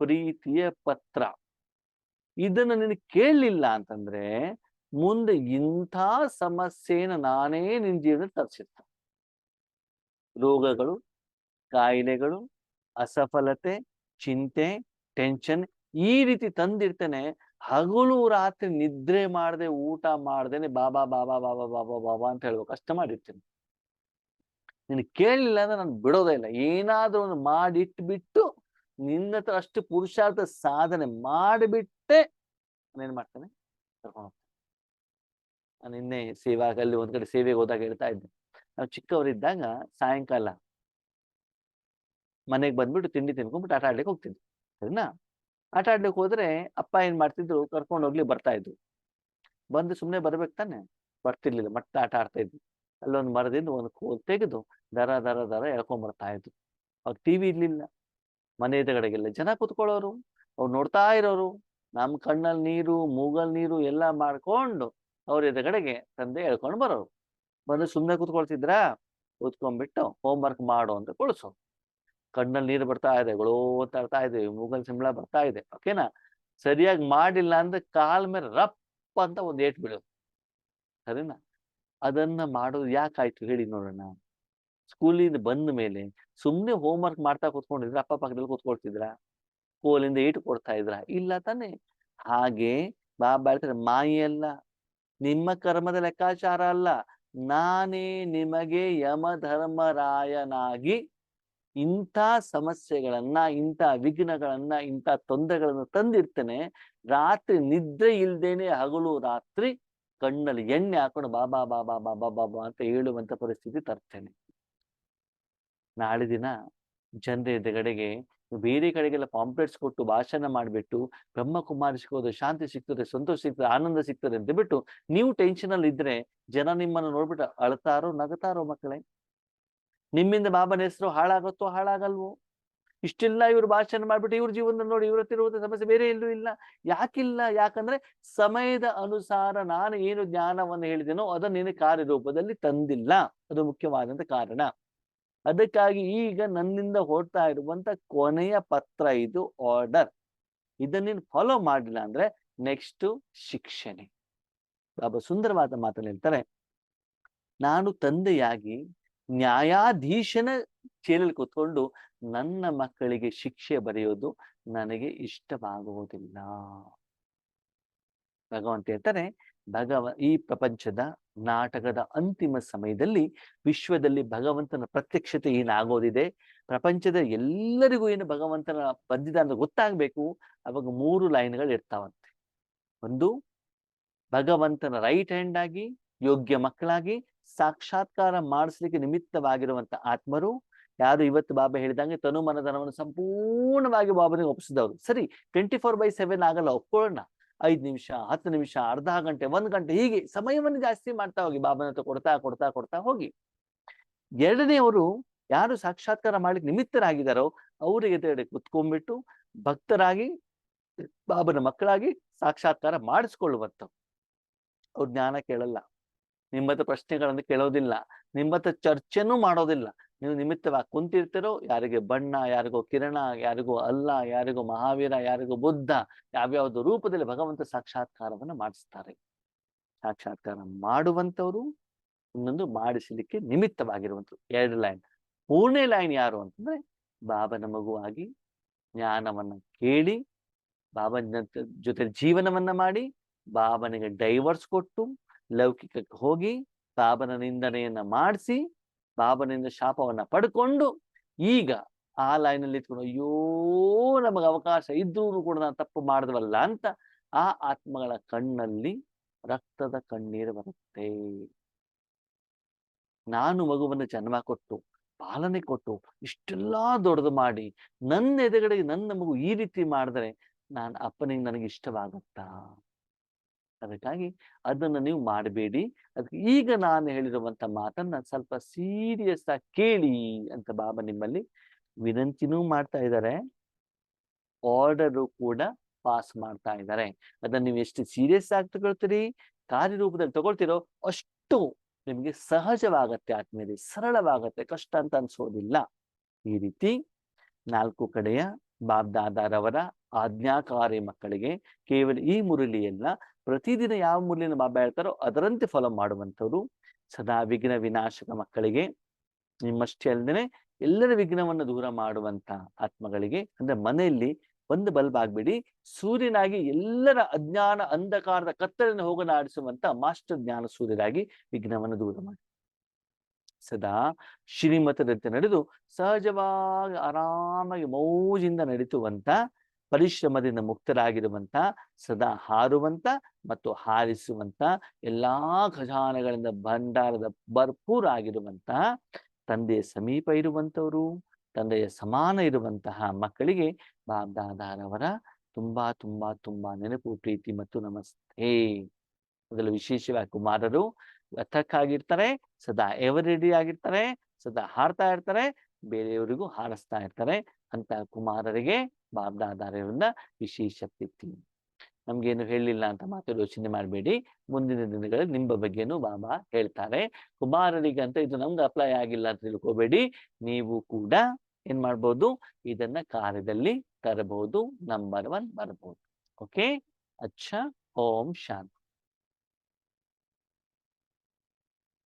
ಪ್ರೀತಿಯ ಪತ್ರ. ಇದನ್ನು ನೀನು ಕೇಳಲಿಲ್ಲ ಅಂತಂದ್ರೆ ಮುಂದೆ ಇಂಥ ಸಮಸ್ಯೆನ ನಾನೇ ನಿನ್ನ ಜೀವನದಲ್ಲಿ ತರಿಸಿರ್ತೇನೆ. ರೋಗಗಳು, ಕಾಯಿಲೆಗಳು, ಅಸಫಲತೆ, ಚಿಂತೆ, ಟೆನ್ಷನ್ ಈ ರೀತಿ ತಂದಿರ್ತೇನೆ. ಹಗಲು ರಾತ್ರಿ ನಿದ್ರೆ ಮಾಡದೆ, ಊಟ ಮಾಡ್ದೇನೆ ಬಾಬಾ ಬಾಬಾ ಬಾಬಾ ಬಾಬಾ ಬಾಬಾ ಅಂತ ಹೇಳ್ಬೇಕು, ಕಷ್ಟ ಮಾಡಿರ್ತೀನಿ. ನೀನು ಕೇಳಲಿಲ್ಲ ಅಂದ್ರೆ ನಾನು ಬಿಡೋದೇ ಇಲ್ಲ. ಏನಾದ್ರೂ ಒಂದು ಮಾಡಿಟ್ಬಿಟ್ಟು ನಿನ್ನ ಹತ್ರ ಅಷ್ಟು ಪುರುಷಾರ್ಥ ಸಾಧನೆ ಮಾಡಿಬಿಟ್ಟೆ ನಾನೇನ್ ಮಾಡ್ತೇನೆ, ಕರ್ಕೊಂಡು ಹೋಗ್ತೇನೆ. ನಾನು ನಿನ್ನೆ ಸೇವಾಗಲ್ಲಿ ಒಂದ್ ಕಡೆ ಸೇವೆಗೆ ಹೋದಾಗ ಹೇಳ್ತಾ ಇದ್ದೆ, ನಾವು ಚಿಕ್ಕವರಿದ್ದಾಗ ಸಾಯಂಕಾಲ ಮನೆಗೆ ಬಂದ್ಬಿಟ್ಟು ತಿಂಡಿ ತಿನ್ಕೊಂಡ್ಬಿಟ್ಟು ಆಟ ಆಡ್ಲಿಕ್ಕೆ ಹೋಗ್ತಿದ್ವಿ. ಸರಿನಾ? ಆಟ ಆಡ್ಲಿಕ್ಕೆ ಹೋದ್ರೆ ಅಪ್ಪ ಏನ್ ಮಾಡ್ತಿದ್ರು, ಕರ್ಕೊಂಡು ಹೋಗ್ಲಿ ಬರ್ತಾ ಇದ್ರು. ಬಂದು ಸುಮ್ನೆ ಬರ್ಬೇಕು ತಾನೆ, ಬರ್ತಿರ್ಲಿಲ್ಲ, ಮತ್ತೆ ಆಟ ಆಡ್ತಾ ಇದ್ವಿ. ಅಲ್ಲೊಂದು ಮರದಿಂದ ಒಂದು ಕೋಲ್ ತೆಗೆದು ದರ ದರ ದರ ಎಳ್ಕೊಂಡ್ ಬರ್ತಾ ಇದ್ರು. ಅವಾಗ ಟಿವಿ ಇರ್ಲಿಲ್ಲ, ಮನೆ ಎದುರುಗಡೆಗೆಲ್ಲ ಜನ ಕೂತ್ಕೊಳ್ಳೋರು, ಅವ್ರು ನೋಡ್ತಾ ಇರೋರು, ನಮ್ ಕಣ್ಣಲ್ಲಿ ನೀರು, ಮೂಗಲ್ ನೀರು ಎಲ್ಲ ಮಾಡ್ಕೊಂಡು ಅವ್ರ ಎದುರುಗಡೆಗೆ ತಂದೆ ಎಳ್ಕೊಂಡು ಬರೋರು. ಬಂದು ಸುಮ್ನೆ ಕೂತ್ಕೊಳ್ತಿದ್ರಾ? ಕೂತ್ಕೊಂಡ್ಬಿಟ್ಟು ಹೋಮ್ ವರ್ಕ್ ಮಾಡು ಅಂತ ಕಳಿಸೋರು. ಕಣ್ಣಲ್ಲಿ ನೀರು ಬರ್ತಾ ಇದೆ, ಗೊಳೋ ಅಂತ ಅರ್ತಾ ಇದೆ, ಮೂಗಲ್ ಸಿಂಬಳ ಬರ್ತಾ ಇದೆ. ಓಕೆನಾ? ಸರಿಯಾಗಿ ಮಾಡಿಲ್ಲ ಅಂದ್ರೆ ಕಾಲ್ ಮೇಲೆ ರಪ್ ಅಂತ ಒಂದ್ ಏಟ್ ಬೀಳೋದು. ಸರಿನಾ? ಅದನ್ನ ಮಾಡೋದು ಯಾಕಾಯ್ತು ಹೇಳಿ ನೋಡೋಣ. ಸ್ಕೂಲಿಂದ ಬಂದ ಮೇಲೆ ಸುಮ್ನೆ ಹೋಮ್ ವರ್ಕ್ ಮಾಡ್ತಾ ಕೂತ್ಕೊಂಡಿದ್ರ, ಅಪ್ಪ ಪಕ್ಕದಲ್ಲಿ ಕೂತ್ಕೊಳ್ತಿದ್ರ, ಕೋಲಿಂದ ಏಟು ಕೊಡ್ತಾ ಇದ್ರ? ಇಲ್ಲ ತಾನೆ. ಹಾಗೆ ಬಾಬಾ ಹೇಳ್ತಾರೆ, ಮಾಯಲ್ಲ, ನಿಮ್ಮ ಕರ್ಮದ ಲೆಕ್ಕಾಚಾರ ಅಲ್ಲ, ನಾನೇ ನಿಮಗೆ ಯಮಧರ್ಮರಾಯನಾಗಿ ಇಂಥ ಸಮಸ್ಯೆಗಳನ್ನ, ಇಂಥ ವಿಘ್ನಗಳನ್ನ, ಇಂಥ ತೊಂದರೆಗಳನ್ನ ತಂದಿರ್ತೇನೆ. ರಾತ್ರಿ ನಿದ್ರೆ ಇಲ್ದೇನೆ ಹಗಲು ರಾತ್ರಿ ಕಣ್ಣಲ್ಲಿ ಎಣ್ಣೆ ಹಾಕೊಂಡು ಬಾಬಾ ಬಾಬಾ ಬಾಬಾ ಬಾಬಾ ಅಂತ ಹೇಳುವಂತ ಪರಿಸ್ಥಿತಿ ತರ್ತೇನೆ. ನಾಳೆ ದಿನ ಜನರ ಎದುರುಗಡೆಗೆ ಬೇರೆ ಕಡೆಗೆಲ್ಲ ಪಾಂಪ್ಲೆಟ್ಸ್ ಕೊಟ್ಟು ಭಾಷಣ ಮಾಡಿಬಿಟ್ಟು ಬ್ರಹ್ಮಕುಮಾರಿ ಸಿಗೋದು, ಶಾಂತಿ ಸಿಗ್ತದೆ, ಸಂತೋಷ ಸಿಗ್ತದೆ, ಆನಂದ ಸಿಗ್ತದೆ ಅಂತ ಬಿಟ್ಟು ನೀವು ಟೆನ್ಷನ್ ಅಲ್ಲಿ ಇದ್ರೆ ಜನ ನಿಮ್ಮನ್ನು ನೋಡ್ಬಿಟ್ಟು ಅಳ್ತಾರೋ ನಗತಾರೋ? ಮಕ್ಕಳೇ, ನಿಮ್ಮಿಂದ ಬಾಬನ ಹೆಸರು ಹಾಳಾಗತ್ತೋ ಹಾಳಾಗಲ್ವೋ? ಇಷ್ಟೆಲ್ಲ ಇವ್ರು ಭಾಷಣ ಮಾಡ್ಬಿಟ್ಟು ಇವ್ರ ಜೀವನದಲ್ಲಿ ನೋಡಿ ಇವ್ರ ಹತ್ರ ಇರುವಂತ ಸಮಸ್ಯೆ ಬೇರೆ ಎಲ್ಲೂ ಇಲ್ಲ. ಯಾಕಿಲ್ಲ? ಯಾಕಂದ್ರೆ ಸಮಯದ ಅನುಸಾರ ನಾನು ಏನು ಜ್ಞಾನವನ್ನು ಹೇಳಿದೆನೋ ಅದನ್ನು ನೀನು ಕಾರ್ಯರೂಪದಲ್ಲಿ ತಂದಿಲ್ಲ. ಅದು ಮುಖ್ಯವಾದಂತ ಕಾರಣ. ಅದಕ್ಕಾಗಿ ಈಗ ನನ್ನಿಂದ ಹೊರಡ್ತಾ ಇರುವಂತ ಕೊನೆಯ ಪತ್ರ ಇದು, ಆರ್ಡರ್. ಇದನ್ನ ನೀನು ಫಾಲೋ ಮಾಡಲಿಲ್ಲ ಅಂದ್ರೆ ನೆಕ್ಸ್ಟ್ ಶಿಕ್ಷಣೆ. ಬಾಬಾ ಸುಂದರವಾದ ಮಾತನ್ನು ಹೇಳ್ತಾರೆ, ನಾನು ತಂದೆಯಾಗಿ ನ್ಯಾಯಾಧೀಶನ ಚೇಲಲ್ಲಿ ಕೂತ್ಕೊಂಡು ನನ್ನ ಮಕ್ಕಳಿಗೆ ಶಿಕ್ಷೆ ಬರೆಯೋದು ನನಗೆ ಇಷ್ಟವಾಗುವುದಿಲ್ಲ. ಭಗವಂತ ಹೇಳ್ತಾರೆ, ಈ ಪ್ರಪಂಚದ ನಾಟಕದ ಅಂತಿಮ ಸಮಯದಲ್ಲಿ ವಿಶ್ವದಲ್ಲಿ ಭಗವಂತನ ಪ್ರತ್ಯಕ್ಷತೆ ಏನಾಗೋದಿದೆ, ಪ್ರಪಂಚದ ಎಲ್ಲರಿಗೂ ಏನು ಭಗವಂತನ ಬಂದಿದ ಅಂತ ಗೊತ್ತಾಗ್ಬೇಕು. ಅವಾಗ 3 ಲೈನ್ಗಳು ಇರ್ತಾವಂತೆ. ಒಂದು, ಭಗವಂತನ ರೈಟ್ ಹ್ಯಾಂಡ್ ಆಗಿ ಯೋಗ್ಯ ಮಕ್ಕಳಾಗಿ ಸಾಕ್ಷಾತ್ಕಾರ ಮಾಡಿಸ್ಲಿಕ್ಕೆ ನಿಮಿತ್ತವಾಗಿರುವಂತ ಆತ್ಮರು ಯಾರು ಇವತ್ತು ಬಾಬಾ ಹೇಳಿದಂಗೆ ತನು ಮನಧನವನ್ನು ಸಂಪೂರ್ಣವಾಗಿ ಬಾಬನಿಗೆ ಒಪ್ಪಿಸಿದವರು. ಸರಿ, 24/7 ಆಗಲ್ಲ, ಒಪ್ಕೊಳ್ಳೋಣ. 5 ನಿಮಿಷ, 10 ನಿಮಿಷ, ಅರ್ಧ ಗಂಟೆ, 1 ಗಂಟೆ, ಹೀಗೆ ಸಮಯವನ್ನು ಜಾಸ್ತಿ ಮಾಡ್ತಾ ಹೋಗಿ, ಬಾಬನ ಹತ್ರ ಕೊಡ್ತಾ ಕೊಡ್ತಾ ಕೊಡ್ತಾ ಹೋಗಿ. ಎರಡನೆಯವರು ಯಾರು ಸಾಕ್ಷಾತ್ಕಾರ ಮಾಡ್ಲಿಕ್ಕೆ ನಿಮಿತ್ತರಾಗಿದ್ದಾರೋ ಅವರಿಗೆ ಎದುರುಗಡೆ ಕುತ್ಕೊಂಡ್ಬಿಟ್ಟು ಭಕ್ತರಾಗಿ ಬಾಬನ ಮಕ್ಕಳಾಗಿ ಸಾಕ್ಷಾತ್ಕಾರ ಮಾಡಿಸ್ಕೊಳ್ಳುವಂತ. ಅವ್ರು ಜ್ಞಾನ ಕೇಳಲ್ಲ, ನಿಮ್ಮತ್ತ ಪ್ರಶ್ನೆಗಳನ್ನು ಕೇಳೋದಿಲ್ಲ, ನಿಮ್ಮತ್ತ ಚರ್ಚೆನೂ ಮಾಡೋದಿಲ್ಲ. ನೀವು ನಿಮಿತ್ತವಾಗಿ ಕುಂತಿರ್ತಿರೋ, ಯಾರಿಗೆ ಬಣ್ಣ, ಯಾರಿಗೋ ಕಿರಣ, ಯಾರಿಗೋ ಅಲ್ಲ, ಯಾರಿಗೋ ಮಹಾವೀರ, ಯಾರಿಗೋ ಬುದ್ಧ, ಯಾವ್ಯಾವ್ದು ರೂಪದಲ್ಲಿ ಭಗವಂತ ಸಾಕ್ಷಾತ್ಕಾರವನ್ನು ಮಾಡಿಸ್ತಾರೆ. ಸಾಕ್ಷಾತ್ಕಾರ ಮಾಡುವಂತವ್ರು, ಇನ್ನೊಂದು ಮಾಡಿಸಲಿಕ್ಕೆ ನಿಮಿತ್ತವಾಗಿರುವಂಥದ್ದು. 2 ಲೈನ್. 3ನೇ ಲೈನ್ ಯಾರು ಅಂತಂದ್ರೆ, ಬಾಬನ ಮಗುವಾಗಿ ಜ್ಞಾನವನ್ನ ಕೇಳಿ ಬಾಬನ ಜೊತೆ ಜೀವನವನ್ನ ಮಾಡಿ ಬಾಬನಿಗೆ ಡೈವರ್ಸ್ ಕೊಟ್ಟು ಲೌಕಿಕಕ್ಕೆ ಹೋಗಿ ಬಾಬನ ನಿಂದನೆಯನ್ನ ಮಾಡಿಸಿ ಬಾಬನಿಂದ ಶಾಪವನ್ನ ಪಡ್ಕೊಂಡು ಈಗ ಆ ಲೈನಲ್ಲಿ ಇಟ್ಕೊಂಡು ಅಯ್ಯೋ ನಮಗೆ ಅವಕಾಶ ಇದ್ರೂ ಕೂಡ ನಾನು ತಪ್ಪು ಮಾಡಿದ್ವಲ್ಲ ಅಂತ ಆ ಆತ್ಮಗಳ ಕಣ್ಣಲ್ಲಿ ರಕ್ತದ ಕಣ್ಣೀರು ಬರುತ್ತೆ. ನಾನು ಮಗುವನ್ನು ಜನ್ಮ ಕೊಟ್ಟು ಪಾಲನೆ ಕೊಟ್ಟು ಇಷ್ಟೆಲ್ಲಾ ದೊಡ್ಡದು ಮಾಡಿ ನನ್ನ ಎದುರುಗಡೆಗೆ ನನ್ನ ಮಗು ಈ ರೀತಿ ಮಾಡಿದ್ರೆ ನಾನು ಅಪ್ಪನಿಗೆ ನನಗೆ ಇಷ್ಟವಾಗುತ್ತಾ? ಅದಕ್ಕಾಗಿ ಅದನ್ನ ನೀವು ಮಾಡಬೇಡಿ. ಅದಕ್ಕೆ ಈಗ ನಾನು ಹೇಳಿರುವಂತ ಮಾತನ್ನ ಸ್ವಲ್ಪ ಸೀರಿಯಸ್ ಆಗಿ ಕೇಳಿ ಅಂತ ಬಾಬಾ ನಿಮ್ಮಲ್ಲಿ ವಿನಂತಿನೂ ಮಾಡ್ತಾ ಇದ್ದಾರೆ, ಆರ್ಡರು ಕೂಡ ಪಾಸ್ ಮಾಡ್ತಾ ಇದ್ದಾರೆ. ಅದನ್ನ ನೀವು ಎಷ್ಟು ಸೀರಿಯಸ್ ಆಗಿ ತಗೊಳ್ತೀರಿ, ಕಾರ್ಯರೂಪದಲ್ಲಿ ತಗೊಳ್ತಿರೋ ಅಷ್ಟು ನಿಮಗೆ ಸಹಜವಾಗತ್ತೆ, ಆತ್ಮೀಯರೇ, ಸರಳವಾಗತ್ತೆ, ಕಷ್ಟ ಅಂತ ಅನ್ಸೋದಿಲ್ಲ. ಈ ರೀತಿ 4 ಕಡೆಯ ಬಾಬ್ದಾದಾರವರ ಆಜ್ಞಾಕಾರಿ ಮಕ್ಕಳಿಗೆ ಕೇವಲ ಈ ಮುರಳಿಯಲ್ಲ, ಪ್ರತಿದಿನ ಯಾವ ಮುರಳಿನ ಬಾಬಾ ಹೇಳ್ತಾರೋ ಅದರಂತೆ ಫಾಲೋ ಮಾಡುವಂಥವ್ರು, ಸದಾ ವಿಘ್ನ ವಿನಾಶಕ ಮಕ್ಕಳಿಗೆ ನಿಮ್ಮಷ್ಟೇ ಅಲ್ಲದೆ ಎಲ್ಲರ ವಿಘ್ನವನ್ನು ದೂರ ಮಾಡುವಂತ ಆತ್ಮಗಳಿಗೆ, ಅಂದ್ರೆ ಮನೆಯಲ್ಲಿ ಒಂದು ಬಲ್ಬ್ ಆಗ್ಬಿಡಿ, ಸೂರ್ಯನಾಗಿ ಎಲ್ಲರ ಅಜ್ಞಾನ ಅಂಧಕಾರದ ಕತ್ತಲನ್ನು ಹೋಗಲಾಡಿಸುವಂತ ಮಾಸ್ಟರ್ ಜ್ಞಾನ ಸೂರ್ಯರಾಗಿ ವಿಘ್ನವನ್ನು ದೂರ ಮಾಡಿ ಸದಾ ಶ್ರೀಮತದಂತೆ ನಡೆದು ಸಹಜವಾಗಿ ಆರಾಮಾಗಿ ಮೌಜಿಂದ ನಡೀತುವಂತ, ಪರಿಶ್ರಮದಿಂದ ಮುಕ್ತರಾಗಿರುವಂತ, ಸದಾ ಹಾರುವಂತ ಮತ್ತು ಹಾರಿಸುವಂತ, ಎಲ್ಲಾ ಖಜಾನೆಗಳಿಂದ ಭಂಡಾರದ ಭರ್ಪೂರ ಆಗಿರುವಂತ, ತಂದೆಯ ಸಮೀಪ ಇರುವಂತವರು, ತಂದೆಯ ಸಮಾನ ಇರುವಂತಹ ಮಕ್ಕಳಿಗೆ ಬಾಬ್ದಾದಾರವರ ತುಂಬಾ ತುಂಬಾ ತುಂಬಾ ನೆನಪು, ಪ್ರೀತಿ ಮತ್ತು ನಮಸ್ತೆ. ಅದರಲ್ಲೂ ವಿಶೇಷವಾಗಿ ಕುಮಾರರು ವ್ಯಥಕ್ಕಾಗಿರ್ತಾರೆ, ಸದಾ ಎವರ್ ರೆಡಿ ಆಗಿರ್ತಾರೆ, ಸದಾ ಹಾರ್ತಾ ಇರ್ತಾರೆ, ಬೇರೆಯವರಿಗೂ ಹಾರಿಸ್ತಾ ಇರ್ತಾರೆ. ಅಂತ ಕುಮಾರರಿಗೆ ಬಾಬ್ದಾದಾರರಿಂದ ವಿಶೇಷ ಪ್ರೀತಿ. ನಮ್ಗೇನು ಹೇಳಿಲ್ಲ ಅಂತ ಮಾತ್ರ ಯೋಚನೆ ಮಾಡಬೇಡಿ, ಮುಂದಿನ ದಿನಗಳಲ್ಲಿ ನಿಮ್ಮ ಬಗ್ಗೆನೂ ಬಾಬಾ ಹೇಳ್ತಾರೆ. ಕುಮಾರರಿಗಂತ ಇದು ನಮ್ಗೆ ಅಪ್ಲೈ ಆಗಿಲ್ಲ ಅಂತ ತಿಳ್ಕೊಬೇಡಿ, ನೀವು ಕೂಡ ಏನ್ ಮಾಡ್ಬೋದು, ಇದನ್ನ ಕಾರ್ಯದಲ್ಲಿ ತರಬಹುದು, ನಂಬರ್ 1 ಬರಬಹುದು. ಓಕೆ, ಅಚ್ಚಾ, ಓಂ ಶಾಂತಿ.